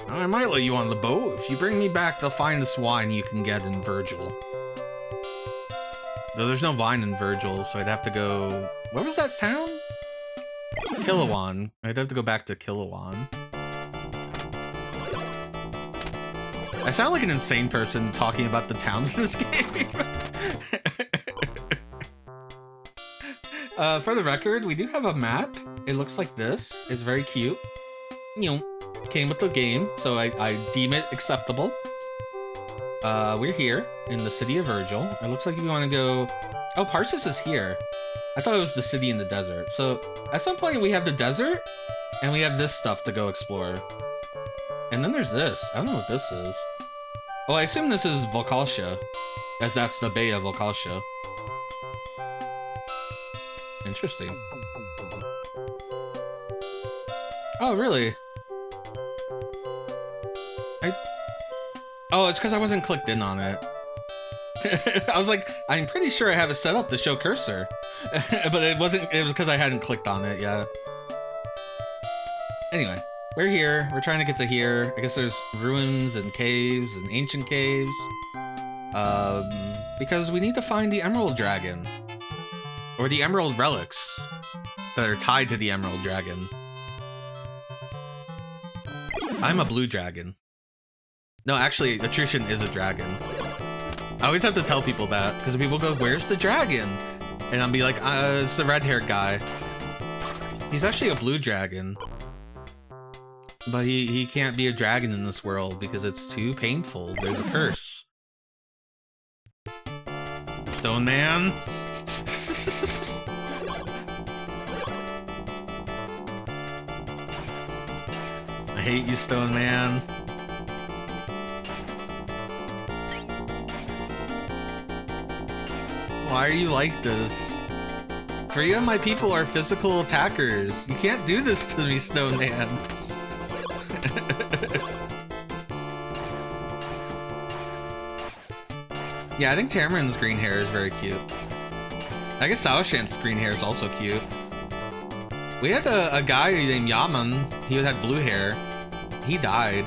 I might let you on the boat if you bring me back the finest wine you can get in Virgil. Though there's no wine in Virgil, so I'd have to go... Where was that town? Kilowan. I'd have to go back to Kilowan. I sound like an insane person talking about the towns in this game. For the record, we do have a map. It looks like this. It's very cute. You know, came with the game, so I deem it acceptable. We're here in the city of Virgil. It looks like we want to go... Oh, Parsis is here. I thought it was the city in the desert. So at some point we have the desert, and we have this stuff to go explore. And then there's this. I don't know what this is. Well, I assume this is Volkalsha, as that's the Bay of Volkalsha. Interesting. Oh, really? Oh, it's because I wasn't clicked in on it. I was like, I'm pretty sure I have it set up to show cursor. But it wasn't, it was because I hadn't clicked on it yet. Anyway, we're here. We're trying to get to here. I guess there's ruins and caves and ancient caves. Because we need to find the Emerald Dragon. Or the Emerald Relics that are tied to the Emerald Dragon. I'm a blue dragon. No, actually, Attrition is a dragon. I always have to tell people that, because people go, where's the dragon? And I'll be like, it's the red-haired guy. He's actually a blue dragon. But he can't be a dragon in this world, because it's too painful. There's a curse. Stone Man? I hate you, Stone Man. Why are you like this? 3 of my people are physical attackers. You can't do this to me, Stone Man. Yeah, I think Tamarin's green hair is very cute. I guess Sawashant's green hair is also cute. We had a guy named Yaman. He had blue hair. He died.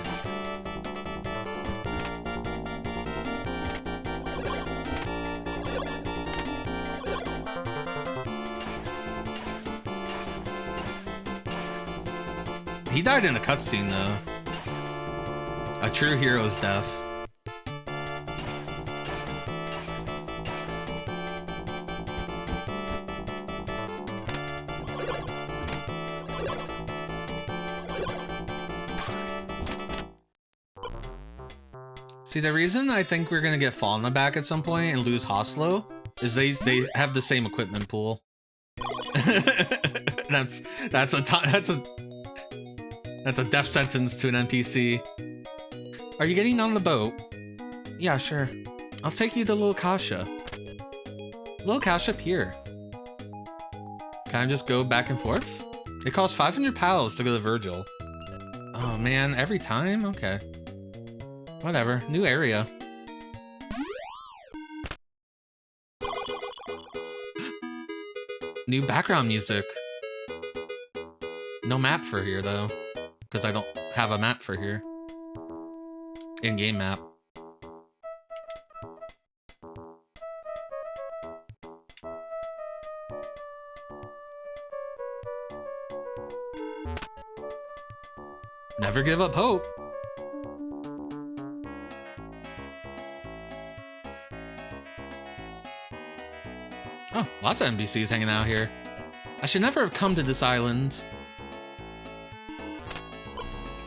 He died in a cutscene, though. A true hero's death. See, the reason I think we're gonna get Fauna back at some point and lose Hoslo is they have the same equipment pool. That's a death sentence to an NPC. Are you getting on the boat? Yeah, sure. I'll take you to Little Kasha. Little Kasha Pier. Can I just go back and forth? It costs 500 pals to go to Virgil. Oh man, every time? Okay. Whatever, new area. New background music. No map for here though, because I don't have a map for here. In-game map. Never give up hope. Oh, lots of NPCs hanging out here. I should never have come to this island.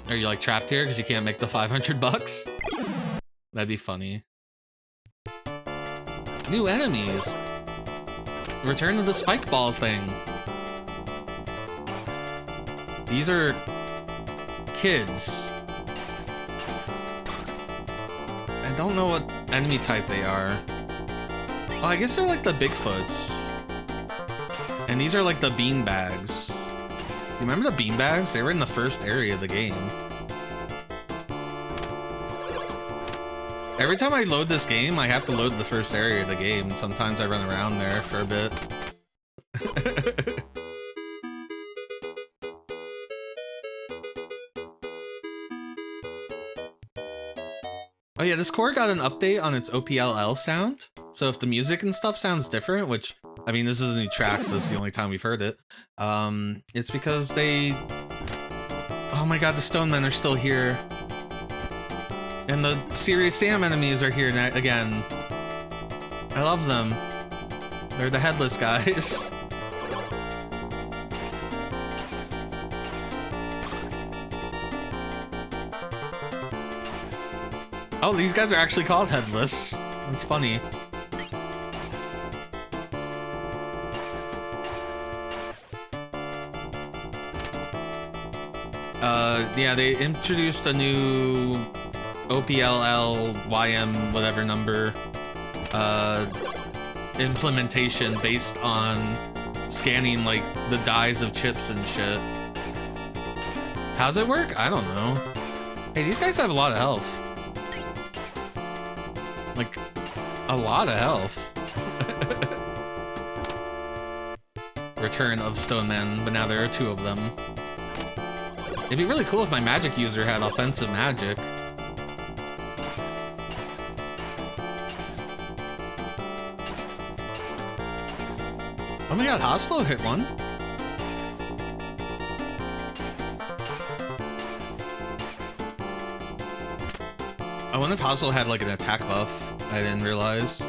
Are you like trapped here because you can't make the 500 bucks? That'd be funny. New enemies. Return to the spike ball thing. These are kids. I don't know what enemy type they are. Oh, I guess they're like the Bigfoots. And these are like the beanbags. You remember the beanbags? They were in the first area of the game. Every time I load this game, I have to load the first area of the game. Sometimes I run around there for a bit. Oh yeah, this core got an update on its OPLL sound. So if the music and stuff sounds different, which, I mean, this is a new track, so it's the only time we've heard it. It's because they... Oh my god, the Stone Men are still here. And the Serious Sam enemies are here again. I love them. They're the headless guys. Oh, these guys are actually called headless. That's funny. Yeah, they introduced a new OPLL-YM whatever number implementation based on scanning like the dies of chips and shit. How's it work? I don't know. Hey, these guys have a lot of health. Like, a lot of health. Return of Stone Men, but now there are 2 of them. It'd be really cool if my magic user had offensive magic. Oh my god, Haslo hit one. I wonder if Haslo had like an attack buff. I didn't realize.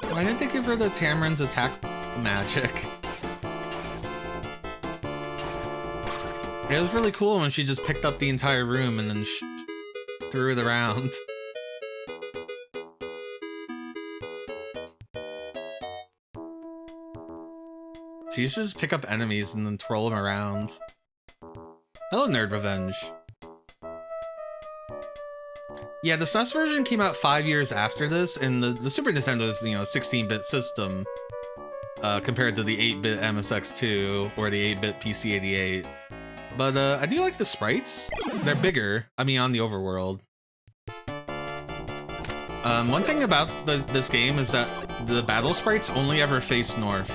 Why didn't they give her the Tamarin's attack magic? It was really cool when she just picked up the entire room and then threw it around. She used to just pick up enemies and then twirl them around. Hello, Nerd Revenge. Yeah, the SNES version came out 5 years after this, and the Super Nintendo's, you know, 16-bit system compared to the 8-bit MSX2 or the 8-bit PC-88. But I do like the sprites. They're bigger. I mean, on the overworld. One thing about this game is that the battle sprites only ever face north.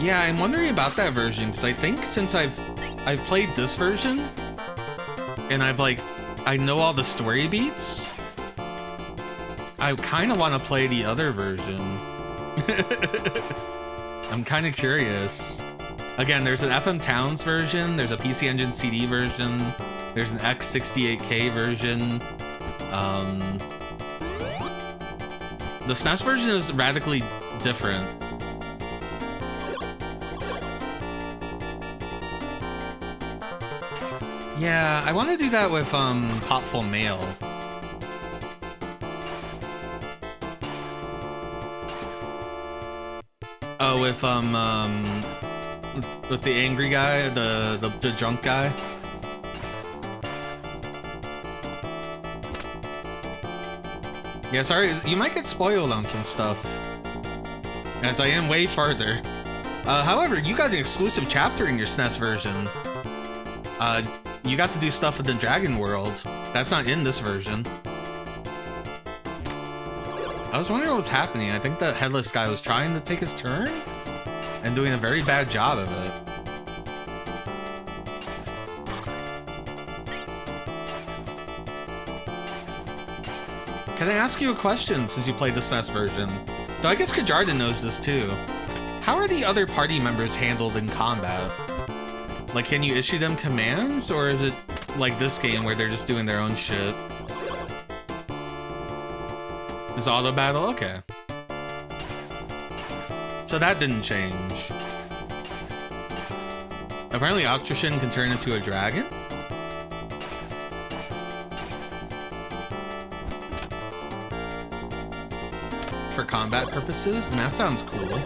Yeah, I'm wondering about that version, because I think since I've played this version, and I know all the story beats, I kind of want to play the other version. I'm kind of curious. Again, there's an FM Towns version, there's a PC Engine CD version, there's an X68K version. The SNES version is radically different. Yeah, I want to do that with Potful Mail. Oh, with the angry guy, the drunk guy. Yeah, sorry, you might get spoiled on some stuff, as I am way farther. However, you got an exclusive chapter in your SNES version. You got to do stuff in the Dragon World. That's not in this version. I was wondering what was happening. I think the headless guy was trying to take his turn and doing a very bad job of it. Can I ask you a question since you played the SNES version? Though I guess Kajarden knows this too. How are the other party members handled in combat? Like, can you issue them commands, or is it like this game where they're just doing their own shit? Is auto battle? Okay. So that didn't change. Apparently Ostracon can turn into a dragon? For combat purposes? And that sounds cool.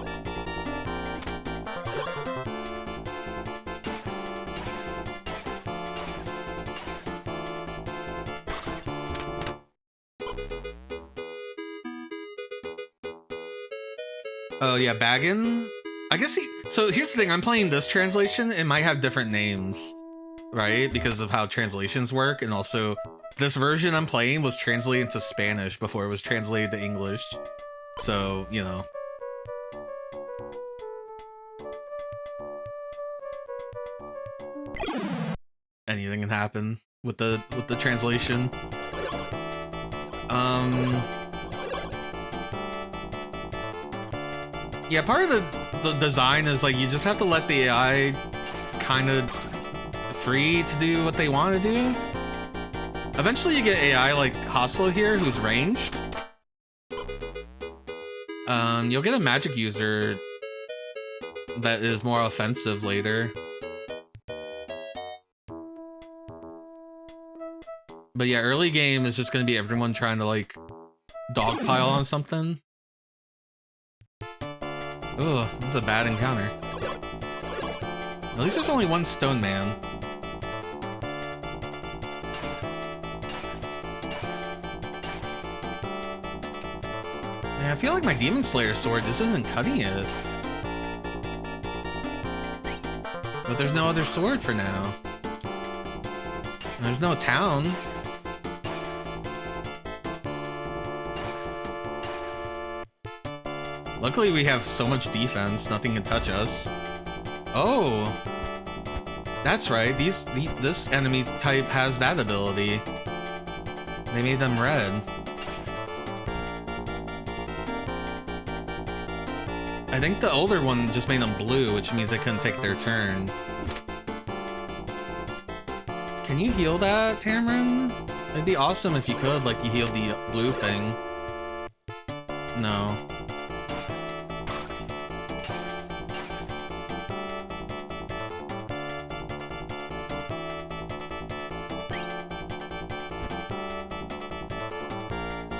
Oh yeah, Baggin? I guess so here's the thing, I'm playing this translation, it might have different names, right? Because of how translations work, and also this version I'm playing was translated into Spanish before it was translated to English. So, you know. Anything can happen with the translation. Yeah, part of the design is like you just have to let the AI kind of free to do what they want to do. Eventually you get AI like Haslo here, who's ranged. You'll get a magic user that is more offensive later. But yeah, early game is just gonna be everyone trying to like dogpile on something. Ugh, this is a bad encounter. At least there's only one stone man. Man, I feel like my Demon Slayer sword just isn't cutting it. But there's no other sword for now. There's no town. Luckily we have so much defense, nothing can touch us. Oh! That's right, this enemy type has that ability. They made them red. I think the older one just made them blue, which means they couldn't take their turn. Can you heal that, Tamarin? It'd be awesome if you could, like you healed the blue thing. No.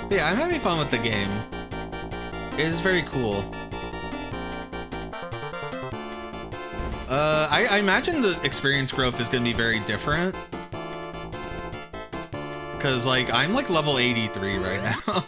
But yeah, I'm having fun with the game. It is very cool. I imagine the experience growth is going to be very different. Because, like, I'm like level 83 right now.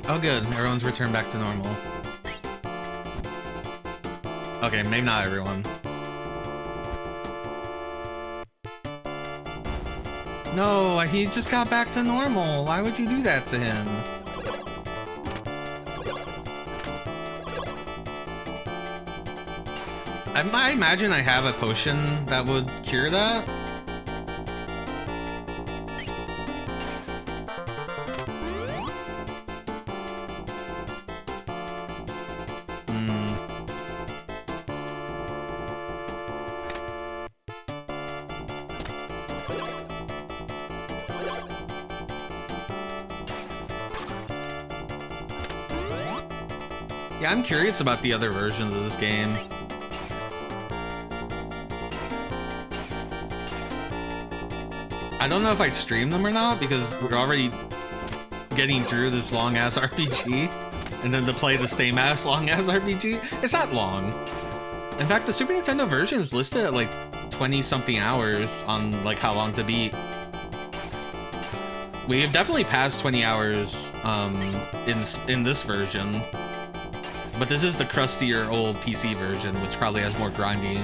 Oh good, everyone's returned back to normal. Okay, maybe not everyone. No, he just got back to normal. Why would you do that to him? I imagine I have a potion that would cure that. Yeah, I'm curious about the other versions of this game. I don't know if I'd stream them or not, because we're already getting through this long-ass RPG, and then to play the same-ass long-ass RPG, it's not long. In fact, the Super Nintendo version is listed at like 20-something hours on like how long to beat. We have definitely passed 20 hours in this version. But this is the crustier old PC version, which probably has more grinding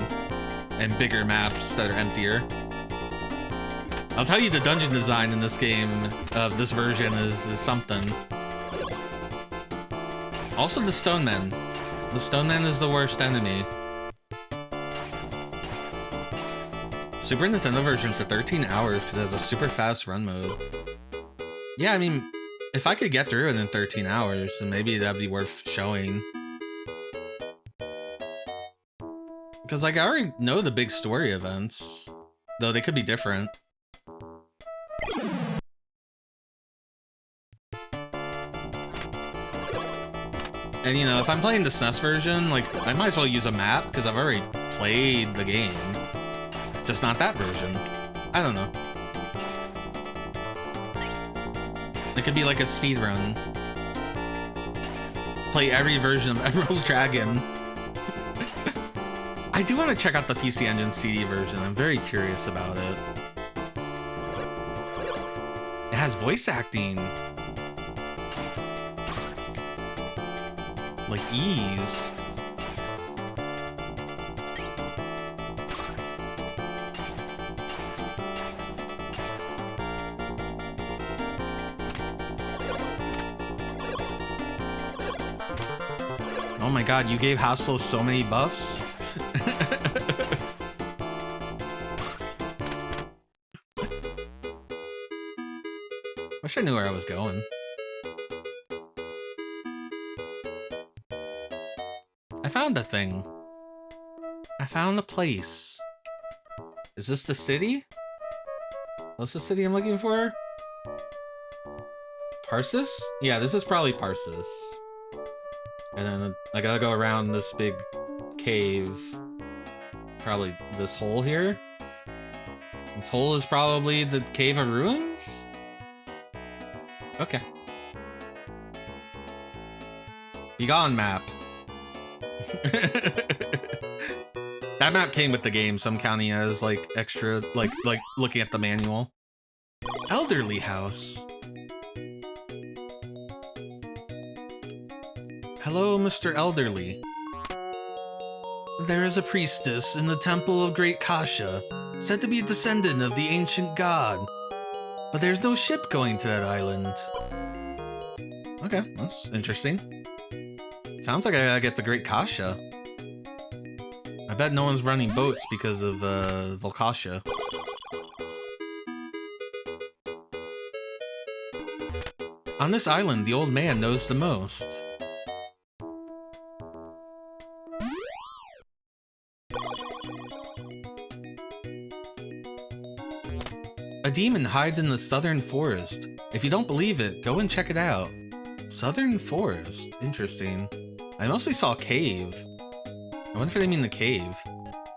and bigger maps that are emptier. I'll tell you, the dungeon design in this game of this version is something. Also the Stonemen. The Stonemen is the worst enemy. Super Nintendo version for 13 hours because it has a super fast run mode. Yeah, I mean, if I could get through it in 13 hours, then maybe that'd be worth showing. Because, like, I already know the big story events, though they could be different. And, you know, if I'm playing the SNES version, like, I might as well use a map, because I've already played the game. Just not that version. I don't know. It could be like a speedrun. Play every version of Emerald Dragon. I do want to check out the PC Engine CD version. I'm very curious about it. It has voice acting. Like Ease. Oh my god, you gave Hostel so many buffs? Wish I knew where I was going. I found a thing. I found a place. Is this the city? What's the city I'm looking for? Parsis? Yeah, this is probably Parsis. And then I gotta go around this big cave. Probably this hole here. This hole is probably the Cave of Ruins? Okay. Be gone, map. That map came with the game, so I'm counting it as like extra, like looking at the manual. Elderly house. Hello, Mr. Elderly. There is a priestess in the temple of Great Kasha, said to be a descendant of the ancient god. But there's no ship going to that island. Okay, that's interesting. Sounds like I gotta get to Great Kasha. I bet no one's running boats because of Volkasha. On this island, the old man knows the most. A demon hides in the southern forest. If you don't believe it, go and check it out. Southern forest? Interesting. I mostly saw cave. I wonder if they mean the cave.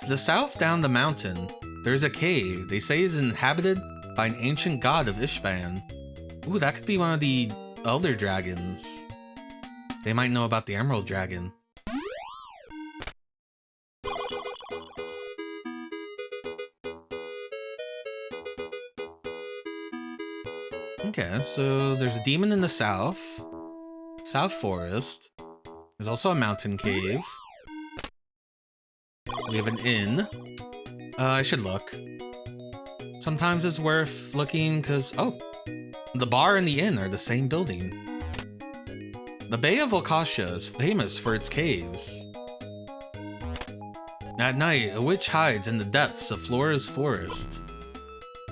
To the south down the mountain, there's a cave they say is inhabited by an ancient god of Ishban. Ooh, that could be one of the elder dragons. They might know about the Emerald Dragon. Okay, so there's a demon in the south. South forest. There's also a mountain cave. We have an inn. I should look. Sometimes it's worth looking because, oh, the bar and the inn are the same building. The Bay of Volkasha is famous for its caves. At night, a witch hides in the depths of Flora's forest.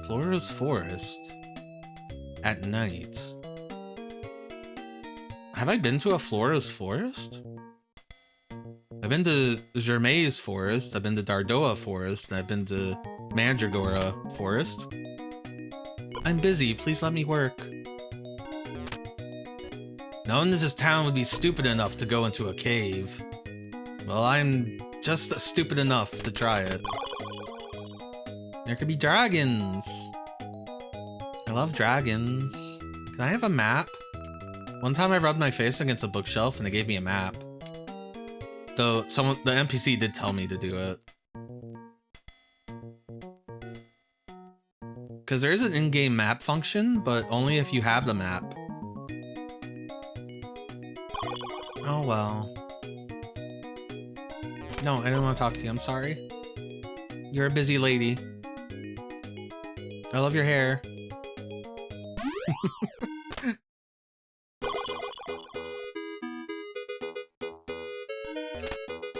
Flora's forest? At night. Have I been to a Flora's forest? I've been to Germais's forest, I've been to Dardoa forest, and I've been to Mandragora forest. I'm busy, please let me work. No one in this town would be stupid enough to go into a cave. Well, I'm just stupid enough to try it. There could be dragons. I love dragons. Can I have a map? One time I rubbed my face against a bookshelf and they gave me a map. Though the NPC did tell me to do it. Because there is an in-game map function, but only if you have the map. Oh well. No, I don't want to talk to you, I'm sorry. You're a busy lady. I love your hair.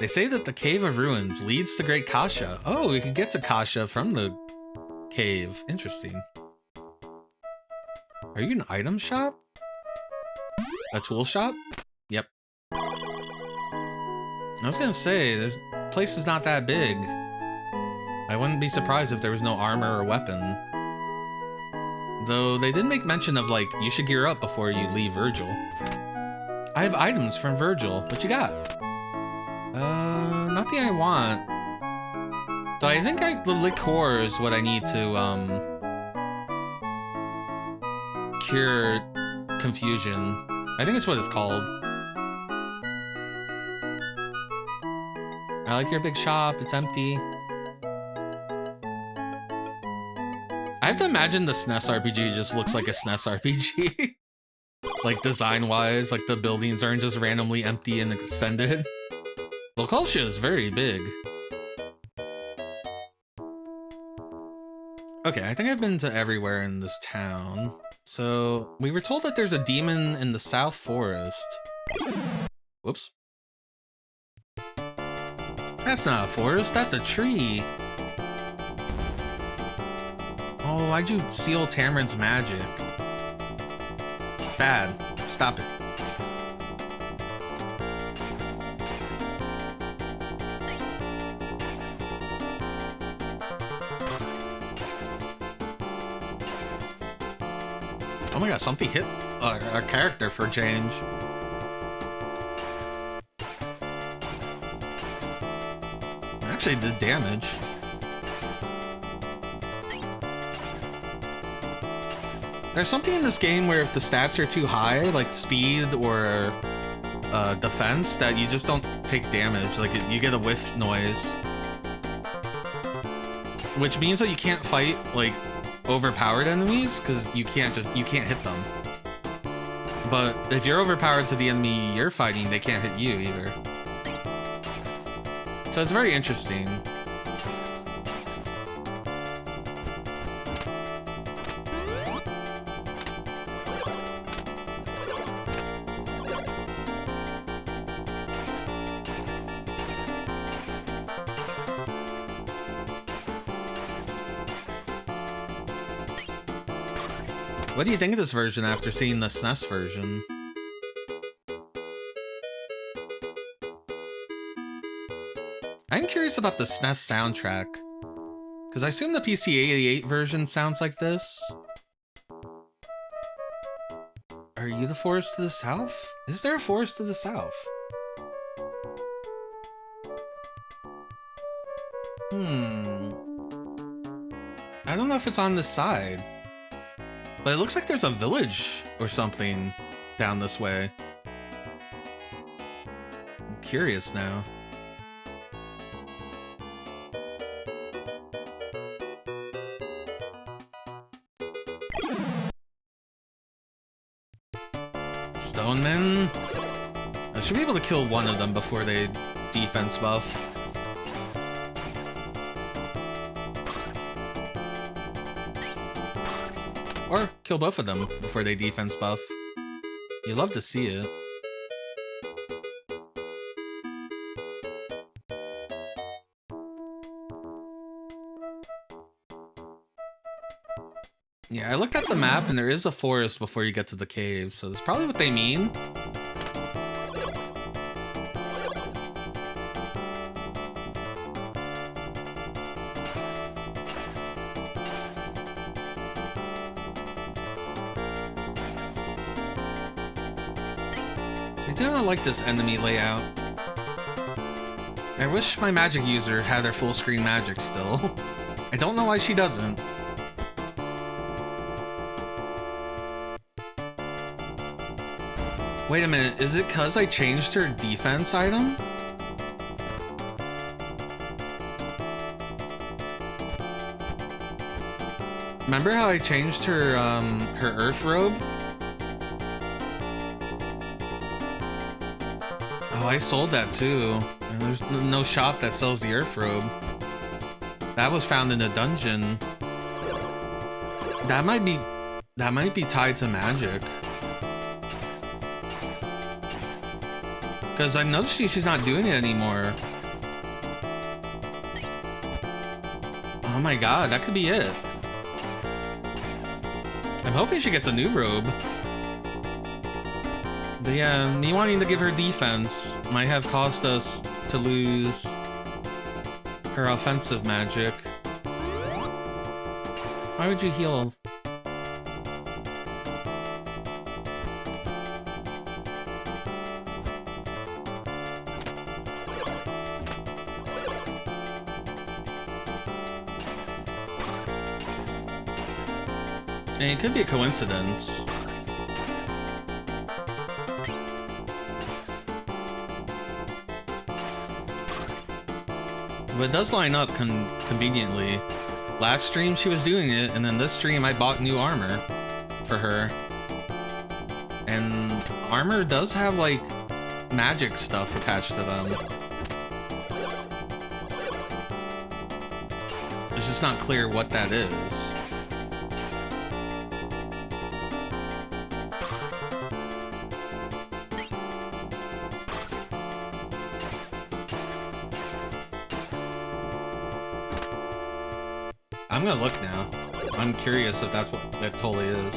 They say that the Cave of Ruins leads to Great Kasha. Oh, we can get to Kasha from the cave. Interesting. Are you an item shop? A tool shop? Yep. I was gonna say, this place is not that big. I wouldn't be surprised if there was no armor or weapon. Though they did make mention of, like, you should gear up before you leave Virgil. I have items from Virgil. What you got? Nothing I want. Though I think the liqueur is what I need to, cure confusion. I think it's what it's called. I like your big shop. It's empty. I have to imagine the SNES RPG just looks like a SNES RPG. Like design-wise, like the buildings aren't just randomly empty and extended. Lokalsha is very big. Okay, I think I've been to everywhere in this town. So, we were told that there's a demon in the South Forest. Whoops. That's not a forest, that's a tree. Oh, why'd you steal Tamarin's magic? Bad. Stop it. Oh my god, something hit our character for a change. Actually did damage. There's something in this game where if the stats are too high, like speed or defense, that you just don't take damage. Like you get a whiff noise. Which means that you can't fight like overpowered enemies because you can't hit them. But if you're overpowered to the enemy you're fighting, they can't hit you either. So it's very interesting. What do you think of this version after seeing the SNES version? I'm curious about the SNES soundtrack, because I assume the PC-88 version sounds like this. Are you the forest to the south? Is there a forest to the south? I don't know if it's on this side. But it looks like there's a village or something down this way. I'm curious now. Stonemen? I should be able to kill one of them before they defense buff. Or kill both of them before they defense buff. You love to see it. Yeah, I looked at the map and there is a forest before you get to the cave, so that's probably what they mean. I do not like this enemy layout. I wish my magic user had their full screen magic still. I don't know why she doesn't. Wait a minute, is it cause I changed her defense item? Remember how I changed her her earth robe? Oh, I sold that too. And there's no shop that sells the earth robe. That was found in a dungeon. That might be tied to magic. Because I noticed she's not doing it anymore. Oh my god, that could be it. I'm hoping she gets a new robe. But yeah, me wanting to give her defense might have caused us to lose her offensive magic. Why would you heal? And it could be a coincidence. But it does line up conveniently. Last stream she was doing it, and then this stream I bought new armor for her. And armor does have like magic stuff attached to them. It's just not clear what that is. I'm gonna look now. I'm curious if that's what that totally is.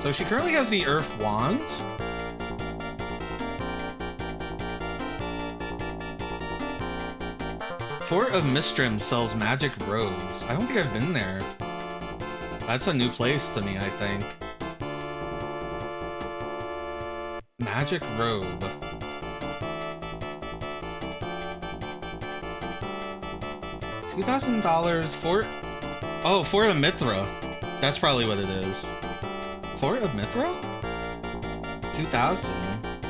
So she currently has the Earth Wand. Fort of Mistrim sells magic robes. I don't think I've been there. That's a new place to me, I think. Magic robe. $2,000 for... Oh, Fort of Mithra. That's probably what it is. Fort of Mithra? 2,000.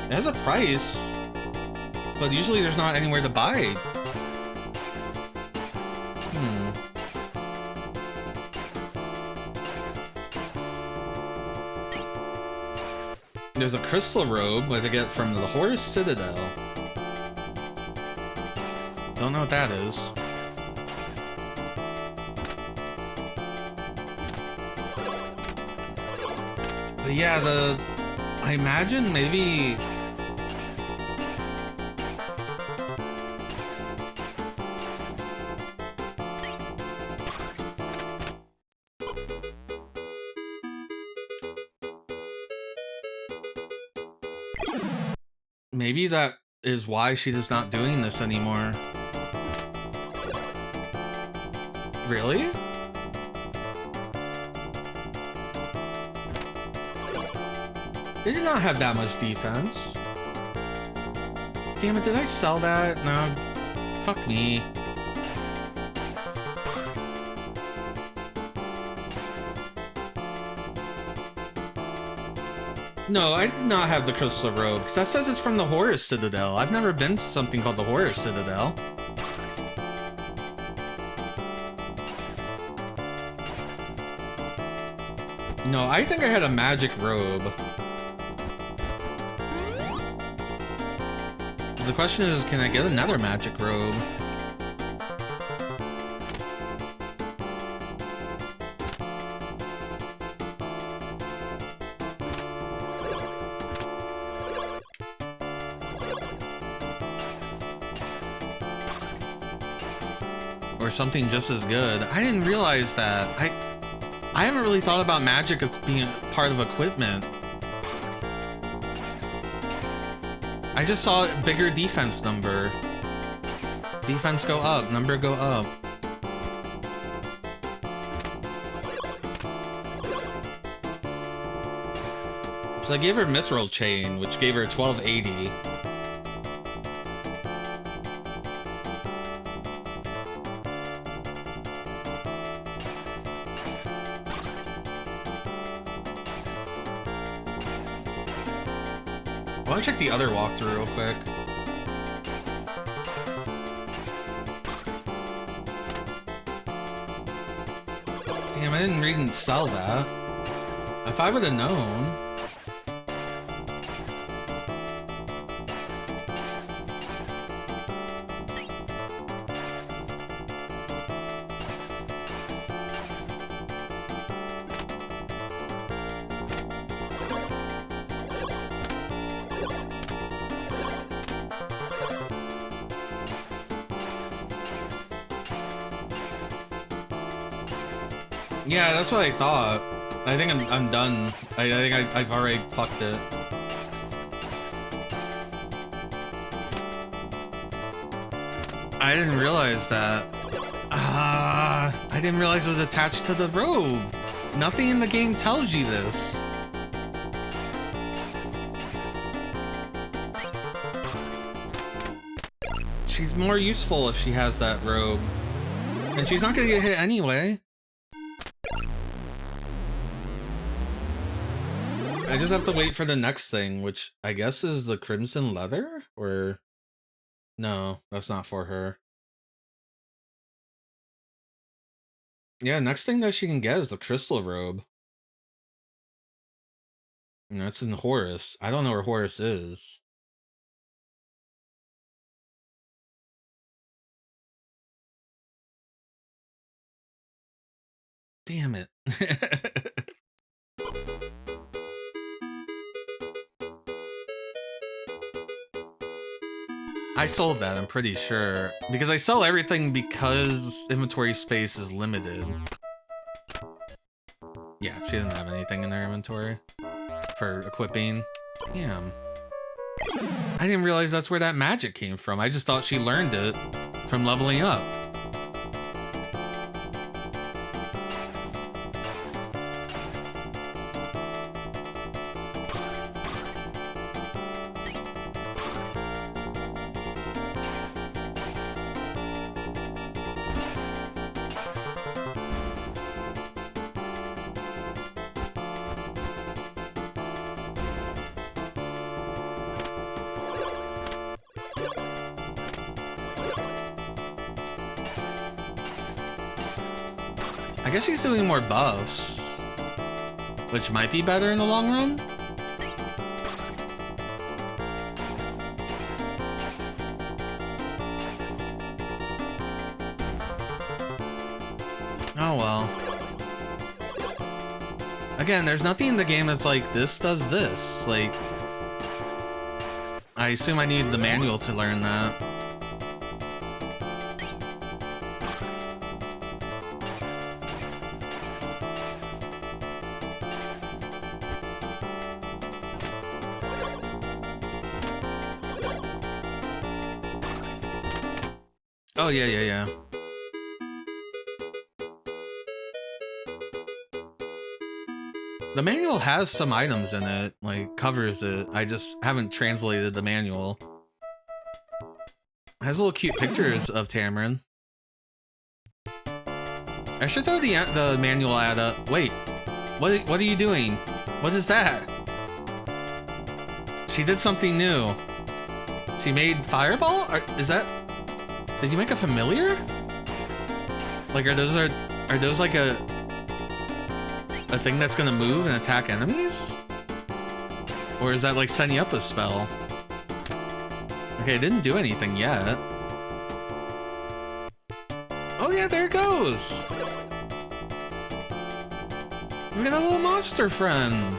It has a price. But usually there's not anywhere to buy. There's a crystal robe that I get from the Horus Citadel. Don't know what that is. But yeah, I imagine maybe... Maybe that is why she is not doing this anymore. Really? They did not have that much defense. Damn it, did I sell that? No. Fuck me. No, I did not have the crystal robe, because that says it's from the Horus Citadel. I've never been to something called the Horus Citadel. No, I think I had a magic robe. The question is, can I get another magic robe? Or something just as good. I didn't realize that. I haven't really thought about magic being part of equipment. I just saw bigger defense number. Defense go up, number go up. So I gave her Mithril Chain, which gave her 1280. I want to check the other walkthrough real quick. Damn, I didn't read and sell that. If I would have known. Yeah, that's what I thought. I think I'm done. I think I've already fucked it. I didn't realize that. I didn't realize it was attached to the robe. Nothing in the game tells you this. She's more useful if she has that robe. And she's not gonna get hit anyway. I just have to wait for the next thing, which I guess is the crimson leather? Or... No, that's not for her. Yeah, next thing that she can get is the crystal robe. And that's in Horus. I don't know where Horus is. Damn it. I sold that, I'm pretty sure. Because I sell everything because inventory space is limited. Yeah, she didn't have anything in her inventory for equipping. Damn. I didn't realize that's where that magic came from. I just thought she learned it from leveling up. I guess she's doing more buffs, which might be better in the long run. Oh well. Again, there's nothing in the game that's like, this does this. Like, I assume I need the manual to learn that. Oh, yeah. The manual has some items in it, like, covers it. I just haven't translated the manual. It has little cute pictures of Tamarin. I should throw the manual ad up. Wait, what are you doing? What is that? She did something new. She made Fireball? Is that... Did you make a familiar? Like, are those like a thing that's gonna move and attack enemies? Or is that like setting up a spell? Okay, it didn't do anything yet. Oh yeah, there it goes! We got a little monster friend!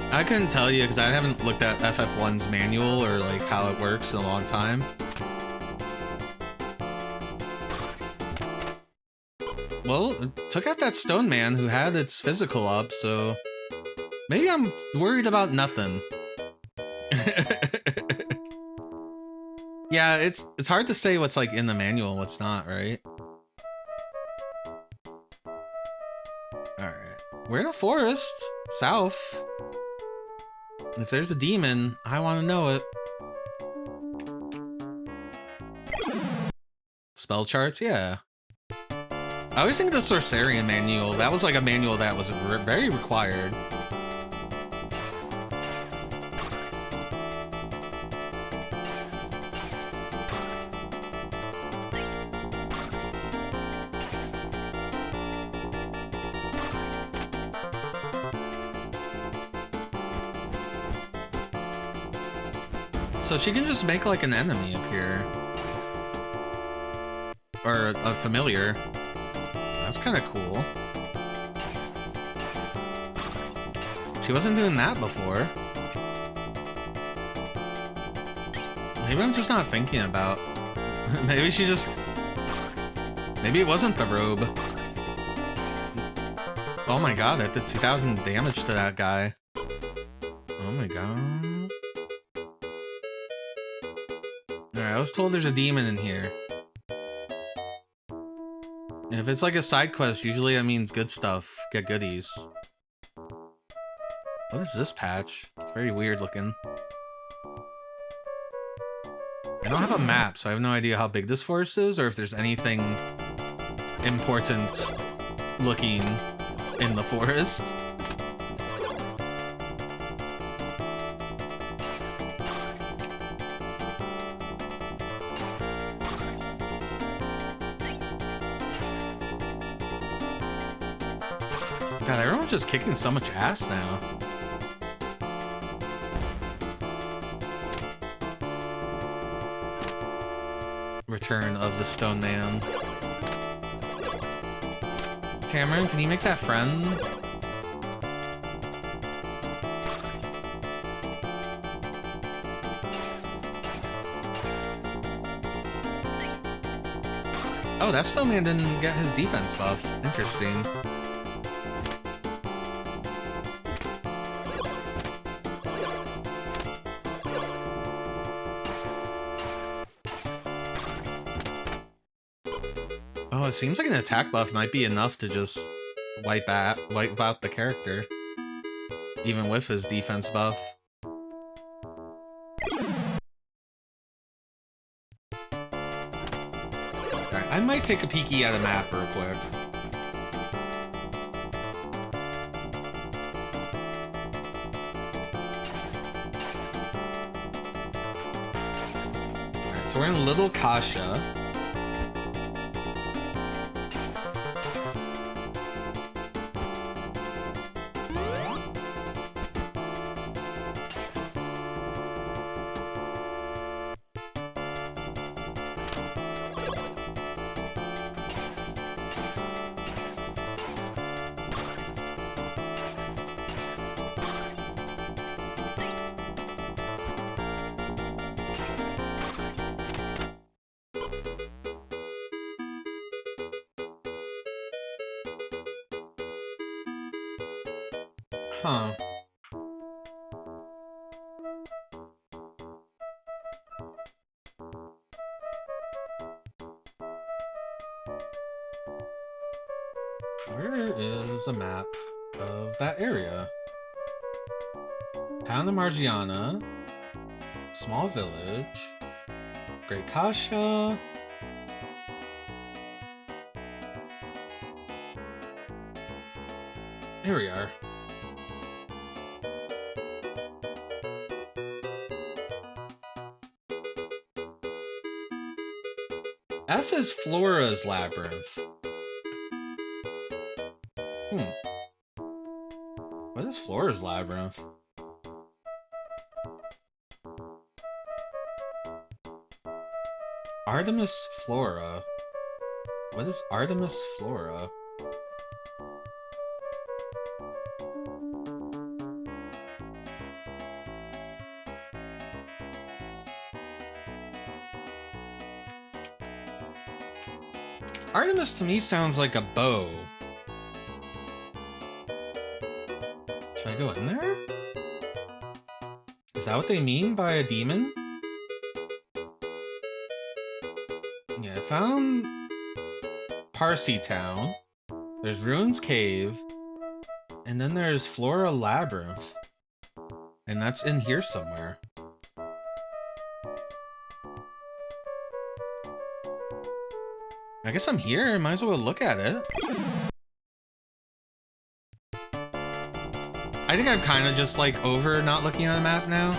I couldn't tell you because I haven't looked at FF1's manual or like how it works in a long time. Well, it took out that stone man who had its physical up, so maybe I'm worried about nothing. Yeah, it's hard to say what's like in the manual and what's not, right? Alright. We're in a forest. South. If there's a demon, I want to know it. Spell charts? Yeah. I always think the Sorcerian manual, that was like a manual that was very required. So she can just make like an enemy appear. Or a familiar. That's kind of cool. She wasn't doing that before. Maybe I'm just not thinking about... Maybe she just... Maybe it wasn't the robe. Oh my god, that did 2,000 damage to that guy. Oh my god. Alright, I was told there's a demon in here. And if it's like a side quest, usually that means good stuff. Get goodies. What is this patch? It's very weird looking. I don't have a map, so I have no idea how big this forest is or if there's anything important looking in the forest. God, everyone's just kicking so much ass now. Return of the Stone Man. Tamarin, can you make that friend? Oh, that Stone Man didn't get his defense buff. Interesting. Oh, it seems like an attack buff might be enough to just wipe out the character, even with his defense buff. Alright, I might take a peeky at a map real quick. Alright, so we're in Little Kasha. Huh. Where is the map of that area? Town of Margiana, small village, Great Kasha. Here we are. F is Flora's Labyrinth. What is Flora's Labyrinth? Artemis Flora. What is Artemis Flora? Artemis to me sounds like a bow. Should I go in there? Is that what they mean by a demon? Yeah, I found Parsi Town. There's Ruins Cave. And then there's Flora Labyrinth. And that's in here somewhere. I guess I'm here, might as well look at it. I think I'm kind of just like over not looking at the map now.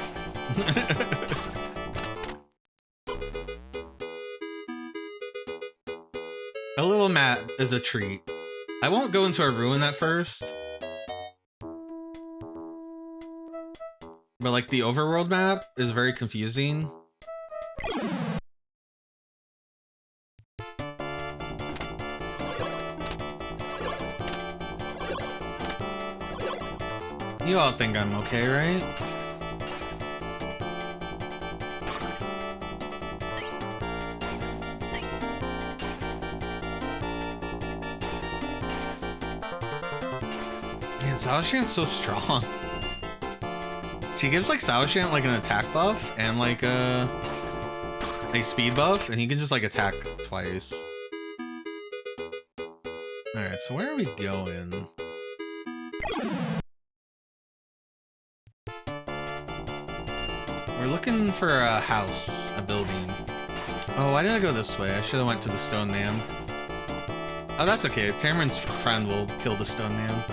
A little map is a treat. I won't go into a ruin at first. But like the overworld map is very confusing. You all think I'm okay, right? Man, Saoshan's so strong. She gives like Saoshan like an attack buff and like a speed buff, and he can just like attack twice. Alright, so where are we going? We're looking for a house, a building. Oh, why did I go this way? I should have went to the stone man. Oh, that's okay. Tamarin's friend will kill the stone man.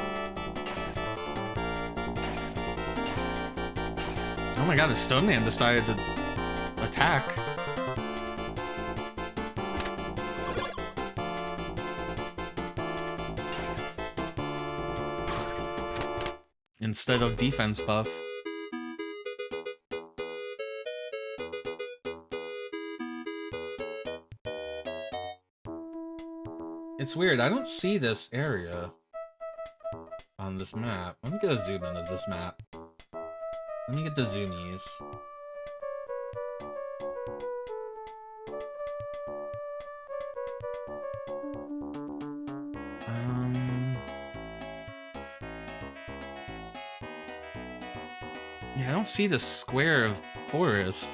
Oh my god, the stone man decided to attack. Instead of defense buff. It's weird, I don't see this area on this map. Let me get a zoom in of this map. Let me get the zoomies. Yeah, I don't see the square of forest.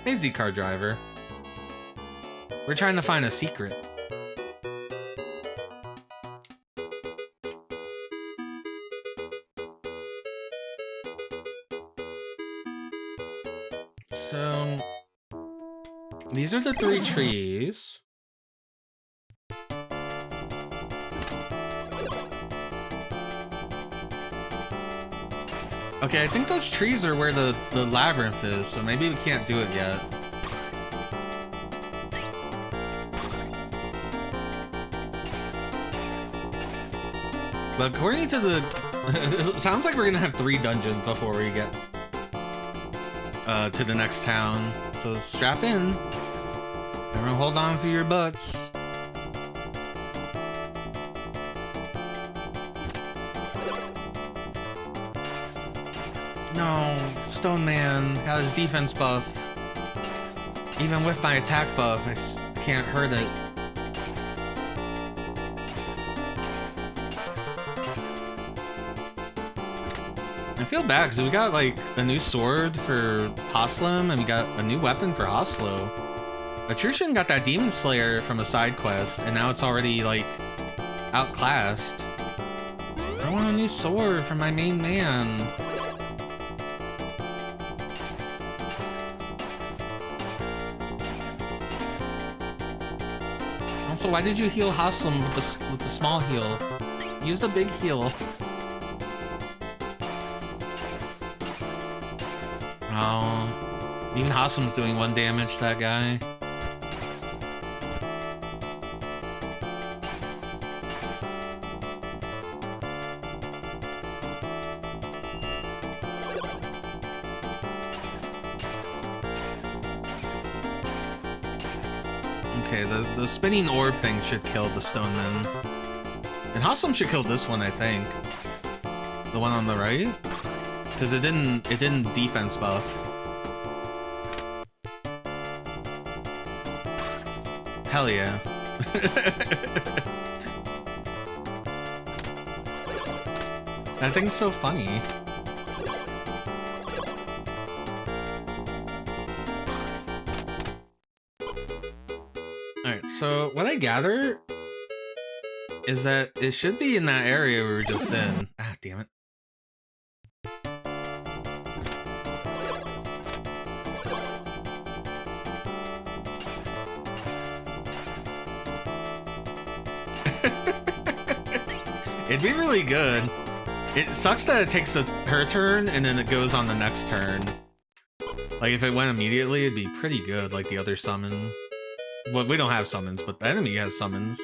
Hey, Z-car driver. We're trying to find a secret. So, these are the 3 trees. Okay, I think those trees are where the labyrinth is, so maybe we can't do it yet. But according to the... it sounds like we're gonna have 3 dungeons before we get to the next town. So strap in. Everyone hold on to your butts. No, Stone Man had his defense buff. Even with my attack buff, I can't hurt it. I feel bad because we got like a new sword for Haslam and we got a new weapon for Oslo. Etruscan got that Demon Slayer from a side quest and now it's already like outclassed. I want a new sword for my main man. Also, why did you heal Haslam with the small heal? Use the big heal. Oh, even Haslam's doing 1 damage to that guy. Okay, the spinning orb thing should kill the stoneman. And Haslam should kill this one, I think. The one on the right? Because it didn't defense buff. Hell yeah. That thing's so funny. Alright, so what I gather is that it should be in that area we were just in. Ah, damn it. It'd be really good. It sucks that it takes her turn and then it goes on the next turn. Like if it went immediately, it'd be pretty good like the other summon. Well, we don't have summons, but the enemy has summons.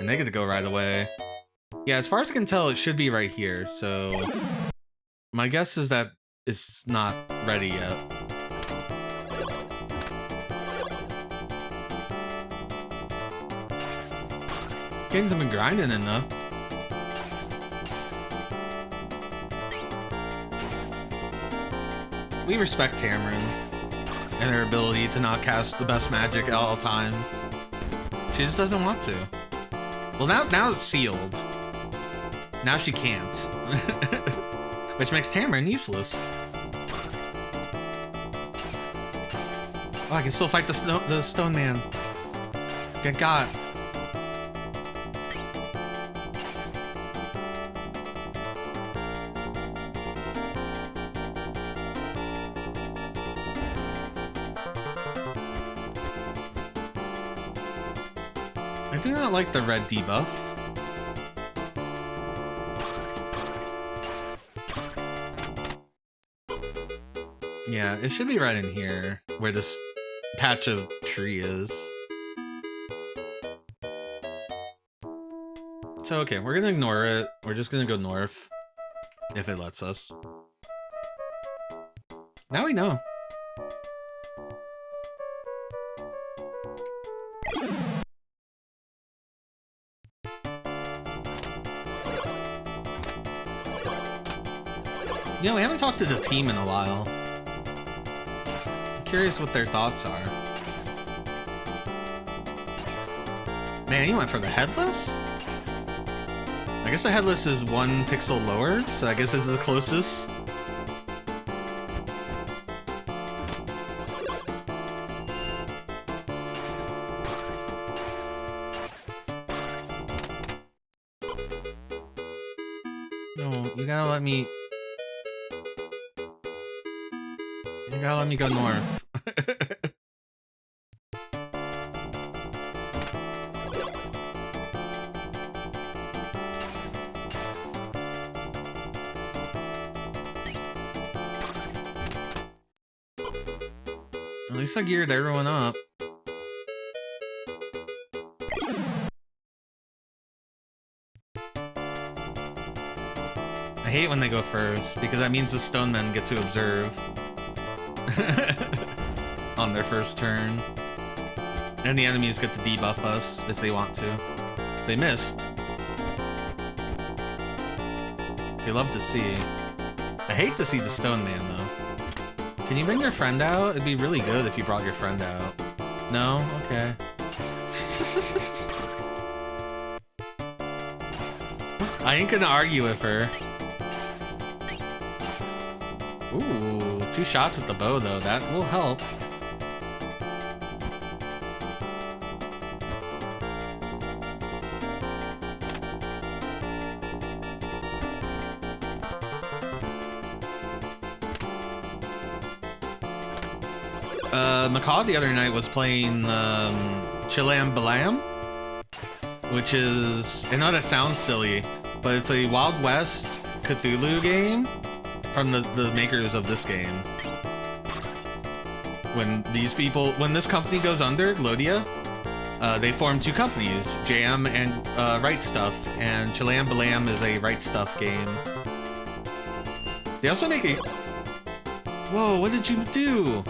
And they get to go right away. Yeah, as far as I can tell, it should be right here, so... my guess is that it's not ready yet. Getting some grinding in though. We respect Tamarin and her ability to not cast the best magic at all times. She just doesn't want to. Well, now it's sealed. Now she can't. Which makes Tamarin useless. Oh, I can still fight the stone man. Get got. I do not like the red debuff. Yeah, it should be right in here, where this patch of tree is. So, okay, we're gonna ignore it. We're just gonna go north, if it lets us. Now we know. You know, we haven't talked to the team in a while. I'm curious what their thoughts are. Man, you went for the headless? I guess the headless is 1 pixel lower, so I guess it's the closest. No, you gotta let me... You gotta let me go north. At least I geared everyone up. I hate when they go first, because that means the stone men get to observe on their first turn. And the enemies get to debuff us if they want to. If they missed. They love to see. I hate to see the stone man though. Can you bring your friend out? It'd be really good if you brought your friend out. No? Okay. I ain't gonna argue with her. Ooh, 2 shots with the bow though, that will help. Macaw the other night was playing Chilam Balam, which is, I know that sounds silly, but it's a Wild West Cthulhu game from the makers of this game. When this company goes under, Glodia, they form 2 companies, JM and Right Stuff, and Chilam Balam is a Right Stuff game. They also make a... Whoa, what did you do?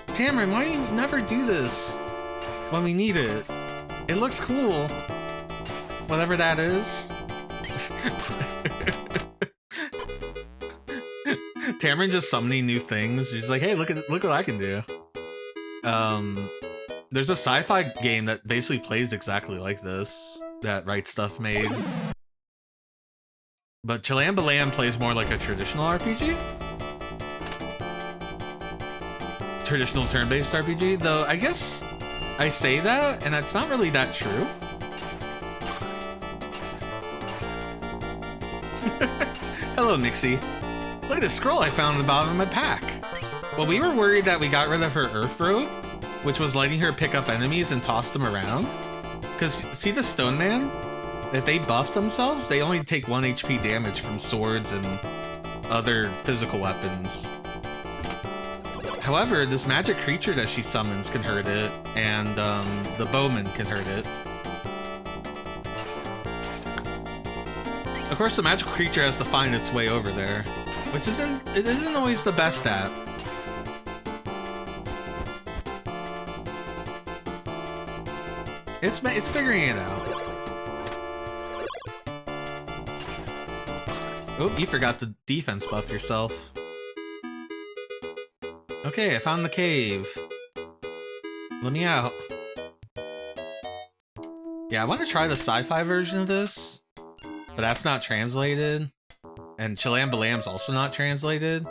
Tamron, why do you never do this when we need it? It looks cool. Whatever that is. Tamron just summoning new things. She's like, hey, look what I can do. There's a sci-fi game that basically plays exactly like this, that Right Stuff made. But Chilam Balam plays more like a traditional RPG. Traditional turn-based RPG, though I guess I say that, and it's not really that true. Hello, Mixie. Look at this scroll I found at the bottom of my pack. Well, we were worried that we got rid of her Earth Robe, which was letting her pick up enemies and toss them around. Because, see the Stone Man? If they buff themselves, they only take 1 HP damage from swords and other physical weapons. However, this magic creature that she summons can hurt it, and the bowman can hurt it. Of course, the magical creature has to find its way over there, which isn't always the best at. It's figuring it out. Oh, you forgot to defense buff yourself. Okay, I found the cave. Let me out. Yeah, I want to try the sci-fi version of this, but that's not translated. And Chilam Balam's also not translated.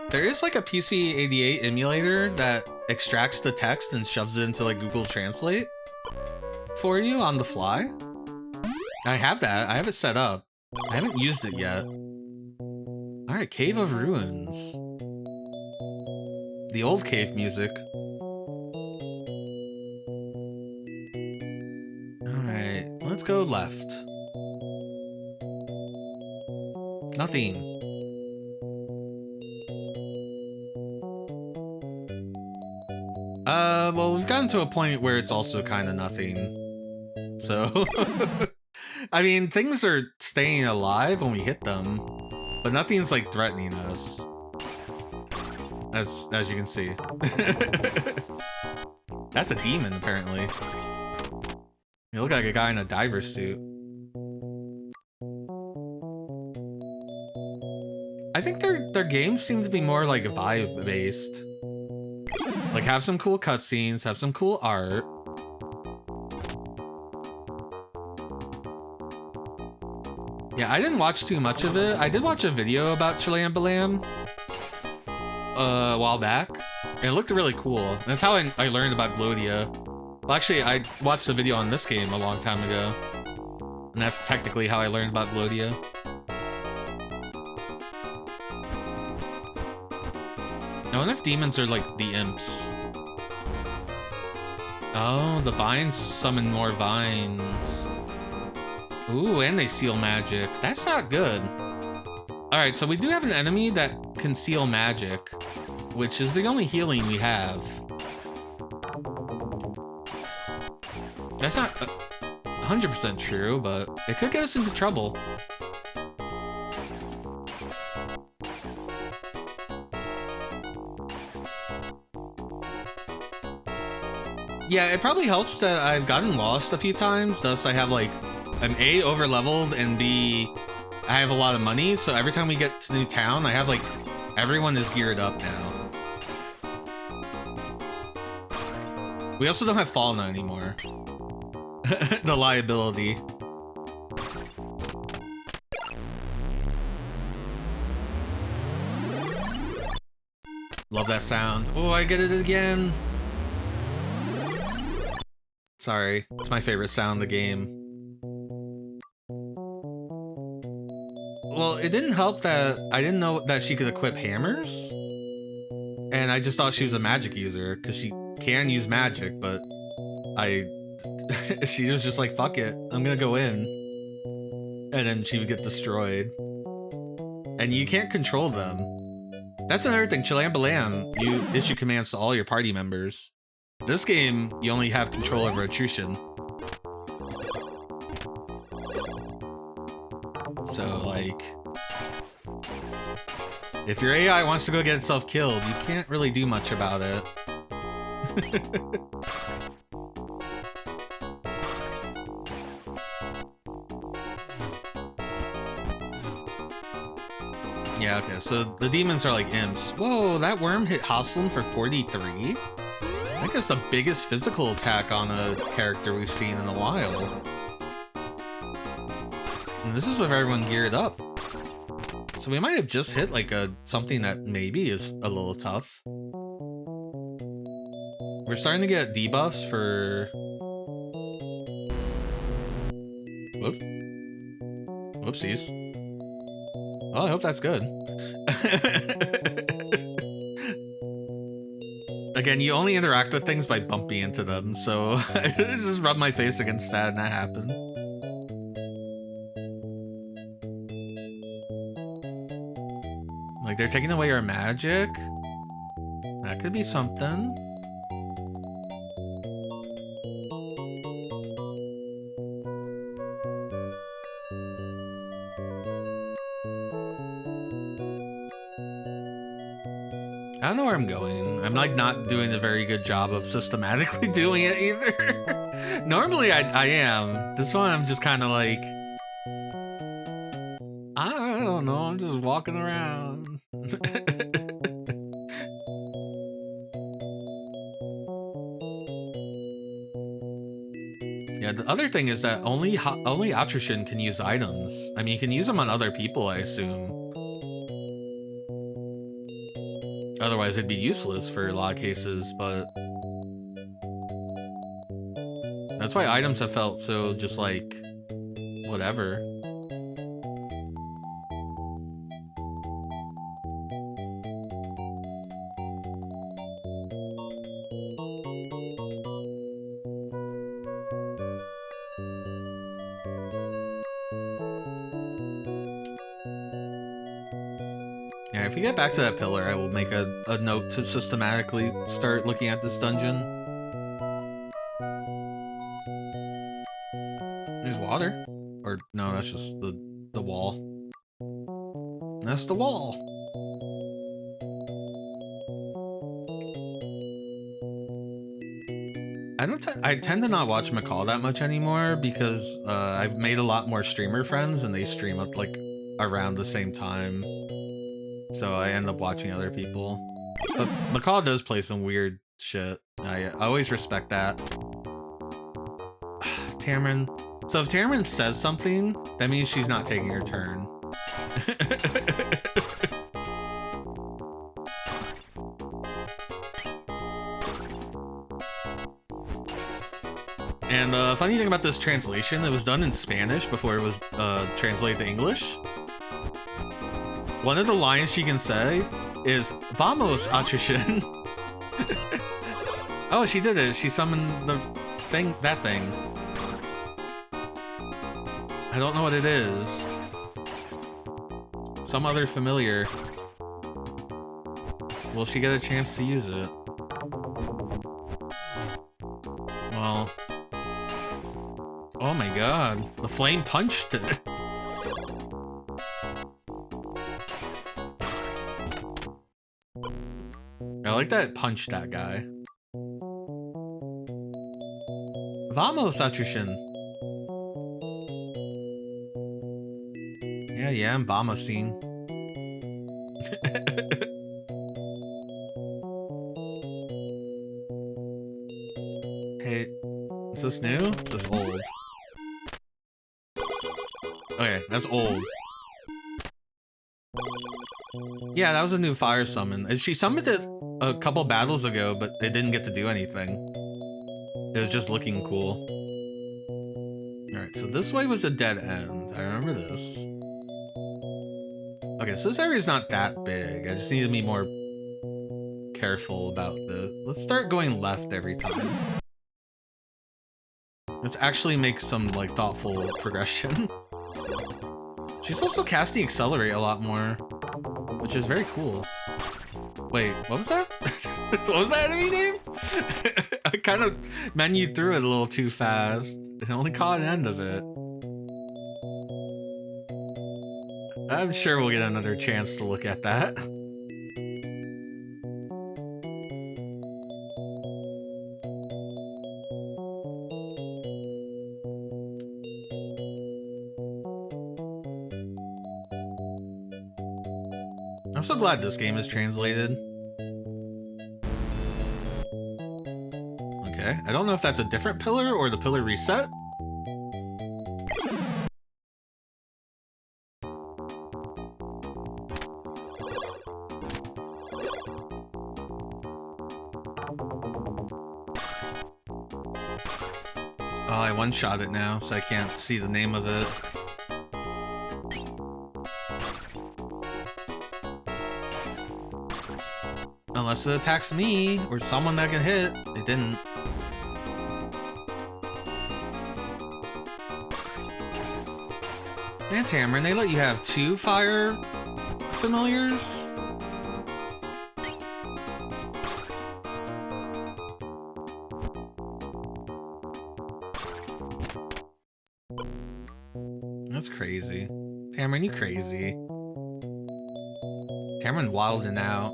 There is like a PC88 emulator that extracts the text and shoves it into like Google Translate for you on the fly. I have that. I have it set up. I haven't used it yet. Alright, Cave of Ruins. The old cave music. go left. Nothing. Well, we've gotten to a point where it's also kind of nothing. So, I mean, things are staying alive when we hit them, but nothing's like threatening us. As you can see. That's a demon, apparently. You look like a guy in a diver suit. I think their games seem to be more like vibe-based. Like, have some cool cutscenes, have some cool art. Yeah, I didn't watch too much of it. I did watch a video about Chilean Balam a while back, and it looked really cool. That's how I learned about Glodia. Well, actually, I watched a video on this game a long time ago, and that's technically how I learned about Glodia. I wonder if demons are like the imps. Oh, the vines summon more vines. Ooh, and they seal magic. That's not good. Alright, so we do have an enemy that can seal magic, which is the only healing we have. That's not 100% true, but it could get us into trouble. Yeah, it probably helps that I've gotten lost a few times, thus I have like, I'm A, over leveled, and B, I have a lot of money, so every time we get to new town, I have like, everyone is geared up now. We also don't have Falna anymore. The liability. Love that sound. Oh, I get it again. Sorry, it's my favorite sound in the game. Well, it didn't help that I didn't know that she could equip hammers. And I just thought she was a magic user, because she can use magic, but she was just like, fuck it, I'm gonna go in. And then she would get destroyed. And you can't control them. That's another thing, Chilean Balam, you issue commands to all your party members. This game, you only have control over attrition. So, like, if your AI wants to go get itself killed, you can't really do much about it. Yeah, okay, so the demons are like imps. Whoa, that worm hit Haslam for 43? I think that's the biggest physical attack on a character we've seen in a while. And this is with everyone geared up. So we might have just hit like something that maybe is a little tough. We're starting to get debuffs for... Whoop. Whoopsies. Well, I hope that's good. Again, you only interact with things by bumping into them, so I just rubbed my face against that and that happened. Like, they're taking away our magic? That could be something. I don't know where I'm going. I'm like not doing a very good job of systematically doing it either. Normally I am. This one I'm just kind of like, I don't know, I'm just walking around. Yeah, the other thing is that only Atrishin can use items. I mean, you can use them on other people, I assume. Otherwise, it'd be useless for a lot of cases, but... That's why items have felt so just like... whatever. Yeah, if we get back to that pillar, I will make a note to systematically start looking at this dungeon. There's water. Or, no, that's just the wall. That's the wall! I tend to not watch McCall that much anymore because I've made a lot more streamer friends and they stream up like around the same time. So I end up watching other people. But McCall does play some weird shit. I always respect that. Tamron. So if Tamron says something, that means she's not taking her turn. And funny thing about this translation, it was done in Spanish before it was translated to English. One of the lines she can say is "Vamos, Ostracon." Oh, she did it. She summoned the thing, that thing. I don't know what it is. Some other familiar. Will she get a chance to use it? Well... Oh my god, the flame punched it. I like that it punched that guy. Vamos, Ostracon. Yeah, I'm vamosing. Hey, is this new? Is this old? Okay, that's old. Yeah, that was a new fire summon. She summoned it a couple battles ago, but it didn't get to do anything. It was just looking cool. Alright, so this way was a dead end. I remember this. Okay, so this area's not that big. I just need to be more careful about this. Let's start going left every time. Let's actually make some, like, thoughtful progression. She's also casting Accelerate a lot more, which is very cool. Wait, what was that? What was that enemy name? I kind of menued through it a little too fast. I only caught an end of it. I'm sure we'll get another chance to look at that. I'm so glad this game is translated. Okay, I don't know if that's a different pillar or the pillar reset. Oh, I one-shot it now, so I can't see the name of it. Unless it attacks me, or someone that can hit. It didn't. Man, Tamron, they let you have 2 fire familiars? That's crazy. Tamron, you crazy. Tamron wilding out.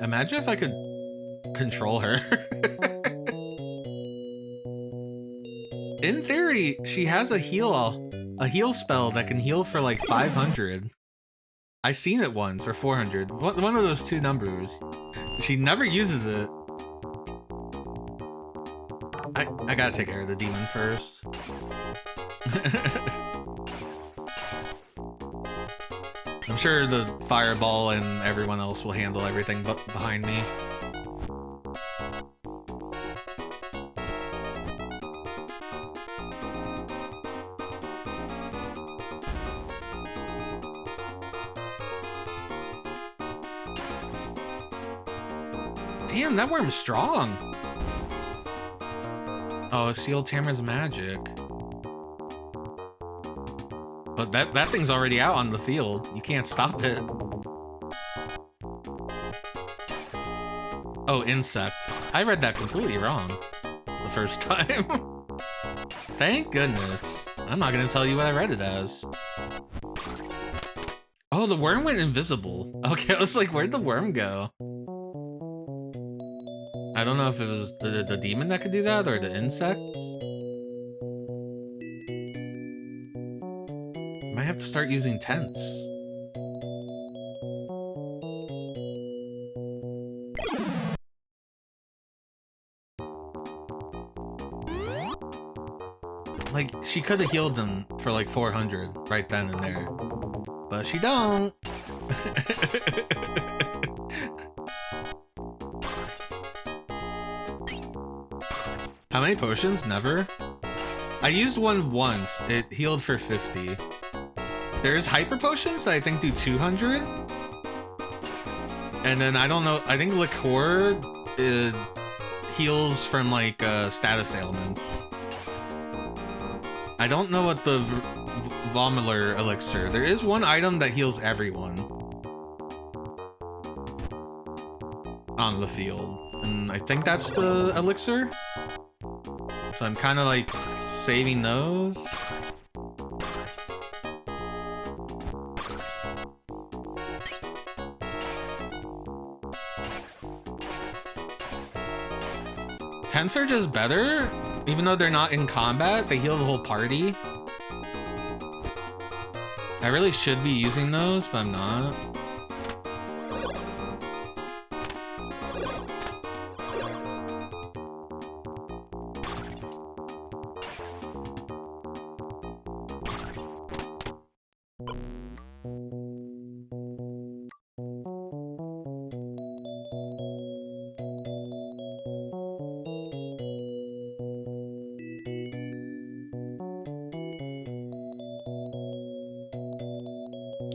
Imagine if I could control her. In theory, she has a heal spell that can heal for like 500. I've seen it once, or 400. One of those 2 numbers. She never uses it. I gotta take care of the demon first. I'm sure the fireball and everyone else will handle everything but behind me. Damn, that worm's strong. Oh, sealed Tamron's magic. But that thing's already out on the field. You can't stop it. Oh, insect. I read that completely wrong the first time. Thank goodness. I'm not gonna tell you what I read it as. Oh, the worm went invisible. Okay, I was like, where'd the worm go? I don't know if it was the demon that could do that or the insect. Might have to start using tents. Like, she could have healed them for like 400 right then and there. But she don't. How many potions? Never. I used one once. It healed for 50. There's hyper potions that I think do 200. And then I don't know. I think liqueur heals from like status ailments. I don't know what the Vomiler elixir. There is one item that heals everyone on the field, and I think that's the elixir. So I'm kind of like saving those. Tents are just better. Even though they're not in combat, they heal the whole party. I really should be using those, but I'm not.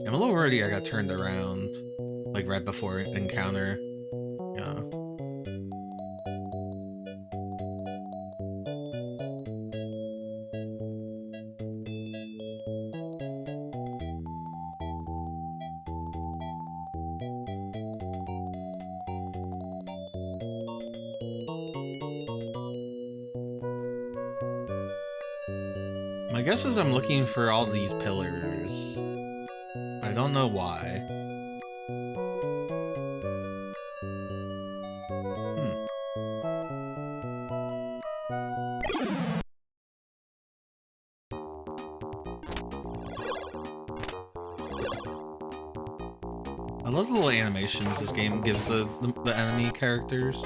I'm a little worried I got turned around, like right before encounter. Yeah. My guess is I'm looking for all these pillars. I don't know why. I love the little animations this game gives the enemy characters.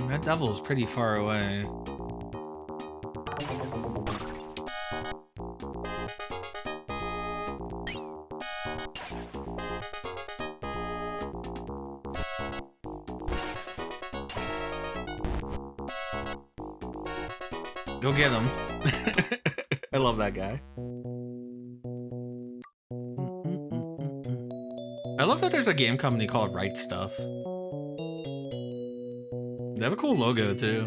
That devil is pretty far away. Go get him. I love that guy. I love that there's a game company called Right Stuff. They have a cool logo too.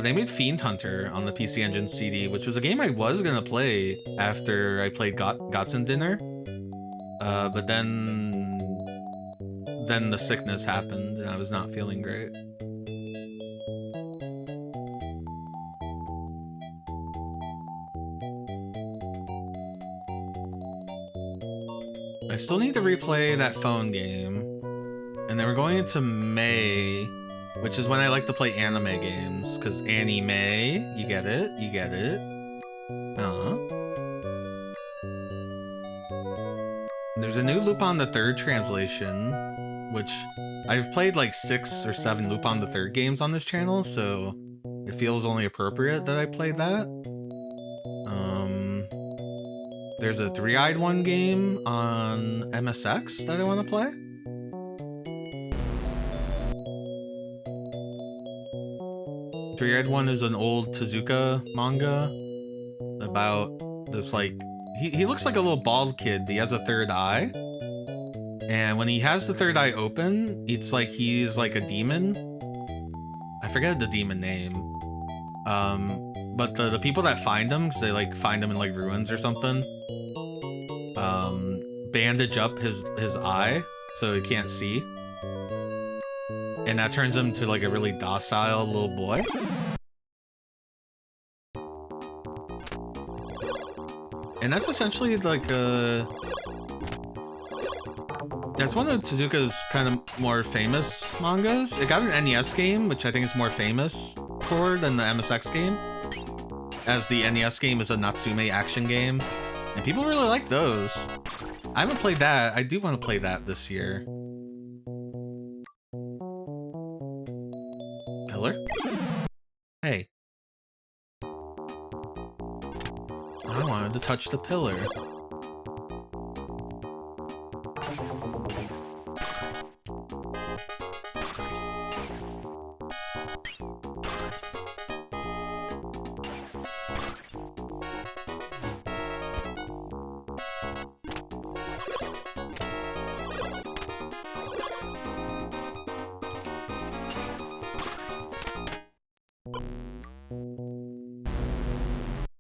They made Fiend Hunter on the PC Engine CD, which was a game I was gonna play after I played Gotzen Dinner. But then the sickness happened and I was not feeling great. I still need to replay that phone game. And then we're going into May, which is when I like to play anime games, because anime, you get it, you get it. There's a new Lupin the Third translation, which I've played like 6 or 7 Lupin the Third games on this channel, so it feels only appropriate that I play that. There's a Three-Eyed One game on MSX that I want to play. Three-Eyed One is an old Tezuka manga about this, like, he looks like a little bald kid, but he has a third eye. And when he has the third eye open, it's like he's like a demon. I forget the demon name. But the people that find him, because they like find him in like ruins or something, bandage up his eye so he can't see. And that turns him to like a really docile little boy. And that's essentially like that's one of Tezuka's kind of more famous mangas. It got an NES game, which I think is more famous for than the MSX game, as the NES game is a Natsume action game, and people really like those. I haven't played that. I do want to play that this year. Pillar? Hey. I wanted to touch the pillar.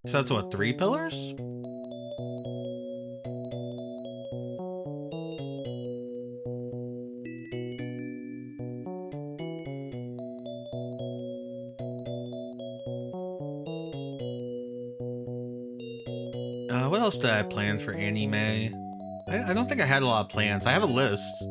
So that's what, 3 pillars? What else did I plan for anime? I don't think I had a lot of plans. I have a list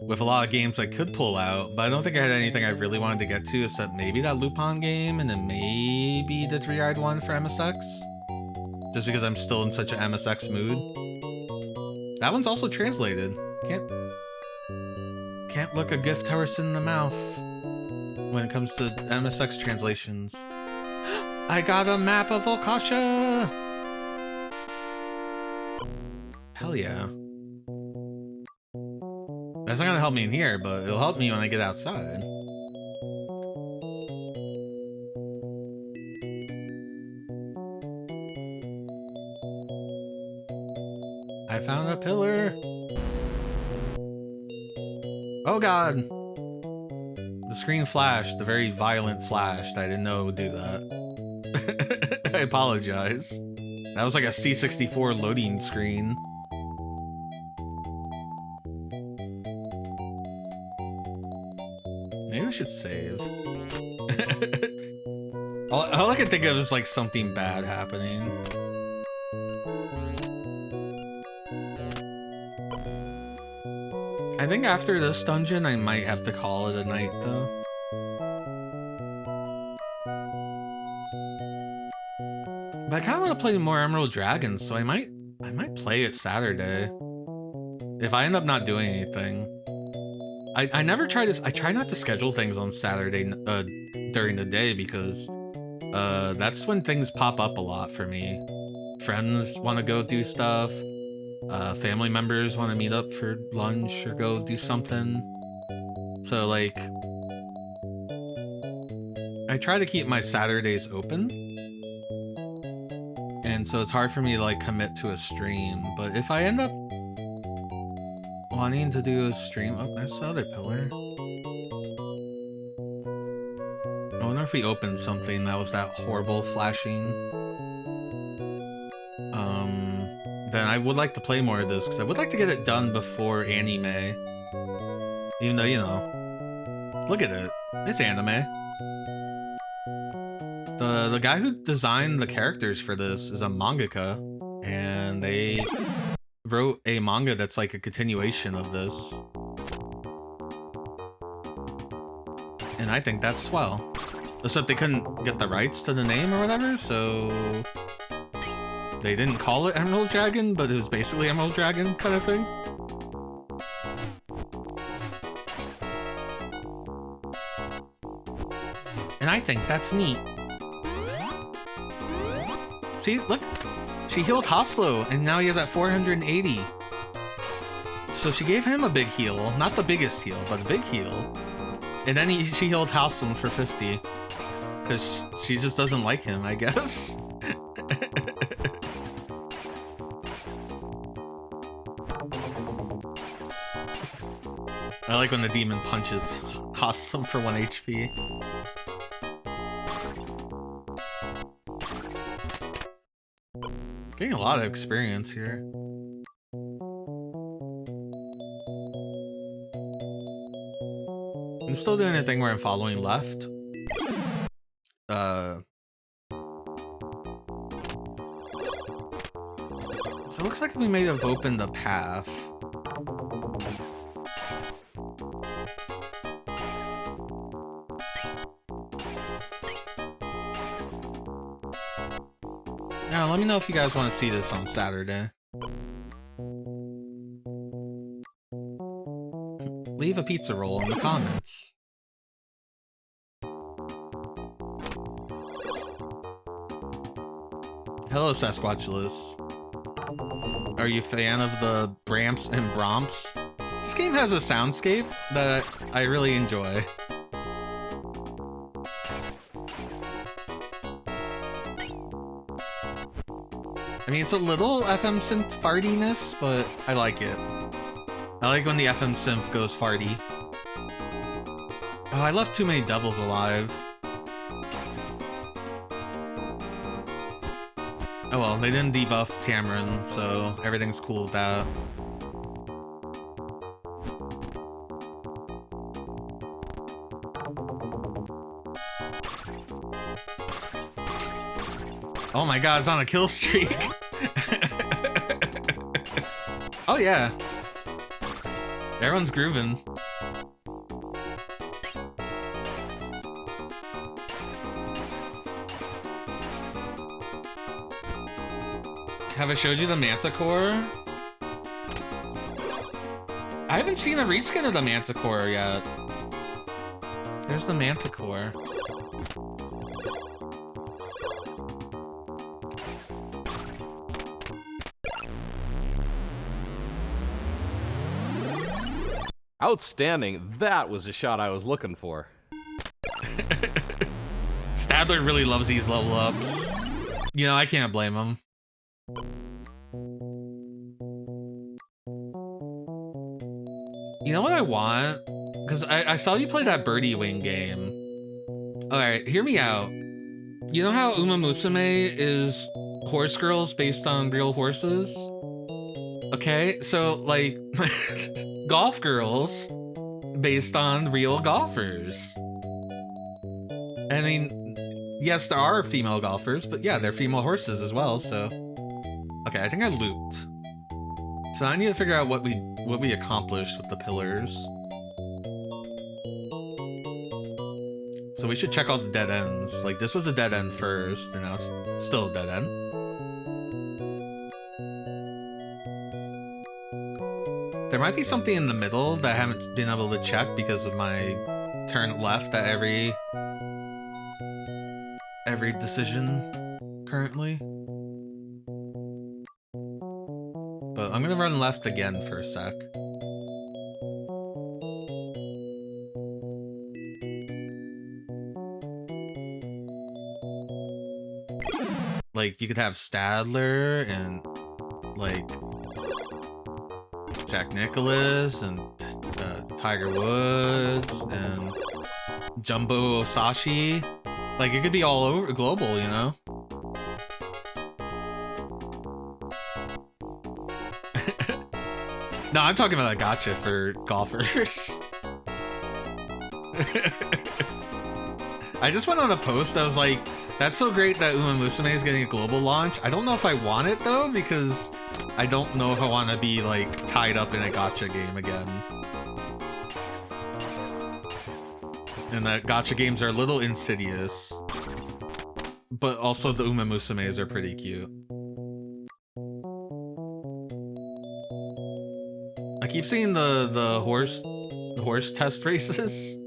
with a lot of games I could pull out, but I don't think I had anything I really wanted to get to, except maybe that Lupin game, and then maybe the 3-eyed one for MSX. Just because I'm still in such an MSX mood. That one's also translated. Can't look a gift horse in the mouth when it comes to MSX translations. I got a map of Volcasha! Hell yeah. That's not gonna help me in here, but it'll help me when I get outside. I found a pillar! Oh god! The screen flashed, a very violent flash. I didn't know it would do that. I apologize. That was like a C64 loading screen. Maybe I should save. all I can think of is like something bad happening. I think after this dungeon, I might have to call it a night though. But I kind of want to play more Emerald Dragons, so I might play it Saturday. If I end up not doing anything. I never try this. I try not to schedule things on Saturday during the day because that's when things pop up a lot for me. Friends want to go do stuff. Family members want to meet up for lunch or go do something. So like, I try to keep my Saturdays open. And so it's hard for me to like commit to a stream. But if I end up wanting to do a stream, oh, there's the other pillar. I wonder if we opened something that was that horrible flashing. Then I would like to play more of this because I would like to get it done before anime. Even though, you know, look at it, it's anime. The guy who designed the characters for this is a mangaka, and they wrote a manga that's like a continuation of this. And I think that's swell. Except they couldn't get the rights to the name or whatever, so they didn't call it Emerald Dragon, but it was basically Emerald Dragon kind of thing. And I think that's neat. See, look, she healed Haslo, and now he has at 480. So she gave him a big heal, not the biggest heal, but a big heal. And then she healed Haslam for 50. because she just doesn't like him, I guess. I like when the demon punches Haslam for 1 HP. Getting a lot of experience here. I'm still doing a thing where I'm following left. So it looks like we may have opened a path. Now, let me know if you guys want to see this on Saturday. Leave a pizza roll in the comments. Hello, Sasquatchulus. Are you a fan of the Bramps and Bromps? This game has a soundscape that I really enjoy. I mean, it's a little FM synth fartiness, but I like it. I like when the FM synth goes farty. Oh, I left too many devils alive. Oh well, they didn't debuff Tamarin, so everything's cool with that. Oh my god, it's on a kill streak! Oh yeah. Everyone's grooving. Have I showed you the Manticore? I haven't seen a reskin of the Manticore yet. There's the Manticore. Outstanding. That was the shot I was looking for. Stadler really loves these level ups. You know, I can't blame him. You know what I want? Because I saw you play that Birdie Wing game. Alright, hear me out. You know how Uma Musume is horse girls based on real horses? Okay, so like golf girls based on real golfers. I mean, yes, there are female golfers, but yeah, they're female horses as well, so. Okay, I think I looped. So I need to figure out what we accomplished with the pillars. So we should check out the dead ends. Like, this was a dead end first, and now it's still a dead end. There might be something in the middle that I haven't been able to check because of my turn left at every decision currently. But I'm gonna run left again for a sec. Like, you could have Stadler and like Jack Nicklaus and Tiger Woods and Jumbo Osashi. Like, it could be all over global, you know? No, I'm talking about a gacha for golfers. I just went on a post that was like, that's so great that Uma Musume is getting a global launch. I don't know if I want it though, because I don't know if I want to be like tied up in a gacha game again. And that gacha games are a little insidious. But also the Uma Musumes are pretty cute. I keep seeing the horse test races.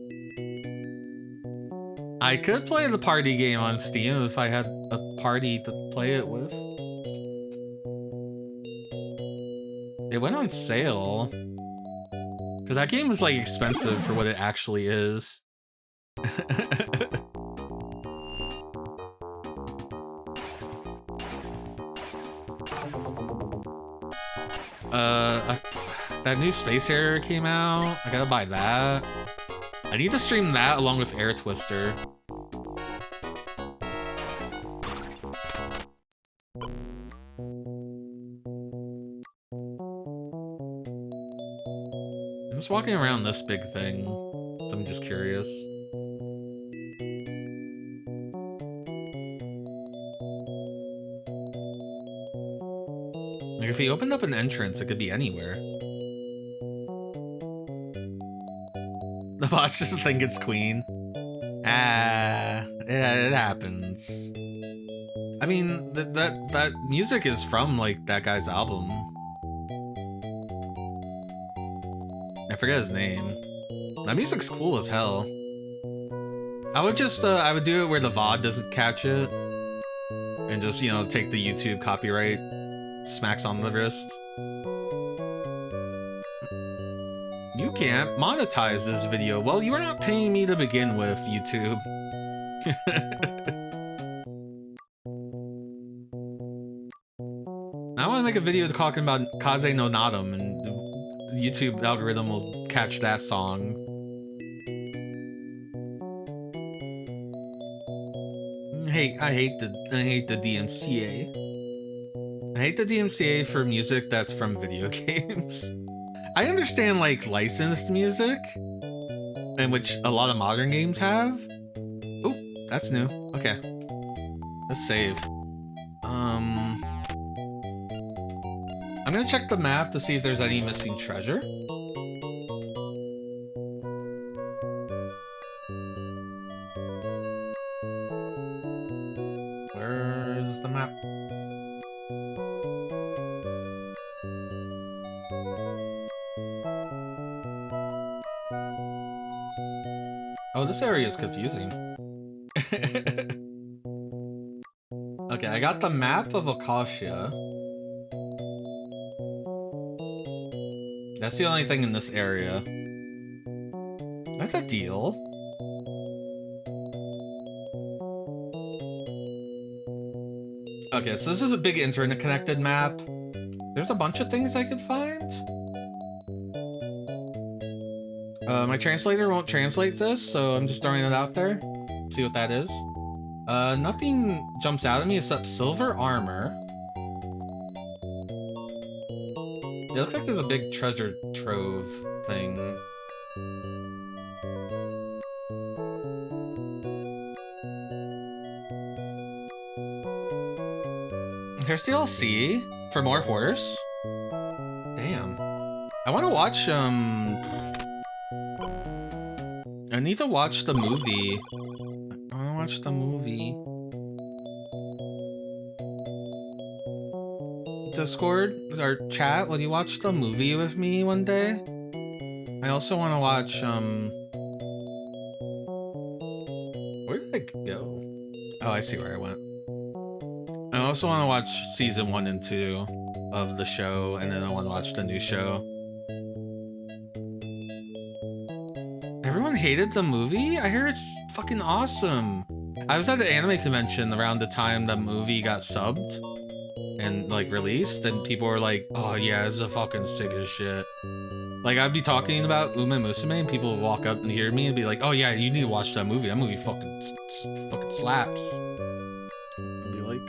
I could play the party game on Steam if I had a party to play it with. It went on sale. Because that game is like expensive for what it actually is. That new Space Harrier came out. I gotta buy that. I need to stream that along with Air Twister. I'm just walking around this big thing, so I'm just curious. Like, if he opened up an entrance, it could be anywhere. The bots just think it's Queen. Ah, yeah, it happens. I mean, that music is from, like, that guy's album. I forget his name. That music's cool as hell. I would just, I would do it where the VOD doesn't catch it. And just, you know, take the YouTube copyright smacks on the wrist. You can't monetize this video. Well, you're not paying me to begin with, YouTube. I want to make a video talking about Kaze no Nadam, and the YouTube algorithm will catch that song. I hate the DMCA. I hate the DMCA for music that's from video games. I understand, like, licensed music, in which a lot of modern games have. Oh, that's new. Okay. Let's save. I'm gonna check the map to see if there's any missing treasure. Where is the map? Oh, this area is confusing. Okay, I got the map of Acacia. That's the only thing in this area. That's a deal. Okay, so this is a big internet-connected map. There's a bunch of things I could find. My translator won't translate this, so I'm just throwing it out there. See what that is. Nothing jumps out at me except silver armor. It looks like there's a big treasure trove thing. Here's DLC for more horse. Damn. I want to watch, I need to watch the movie. I want to watch the movie. Discord, or chat, will you watch the movie with me one day? I also want to watch, where did I go? Oh, I see where I went. I also want to watch season 1 and 2 of the show, and then I want to watch the new show. Everyone hated the movie? I hear it's fucking awesome. I was at the anime convention around the time the movie got subbed and, like, released, and people were like, oh yeah, this is a fucking sick as shit. Like, I'd be talking about Ume Musume, and people would walk up and hear me and be like, oh yeah, you need to watch that movie. That movie fucking slaps. I'd be like...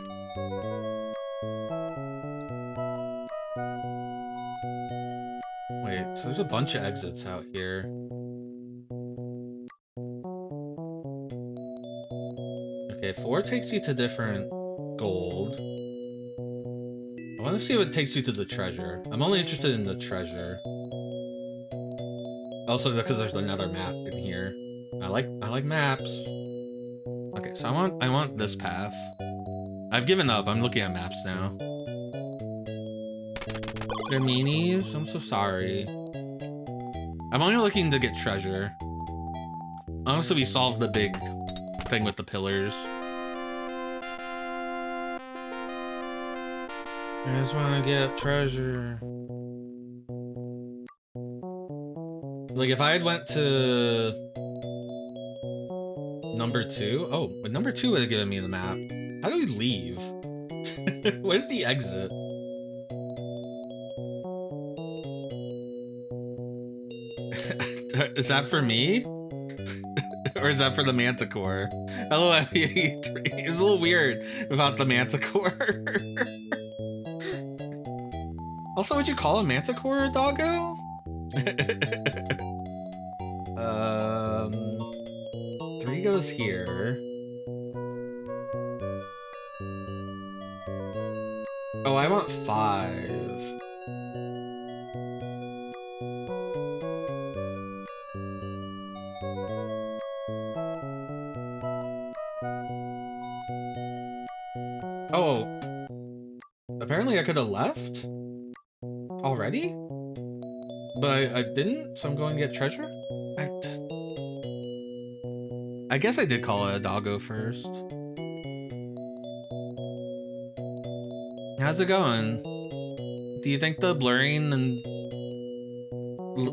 Wait, so there's a bunch of exits out here. Okay, 4 takes you to different gold. I want to see what takes you to the treasure. I'm only interested in the treasure. Also because there's another map in here. I like maps. Okay, so I want this path. I've given up. I'm looking at maps now. They're meanies? I'm so sorry. I'm only looking to get treasure. Honestly, we solved the big thing with the pillars. I just want to get treasure. Like, if I had went to number 2, oh, but number 2 would have given me the map. How do we leave? Where's the exit? Is that for me? Or is that for the Manticore? Hello, FE3. It's a little weird about the Manticore. Also, would you call a Manticore a doggo? 3 goes here. Oh, I want 5. Oh, apparently I could have left already, but I didn't, so I'm going to get treasure. I guess I did call it a doggo first. How's it going? Do you think the blurring and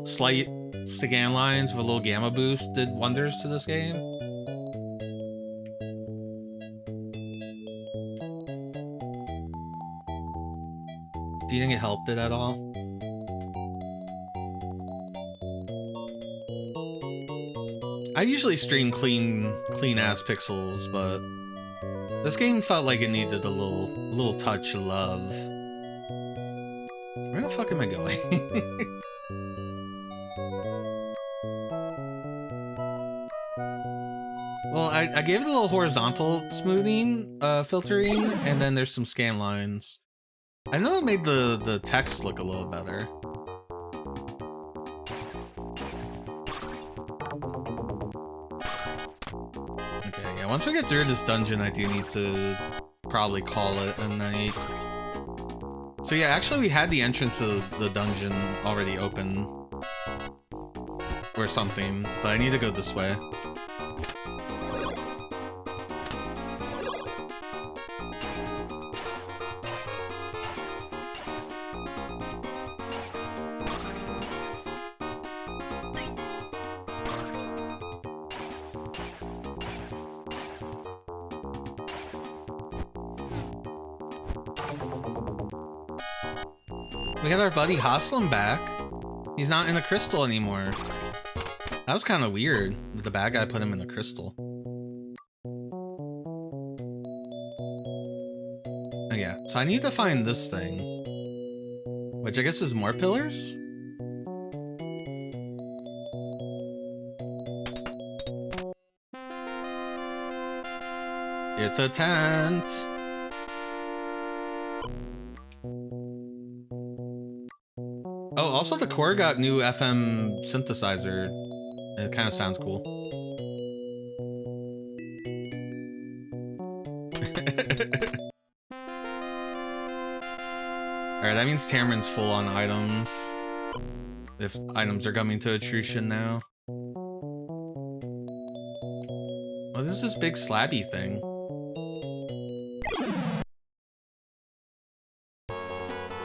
slight scan lines with a little gamma boost did wonders to this game? Do you think it helped it at all? I usually stream clean ass pixels, but this game felt like it needed a little touch of love. Where the fuck am I going? Well, I gave it a little horizontal smoothing, filtering, and then there's some scan lines. I know it made the text look a little better. Okay, yeah, once we get through this dungeon, I do need to probably call it a night. So yeah, actually we had the entrance to the dungeon already open. Or something, but I need to go this way. We got our buddy Haslam back. He's not in the crystal anymore. That was kind of weird that the bad guy put him in the crystal. Oh yeah, so I need to find this thing. Which I guess is more pillars? It's a tent! Oh, also the core got new FM synthesizer. It kind of sounds cool. Alright, that means Tamarin's full on items. If items are coming to attrition now. What is this big slabby thing?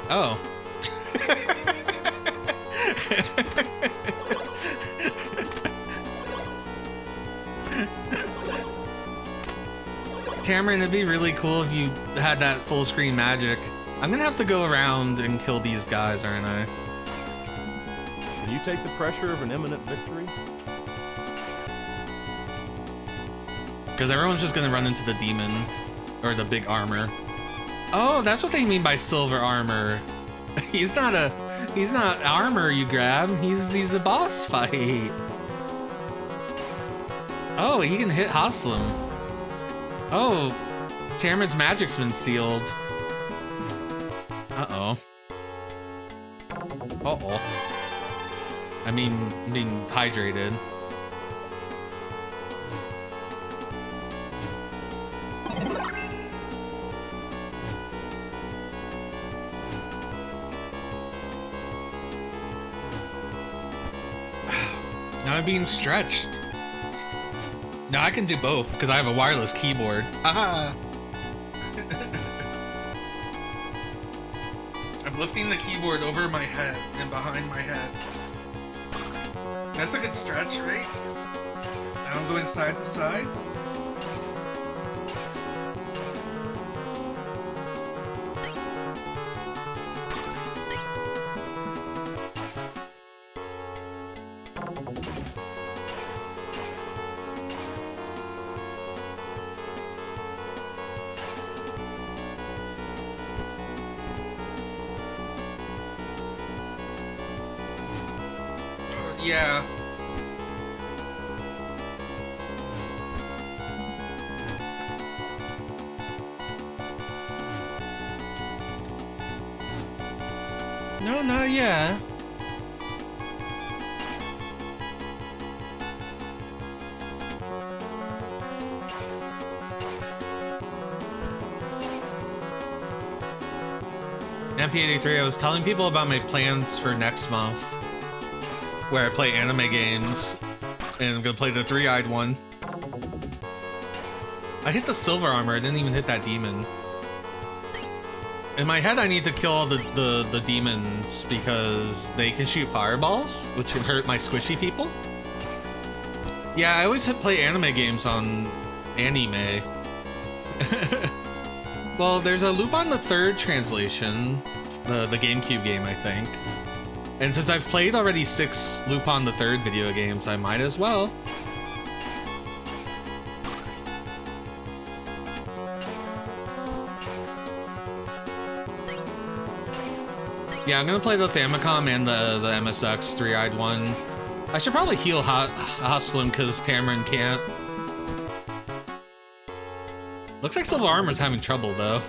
Oh. Tamarin, it'd be really cool if you had that full screen magic. I'm gonna have to go around and kill these guys, aren't I? Can you take the pressure of an imminent victory? Because everyone's just gonna run into the demon. Or the big armor. Oh, that's what they mean by silver armor. He's not armor you grab. He's a boss fight. Oh, he can hit Haslam. Oh, Tamarin's magic's been sealed. Uh-oh. Uh-oh. I mean, being hydrated. Now I'm being stretched. Now I can do both, because I have a wireless keyboard. Ah! I'm lifting the keyboard over my head and behind my head. That's a good stretch, right? Now I'm going side to side. Yeah. No, not yet. MP83, I was telling people about my plans for next month, where I play anime games, and I'm gonna play the three-eyed one. I hit the silver armor, I didn't even hit that demon. In my head, I need to kill all the demons because they can shoot fireballs, which can hurt my squishy people. Yeah, I always play anime games on anime. Well, there's a Lupin the Third translation, the GameCube game, I think. And since I've played already 6 Lupin the Third video games, I might as well. Yeah, I'm gonna play the Famicom and the MSX three-eyed one. I should probably heal Haslam because Tamarin can't. Looks like Silver Armor's having trouble though.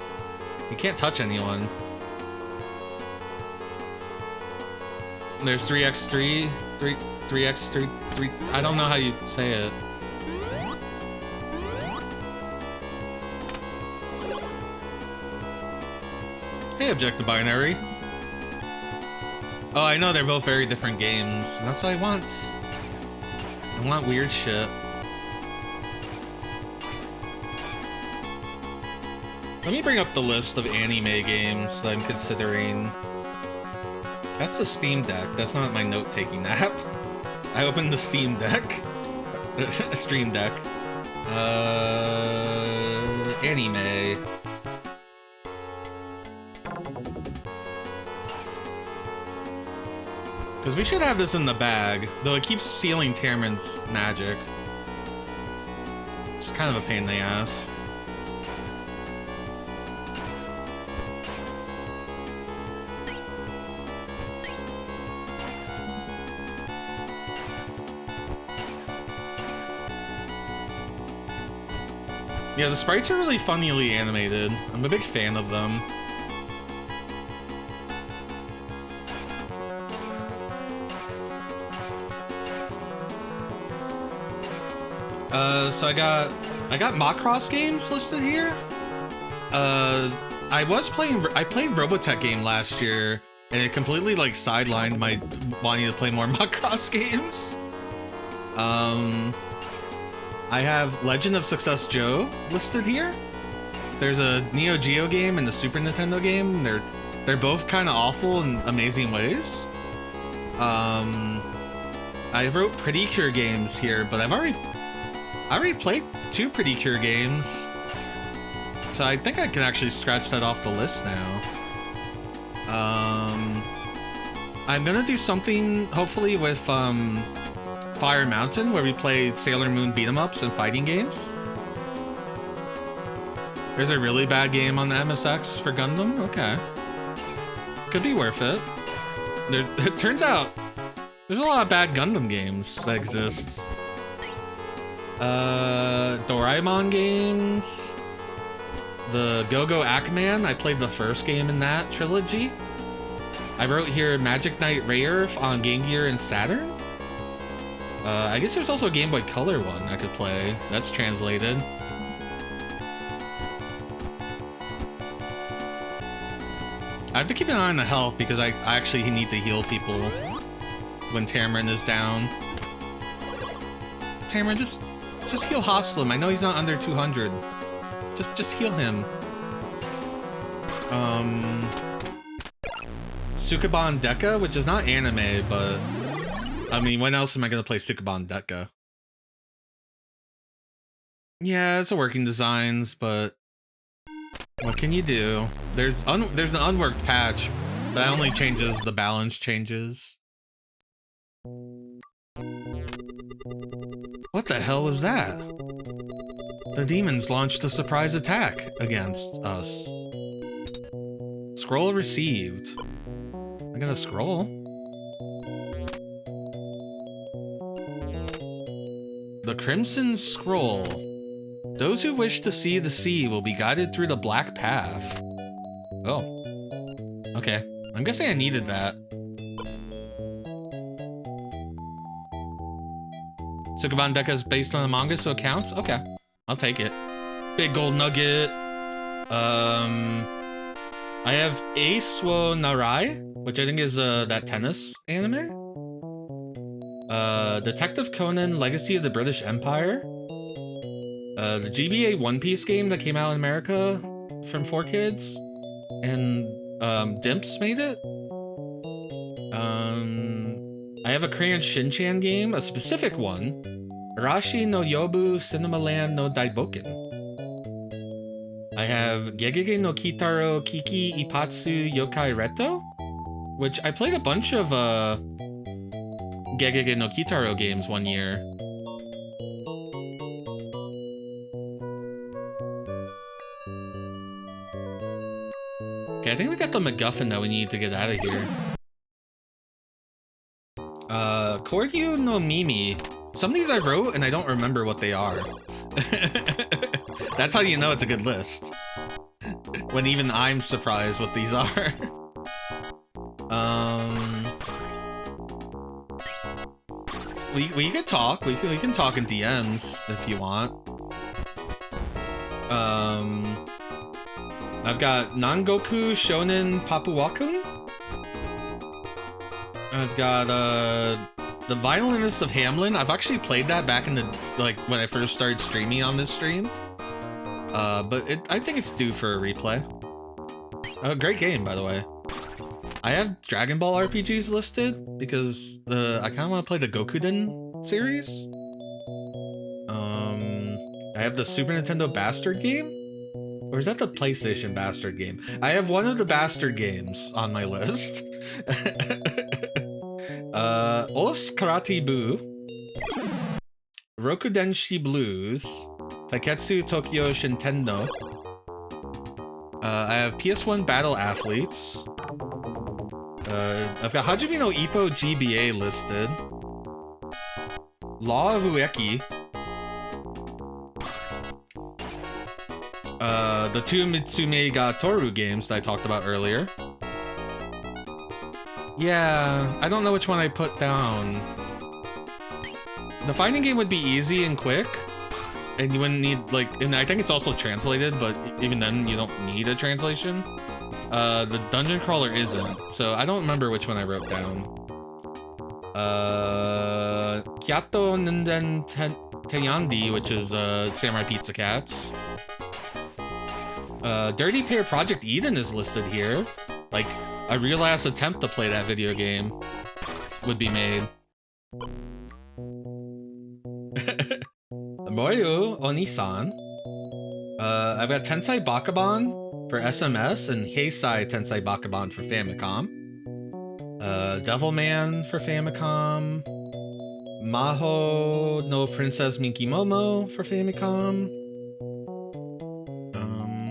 He can't touch anyone. There's 3x3, 3x3, 3. I don't know how you say it. Hey, Objective Binary. Oh, I know they're both very different games, and that's what I want. I want weird shit. Let me bring up the list of anime games that I'm considering. That's the Steam Deck. That's not my note-taking app. I opened the Steam Deck. Stream Deck. Anime. Because we should have this in the bag, though it keeps stealing Tamarin's magic. It's kind of a pain in the ass. Yeah, the sprites are really funnily animated. I'm a big fan of them. So I got Macross games listed here. I played Robotech game last year, and it completely like sidelined my wanting to play more Macross games. I have Legend of Success Joe listed here. There's a Neo Geo game and the Super Nintendo game. They're both kind of awful in amazing ways. I wrote Pretty Cure games here, but I already played 2 Pretty Cure games, so I think I can actually scratch that off the list now. I'm gonna do something hopefully with Fire Mountain, where we play Sailor Moon beat-em-ups and fighting games. There's a really bad game on the MSX for Gundam. Okay, could be worth it. It turns out there's a lot of bad Gundam games that exist. Doraemon games. The Go-Go Ackman, I played the first game in that trilogy. I wrote here Magic Knight Rayer on Game Gear and Saturn. I guess there's also a Game Boy Color one I could play. That's translated. I have to keep an eye on the health because I actually need to heal people when Tamarin is down. Tamarin, just heal Haslam. I know he's not under 200. Just heal him. Sukeban Deka, which is not anime, but I mean, when else am I gonna play Sukeban Deka? Yeah, it's a working designs, but what can you do? There's an unworked patch that only changes the balance changes. What the hell was that? The demons launched a surprise attack against us. Scroll received. I got a scroll. The Crimson Scroll. Those who wish to see the sea will be guided through the Black Path. Oh. Okay. I'm guessing I needed that. Sukuban Deka is based on a manga, so it counts? Okay. I'll take it. Big gold nugget. I have Ace wo Narai, which I think is that tennis anime. Detective Conan, Legacy of the British Empire. The GBA One Piece game that came out in America from 4Kids. And Dimps made it. I have a Crayon Shin-chan game, a specific one. Arashi no Yobu Cinema Land no Daiboken. I have Gegege no Kitaro Kiki Ipatsu Yokai Reto, which I played a bunch of Gegege no Kitaro games one year. Okay, I think we got the MacGuffin that we need to get out of here. Koryu no Mimi. Some of these I wrote and I don't remember what they are. That's how you know it's a good list. When even I'm surprised what these are. We could talk. We can talk in DMs if you want. I've got Nangoku Shonen Papuwakun. I've got The Violinist of Hamlin. I've actually played that back in the when I first started streaming on this stream. But I think it's due for a replay. Great game, by the way. I have Dragon Ball RPGs listed because I kind of want to play the Gokuden series. I have the Super Nintendo Bastard game. Or is that the PlayStation Bastard game? I have one of the Bastard games on my list. Os Karate Bu, Rokudenshi Blues, Taiketsu Tokyo Shintendo. I have PS1 Battle Athletes. I've got Hajime no Ippo GBA listed. Law of Ueki. The two Mitsume ga Toru games that I talked about earlier. Yeah, I don't know which one I put down. The fighting game would be easy and quick, and you wouldn't need, and I think it's also translated, but even then, you don't need a translation. The dungeon crawler isn't, so I don't remember which one I wrote down. Kyato Ninden Teyandi, which is Samurai Pizza Cats. Dirty Pair Project Eden is listed here. A real ass attempt to play that video game would be made. Moyo Onisan. I've got Tensei Bakaban for SMS and Heisei Tensei Bakaban for Famicom. Devilman for Famicom. Maho no Princess Minky Momo for Famicom.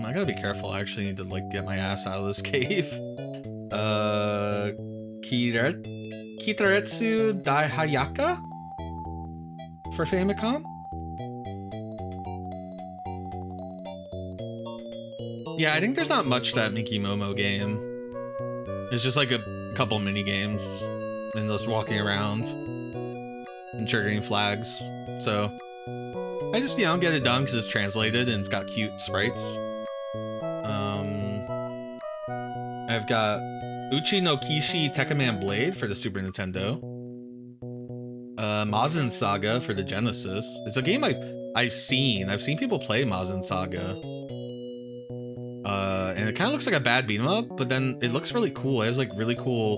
I gotta be careful. I actually need to get my ass out of this cave. Kitaretsu Dai Hayaka for Famicom. Yeah, I think there's not much that Minky Momo game. It's just a couple mini games and just walking around and triggering flags. So I just get it done because it's translated and it's got cute sprites. I've got Uchi no Kishi Tekkaman Blade for the Super Nintendo. Mazin Saga for the Genesis. It's a game I've seen. I've seen people play Mazin Saga. And it kind of looks like a bad beat 'em up, but then it looks really cool. It has really cool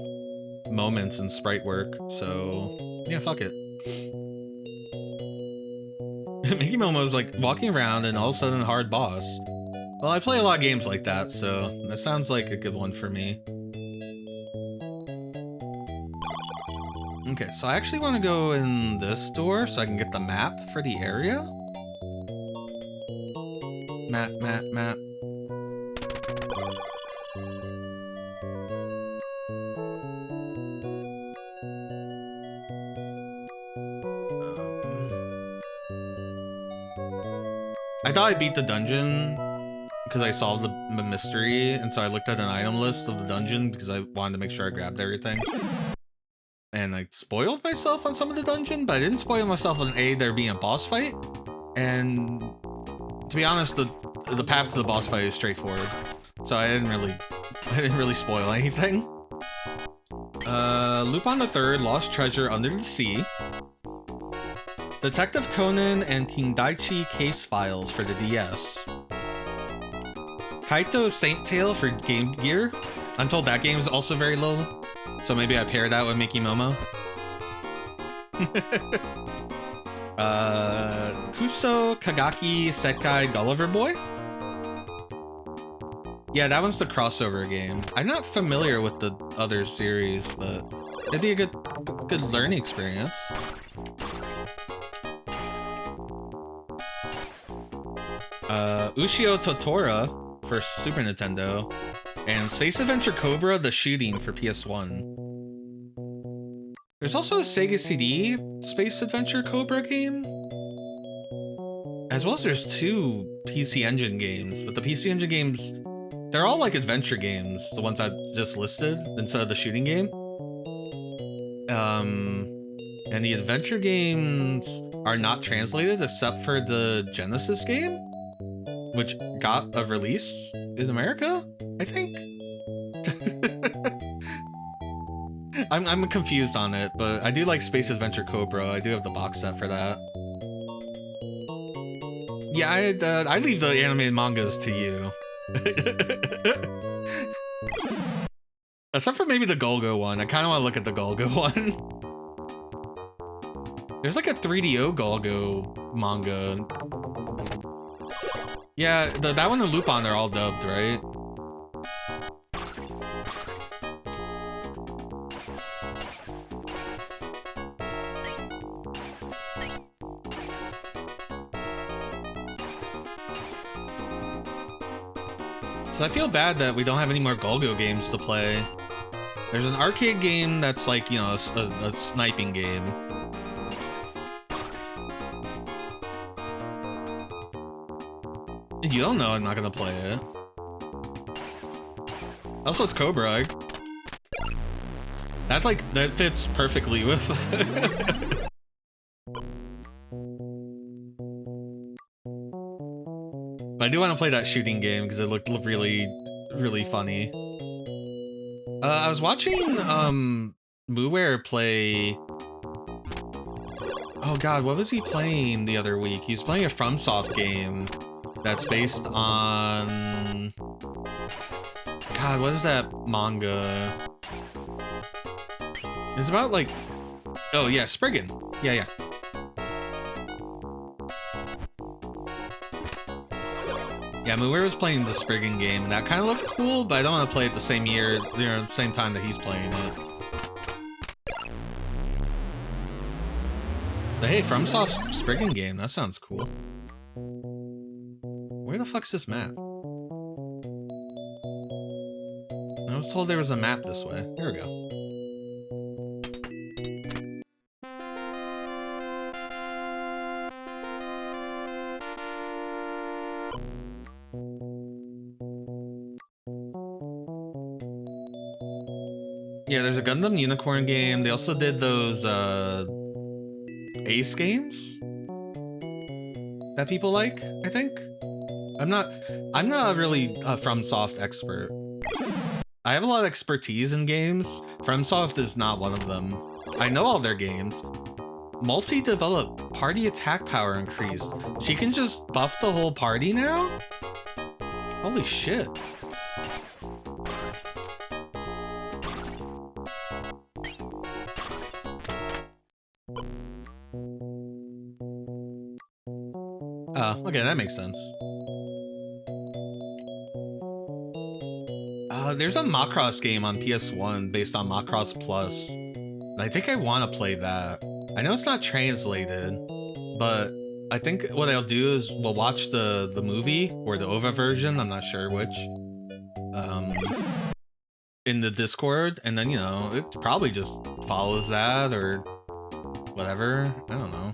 moments and sprite work. So yeah, fuck it. Mickey Momo's walking around and all of a sudden a hard boss. Well, I play a lot of games like that, so that sounds like a good one for me. Okay, so I actually want to go in this door so I can get the map for the area. Map. thought I beat the dungeon because I solved the mystery, and so I looked at an item list of the dungeon because I wanted to make sure I grabbed everything. And I spoiled myself on some of the dungeon, but I didn't spoil myself on there being a boss fight. And to be honest, the path to the boss fight is straightforward, so I didn't really spoil anything. Lupin the Third: Lost Treasure Under the Sea. Detective Conan and King Daichi Case Files for the DS. Kaito's Saint Tail for Game Gear. I'm told that game is also very low, so maybe I pair that with Miki Momo. Kuso Kagaki Sekai Gulliver Boy. Yeah, that one's the crossover game. I'm not familiar with the other series, but it'd be a good learning experience. Ushio Totora for Super Nintendo, and Space Adventure Cobra: The Shooting for PS1. There's also a Sega CD Space Adventure Cobra game, as well as there's 2 PC Engine games, but the PC Engine games, they're all like adventure games, the ones I just listed, instead of the shooting game. And the adventure games are not translated except for the Genesis game, which got a release in America, I think. I'm confused on it, but I do like Space Adventure Cobra. I do have the box set for that. Yeah, I leave the animated mangas to you. Except for maybe the Golgo one. I kind of want to look at the Golgo one. There's like a 3DO Golgo manga. Yeah, that one and Lupin are all dubbed, right? So I feel bad that we don't have any more Golgo games to play. There's an arcade game that's like, you know, a sniping game. You don't know I'm not gonna play it. Also, it's Cobra. That fits perfectly with. But I do want to play that shooting game because it looked really, really funny. I was watching Muware play. Oh god, what was he playing the other week? He's playing a FromSoft game that's based on... God, what is that manga? It's about like... Oh yeah, Spriggan. Yeah. Yeah, Muir was playing the Spriggan game, and that kind of looked cool, but I don't want to play it the same year, you know, the same time that he's playing it. But hey, FromSoft's Spriggan game, that sounds cool. Where the fuck's this map? I was told there was a map this way. Here we go. Yeah, there's a Gundam Unicorn game. They also did those Ace games that people like, I think. I'm not really a FromSoft expert. I have a lot of expertise in games. FromSoft is not one of them. I know all their games. Multi-developed, party attack power increased. She can just buff the whole party now? Holy shit. Oh, okay, that makes sense. There's a Macross game on PS1 based on Macross Plus. And I think I want to play that. I know it's not translated, but I think what I'll do is we'll watch the movie or the OVA version, I'm not sure which, in the Discord, and then, you know, it probably just follows that or whatever. I don't know.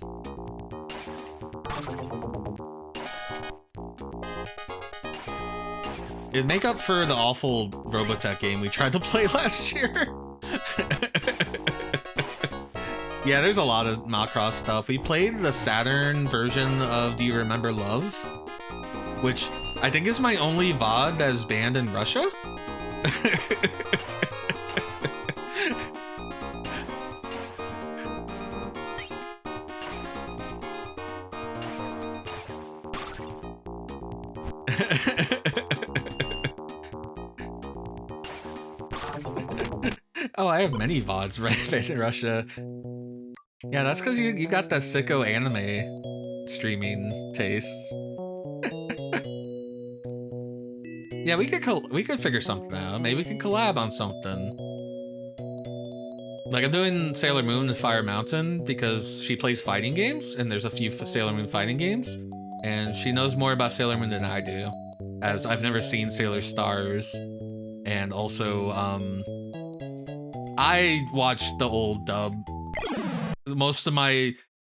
It'd make up for the awful Robotech game we tried to play last year. Yeah, there's a lot of Macross stuff. We played the Saturn version of Do You Remember Love? Which I think is my only VOD that is banned in Russia. Oh, I have many VODs right in Russia. Yeah, that's because you got the sicko anime streaming tastes. Yeah, we could figure something out. Maybe we could collab on something. Like, I'm doing Sailor Moon and Fire Mountain because she plays fighting games, and there's a few Sailor Moon fighting games, and she knows more about Sailor Moon than I do, as I've never seen Sailor Stars, and also, I watched the old dub. Most of my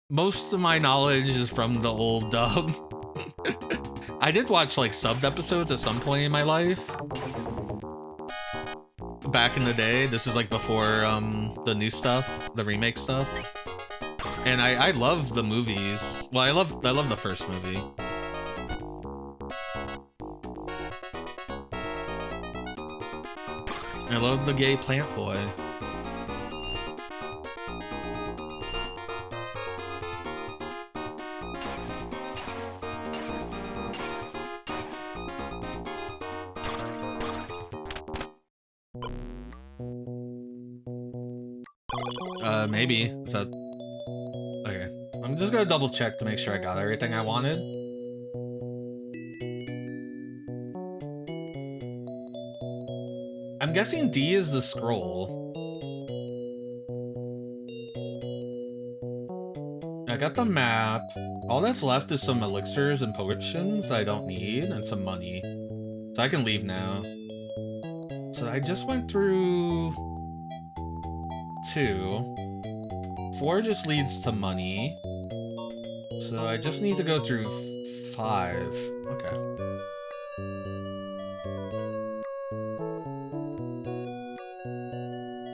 knowledge is from the old dub. I did watch like subbed episodes at some point in my life. Back in the day, this is like before the new stuff, the remake stuff. And I love the movies. Well, I love the first movie. I love the gay plant boy. Maybe. Is that... Okay. I'm just gonna double check to make sure I got everything I wanted. I'm guessing D is the scroll. I got the map. All that's left is some elixirs and potions I don't need, and some money. So I can leave now. So I just went through 2. 4 just leads to money. So I just need to go through 5. Okay.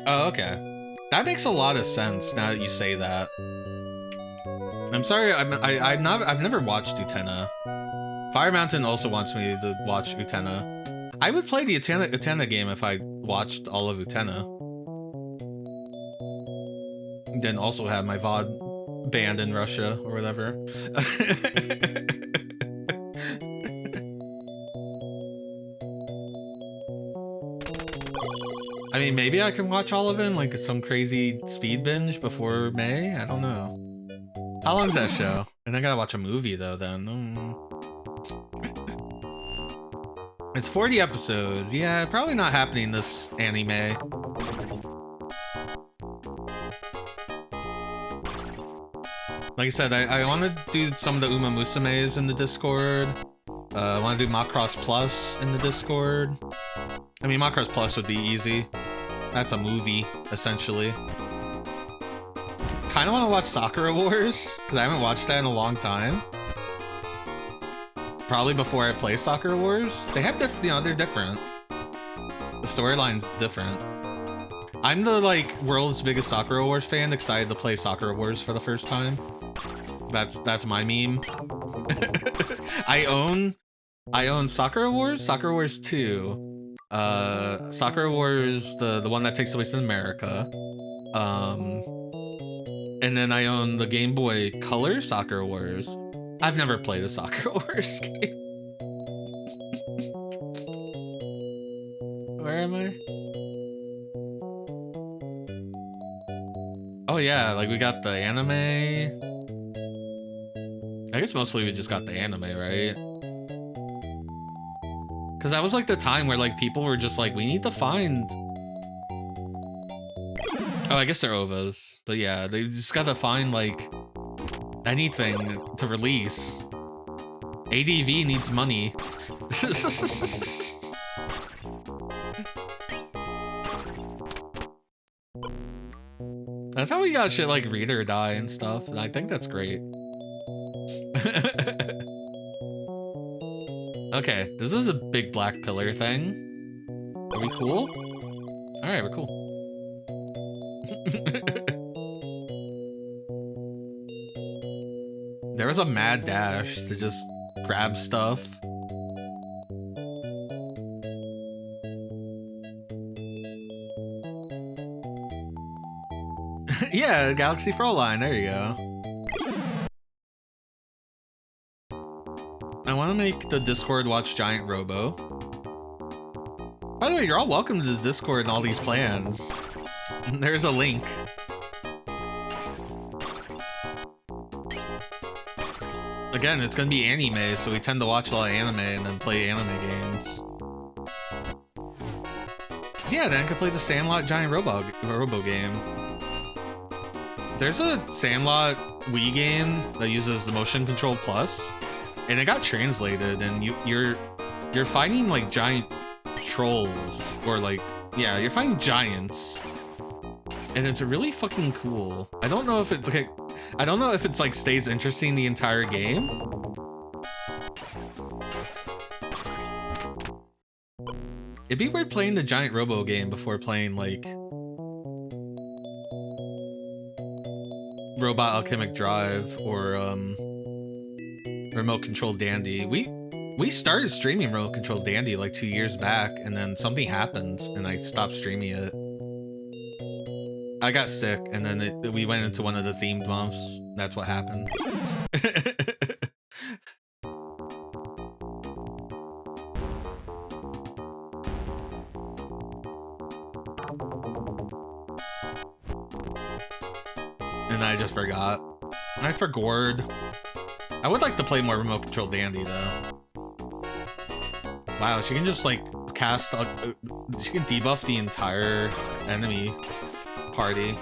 Oh, okay. That makes a lot of sense now that you say that. I'm sorry, I've never watched Utena. Fire Mountain also wants me to watch Utena. I would play the Utena game if I watched all of Utena. Then also have my VOD banned in Russia or whatever. I mean, maybe I can watch all of it in like some crazy speed binge before May? I don't know. How long is that show? And I gotta watch a movie though then. It's 40 episodes. Yeah, probably not happening this anime. Like I said, I want to do some of the Uma Musumes in the Discord. I want to do Macross Plus in the Discord. I mean, Macross Plus would be easy. That's a movie, essentially. Kind of want to watch Sakura Wars, because I haven't watched that in a long time. Probably before I play Sakura Wars. They have different, you know, they're different. The storyline's different. I'm the, like, world's biggest Sakura Wars fan, excited to play Sakura Wars for the first time. That's my meme. I own Sakura Wars, Sakura Wars 2, Sakura Wars, the one that takes place in America, and then I own the Game Boy Color Sakura Wars. I've never played a Sakura Wars game. Where am I? Oh yeah, like we got the anime. I guess mostly we just got the anime, right? Because that was like the time where like people were just like, we need to find... Oh, I guess they're OVAs. But yeah, they just gotta find like anything to release. ADV needs money. That's how we got shit like Read or Die and stuff, and I think that's great. Okay, Okay, this is a big black pillar thing. Are we cool? Alright, we're cool. There was a mad dash to just grab stuff. Yeah, Galaxy Froline, there you go. I want to make the Discord watch Giant Robo. By the way, you're all welcome to this Discord and all these plans. There's a link. Again, it's gonna be anime, so we tend to watch a lot of anime and then play anime games. Yeah, then I could play the Sandlot Giant Robo game. There's a Sandlot Wii game that uses the Motion Control Plus, and it got translated, and you're fighting like giant trolls, or like, yeah, you're fighting giants, and it's really fucking cool. I don't know if it's like stays interesting the entire game. It'd be weird playing the Giant Robo game before playing like Robot Alchemic Drive or Remote Control Dandy. We started streaming Remote Control Dandy like 2 years back, and then something happened and I stopped streaming it. I got sick, and then we went into one of the themed months. That's what happened. And I just forgot. I forgot. I would like to play more Remote Control Dandy, though. Wow, she can just, like, cast... she can debuff the entire enemy party.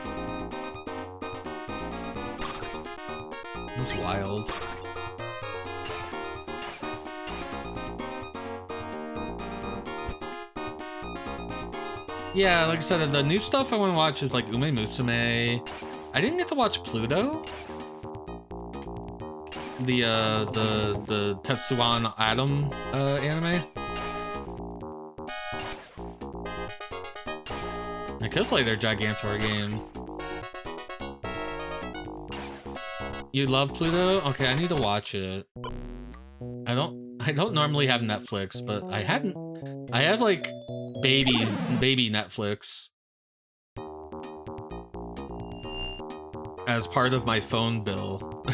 It's wild. Yeah, like I said, the new stuff I want to watch is like Ume Musume. I didn't get to watch Pluto. The Tetsuwan Atom anime. I could play their Gigantor game. You love Pluto? Okay, I need to watch it. I don't normally have Netflix, but I have like baby Netflix as part of my phone bill.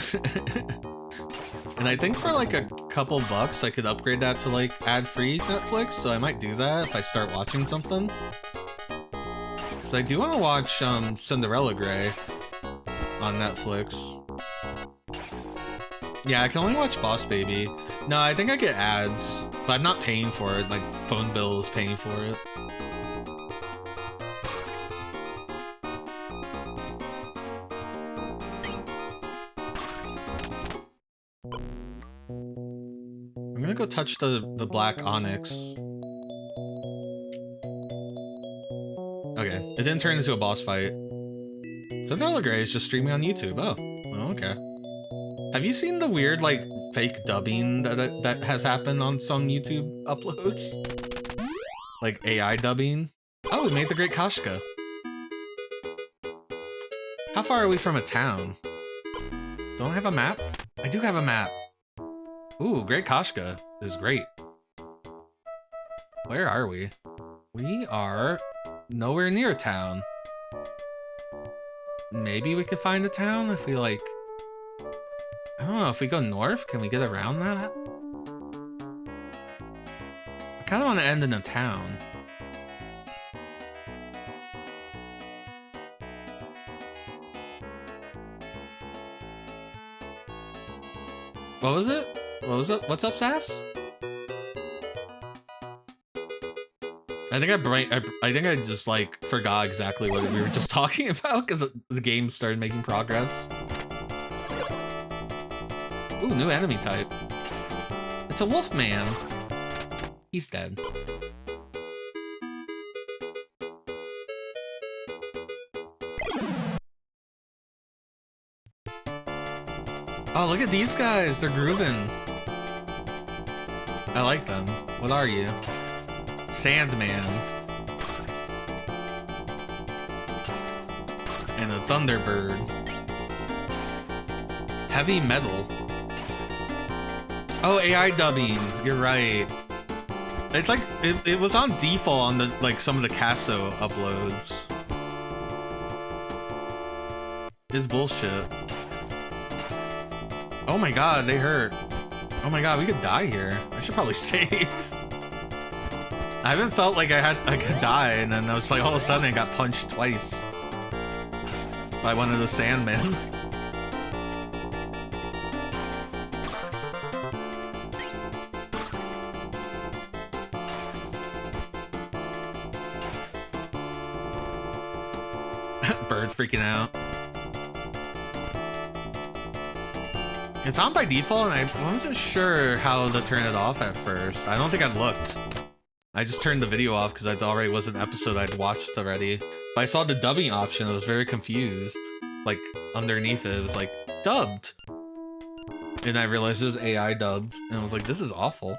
And I think for like a couple bucks I could upgrade that to like ad-free Netflix, so I might do that if I start watching something. Cause I do want to watch Cinderella Grey on Netflix. Yeah, I can only watch Boss Baby. No, I think I get ads, but I'm not paying for it. My phone bill is paying for it. I'm gonna go touch the black onyx. Okay, it didn't turn into a boss fight. Cinderella Grey is just streaming on YouTube. Oh, okay. Have you seen the weird, like, fake dubbing that has happened on some YouTube uploads? Like, AI dubbing? Oh, we made the Great Kashka. How far are we from a town? Don't I have a map? I do have a map. Ooh, Great Kashka is great. Where are we? We are nowhere near a town. Maybe we could find a town if we, like... I don't know, if we go north, can we get around that? I kind of want to end in a town. What was it? What was it? What's up, Sass? I think I just like forgot exactly what we were just talking about because the game started making progress. Ooh, new enemy type. It's a wolf man. He's dead. Oh, look at these guys. They're grooving. I like them. What are you? Sandman. And a Thunderbird. Heavy metal. Oh, AI dubbing. You're right. It's like it was on default on the like some of the Casso uploads. It's bullshit. Oh my god, they hurt. Oh my god, we could die here. I should probably save. I haven't felt like I could die, and then I was like all of a sudden I got punched twice by one of the Sandmen. Bird freaking out. It's on by default, and I wasn't sure how to turn it off at first. I don't think I looked. I just turned the video off because I thought it was an episode I'd watched already. But I saw the dubbing option, I was very confused. Like, underneath it was like, dubbed. And I realized it was AI dubbed, and I was like, this is awful.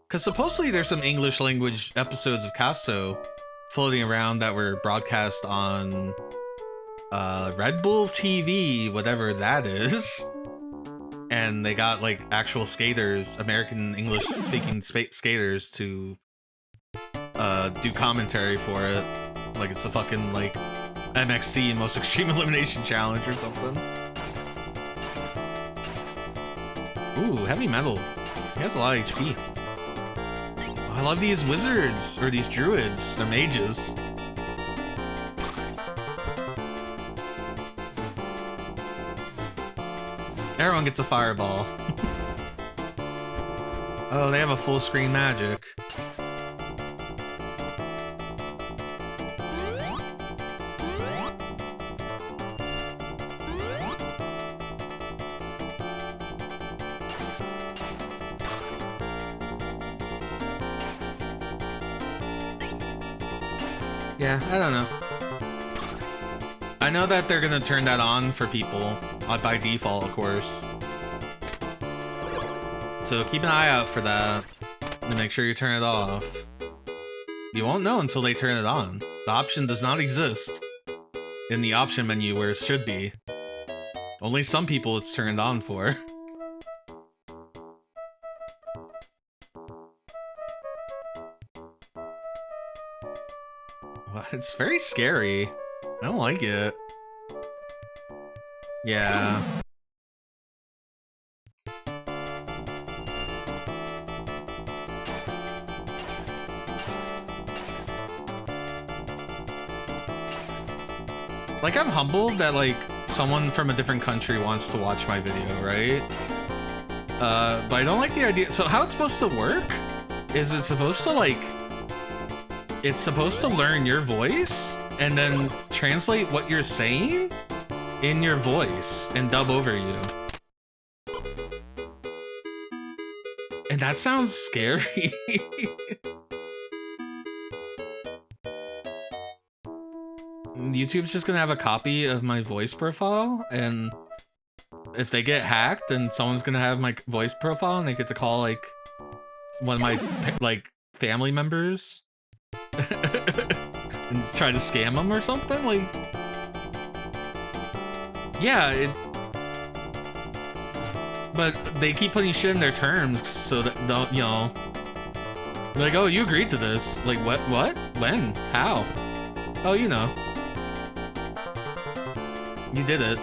Because supposedly there's some English language episodes of Casso floating around that were broadcast on Red Bull TV, whatever that is. And they got like actual skaters, American English speaking skaters to do commentary for it. Like it's a fucking like MXC, Most Extreme Elimination Challenge or something. Ooh, heavy metal. He has a lot of HP. Oh, I love these wizards, or these druids. They're mages. Everyone gets a fireball. Oh, they have a full screen magic. Yeah, I don't know. I know that they're gonna turn that on for people, by default, of course. So keep an eye out for that, and make sure you turn it off. You won't know until they turn it on. The option does not exist in the option menu where it should be. Only some people it's turned on for. Well, it's very scary. I don't like it. Yeah. Like, I'm humbled that, like, someone from a different country wants to watch my video, right? But I don't like the idea. So how it's supposed to work is it's supposed to, like, it's supposed to learn your voice and then translate what you're saying in your voice and dub over you. And that sounds scary. YouTube's just gonna have a copy of my voice profile, and if they get hacked, then someone's gonna have my voice profile and they get to call like one of my like family members and try to scam them or something. Like, yeah, but they keep putting shit in their terms so that don't, you know, like, oh, you agreed to this. Like, what, when, how? Oh, you know, you did it.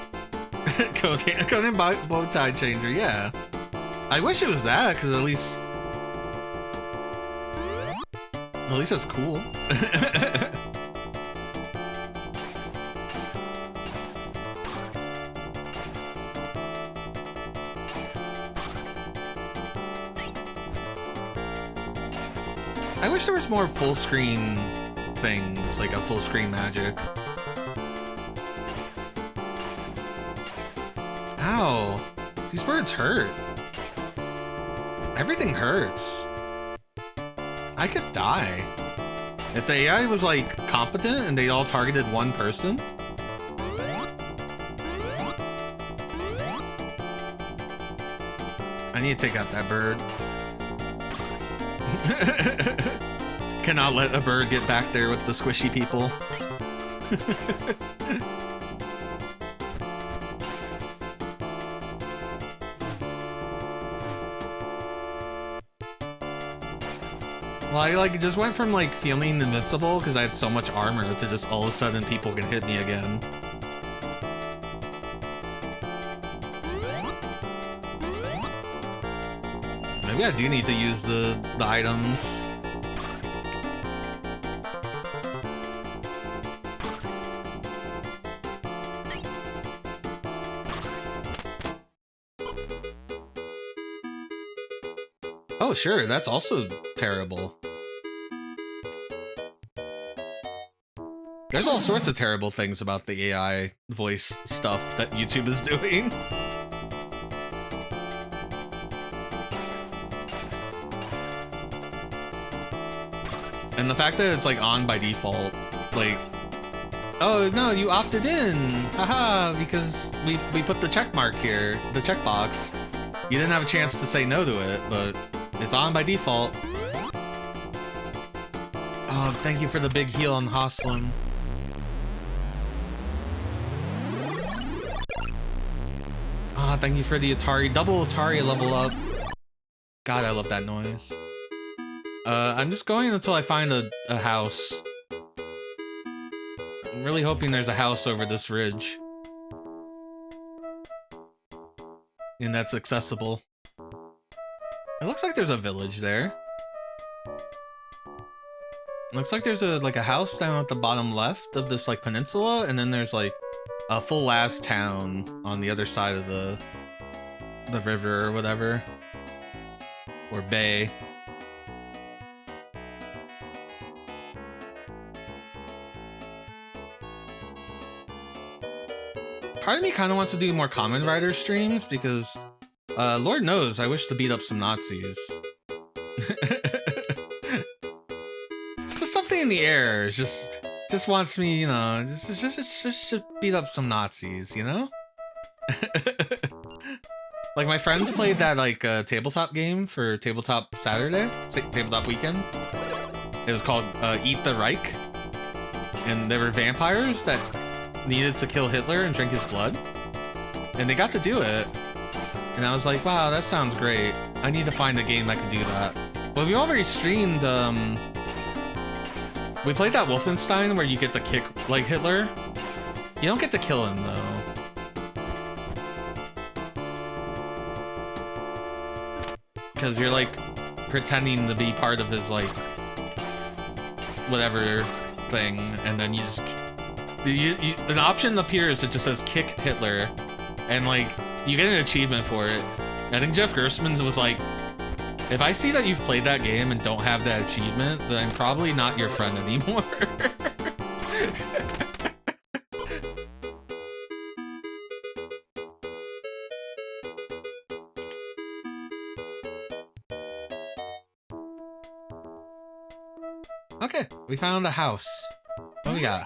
Conan bow tie changer. Yeah, I wish it was that, because at least that's cool. I wish there was more full screen things, like a full screen magic. Ow, these birds hurt. Everything hurts. I could die. If the AI was like competent and they all targeted one person. I need to take out that bird. Cannot let a bird get back there with the squishy people. Well, I like just went from like feeling invincible because I had so much armor to just all of a sudden people can hit me again. Maybe I do need to use the items. Oh, sure, that's also terrible. There's all sorts of terrible things about the AI voice stuff that YouTube is doing. And the fact that it's like on by default, like, oh no, you opted in, haha, because we put the check mark here, the checkbox. You didn't have a chance to say no to it, but it's on by default. Oh, thank you for the big heal on Haslam. Ah, thank you for the Atari, double Atari level up. God, I love that noise. I'm just going until I find a house. I'm really hoping there's a house over this ridge. And that's accessible. It looks like there's a village there. It looks like there's a house down at the bottom left of this like peninsula, and then there's like a full ass town on the other side of the river or whatever. Or bay. Part of me kind of wants to do more Kamen Rider streams because, Lord knows, I wish to beat up some Nazis. It's just something in the air. It just wants me, you know, just beat up some Nazis, you know? Like my friends played that like tabletop game for Tabletop Saturday, Tabletop Weekend. It was called Eat the Reich, and there were vampires that needed to kill Hitler and drink his blood, and they got to do it, and I was like, wow, that sounds great. I need to find a game that can do that. But we already streamed, we played that Wolfenstein where you get to kick like Hitler. You don't get to kill him though. Because you're like pretending to be part of his like whatever thing, and then you just an option appears that just says kick Hitler, and like you get an achievement for it. I think Jeff Gerstmann's was like, if I see that you've played that game and don't have that achievement, then I'm probably not your friend anymore. Okay, we found a house. What we got?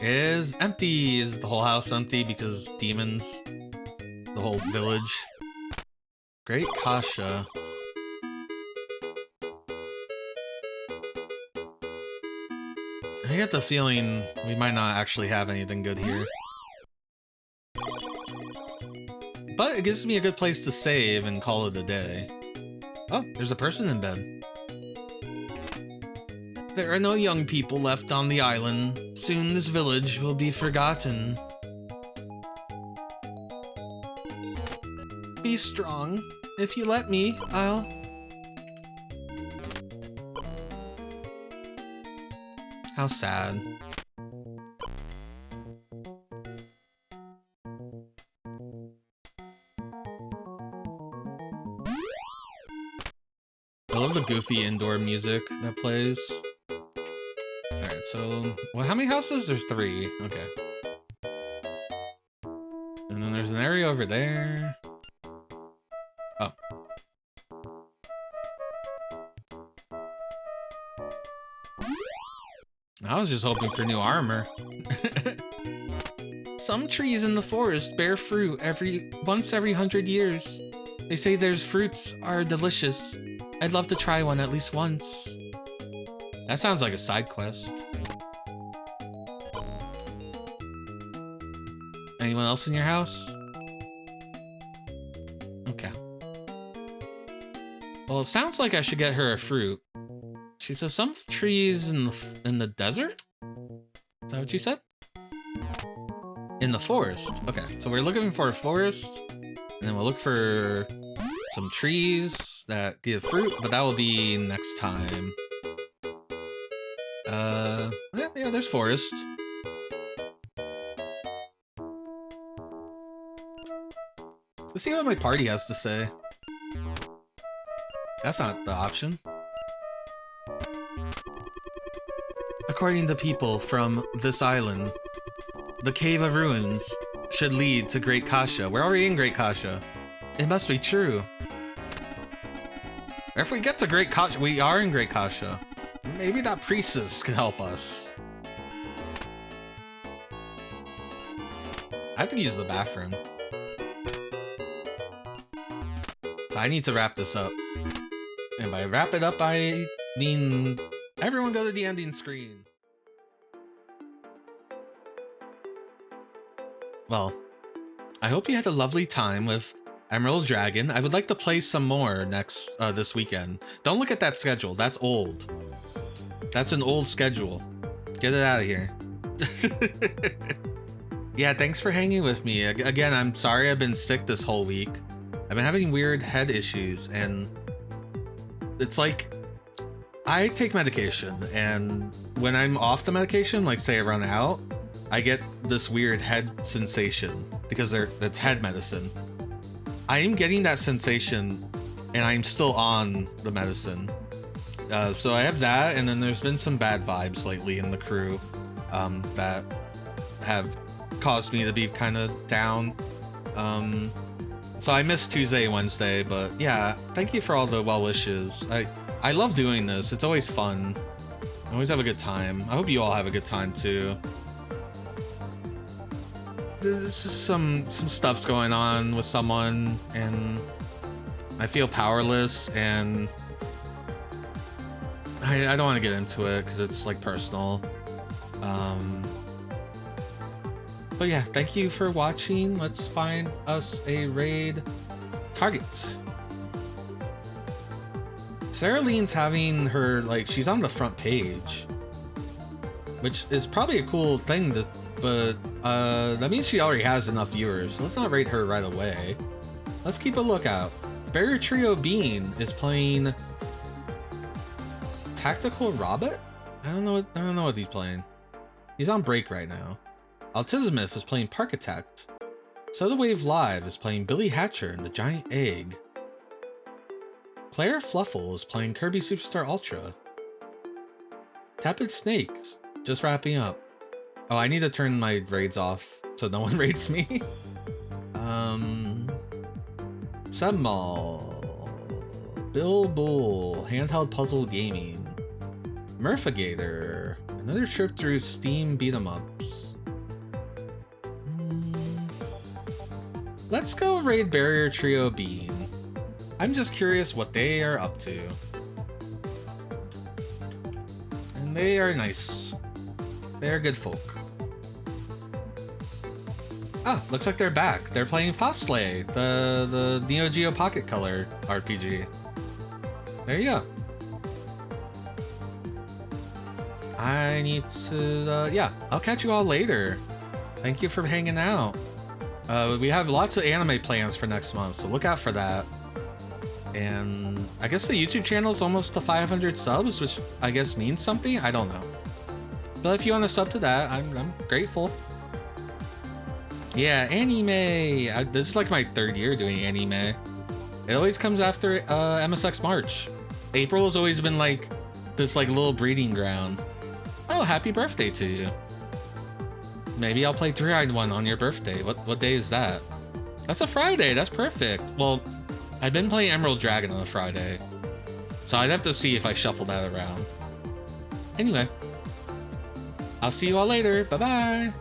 Is empty. Is the whole house empty because demons? The whole village? Great Kasha. I get the feeling we might not actually have anything good here. But it gives me a good place to save and call it a day. Oh, there's a person in bed. There are no young people left on the island. Soon this village will be forgotten. Be strong. If you let me, I'll... How sad. I love the goofy indoor music that plays. Alright, so... Well, how many houses? There's 3. Okay. And then there's an area over there. Oh. I was just hoping for new armor. some trees in the forest bear fruit once every 100 years. They say their fruits are delicious. I'd love to try one at least once. That sounds like a side quest. Anyone else in your house? Okay. Well, it sounds like I should get her a fruit. She says some trees in the desert? Is that what you said? In the forest. Okay, so we're looking for a forest, and then we'll look for some trees that give fruit, but that will be next time. Yeah, there's forest. Let's see what my party has to say. That's not the option. According to people from this island, the Cave of Ruins should lead to Great Kasha. We're already in Great Kasha. It must be true. Or if we get to Great Kasha, we are in Great Kasha. Maybe that priestess can help us. I have to use the bathroom. So I need to wrap this up. And by wrap it up, I mean everyone go to the ending screen. Well, I hope you had a lovely time with Emerald Dragon. I would like to play some more this weekend. Don't look at that schedule. That's old. That's an old schedule. Get it out of here. Yeah, thanks for hanging with me. Again, I'm sorry I've been sick this whole week. I've been having weird head issues, and it's like I take medication, and when I'm off the medication, like say I run out, I get this weird head sensation because it's head medicine. I am getting that sensation, and I'm still on the medicine. So I have that, and then there's been some bad vibes lately in the crew that have caused me to be kind of down. So I missed Tuesday and Wednesday, but yeah, thank you for all the well wishes. I love doing this. It's always fun. I always have a good time. I hope you all have a good time too. There's just some stuff's going on with someone, and I feel powerless, and I don't want to get into it because it's like personal. But yeah, thank you for watching. Let's find us a raid target. Sarah Lean's having her, like, she's on the front page, which is probably a cool thing, but that means she already has enough viewers. So let's not rate her right away. Let's keep a lookout. Barrier Trio Bean is playing Tactical Robot? I don't know what he's playing. He's on break right now. Autismith is playing Parkitect. Soda Wave Live is playing Billy Hatcher and the Giant Egg. Claire Fluffle is playing Kirby Superstar Ultra. Tappet Snakes just wrapping up. Oh, I need to turn my raids off so no one raids me. Submal, Bill Bull, Handheld Puzzle Gaming, Murphigator, another trip through Steam beat-em-ups. Let's go raid Barrier Trio Bean. I'm just curious what they are up to. And they are nice. They are good folk. Ah, looks like they're back. They're playing Fastlay, the Neo Geo Pocket Color RPG. There you go. I need to, yeah, I'll catch you all later. Thank you for hanging out. We have lots of anime plans for next month, so look out for that. And I guess the YouTube channel is almost to 500 subs, which I guess means something. I don't know. But if you want to sub to that, I'm grateful. Yeah, anime. This is like my 3rd year doing anime. It always comes after MSX March. April has always been like this like little breeding ground. Oh, happy birthday to you. Maybe I'll play 3-Eyed-1 on your birthday. What day is that? That's a Friday. That's perfect. Well, I've been playing Emerald Dragon on a Friday, so I'd have to see if I shuffle that around. Anyway, I'll see you all later. Bye-bye.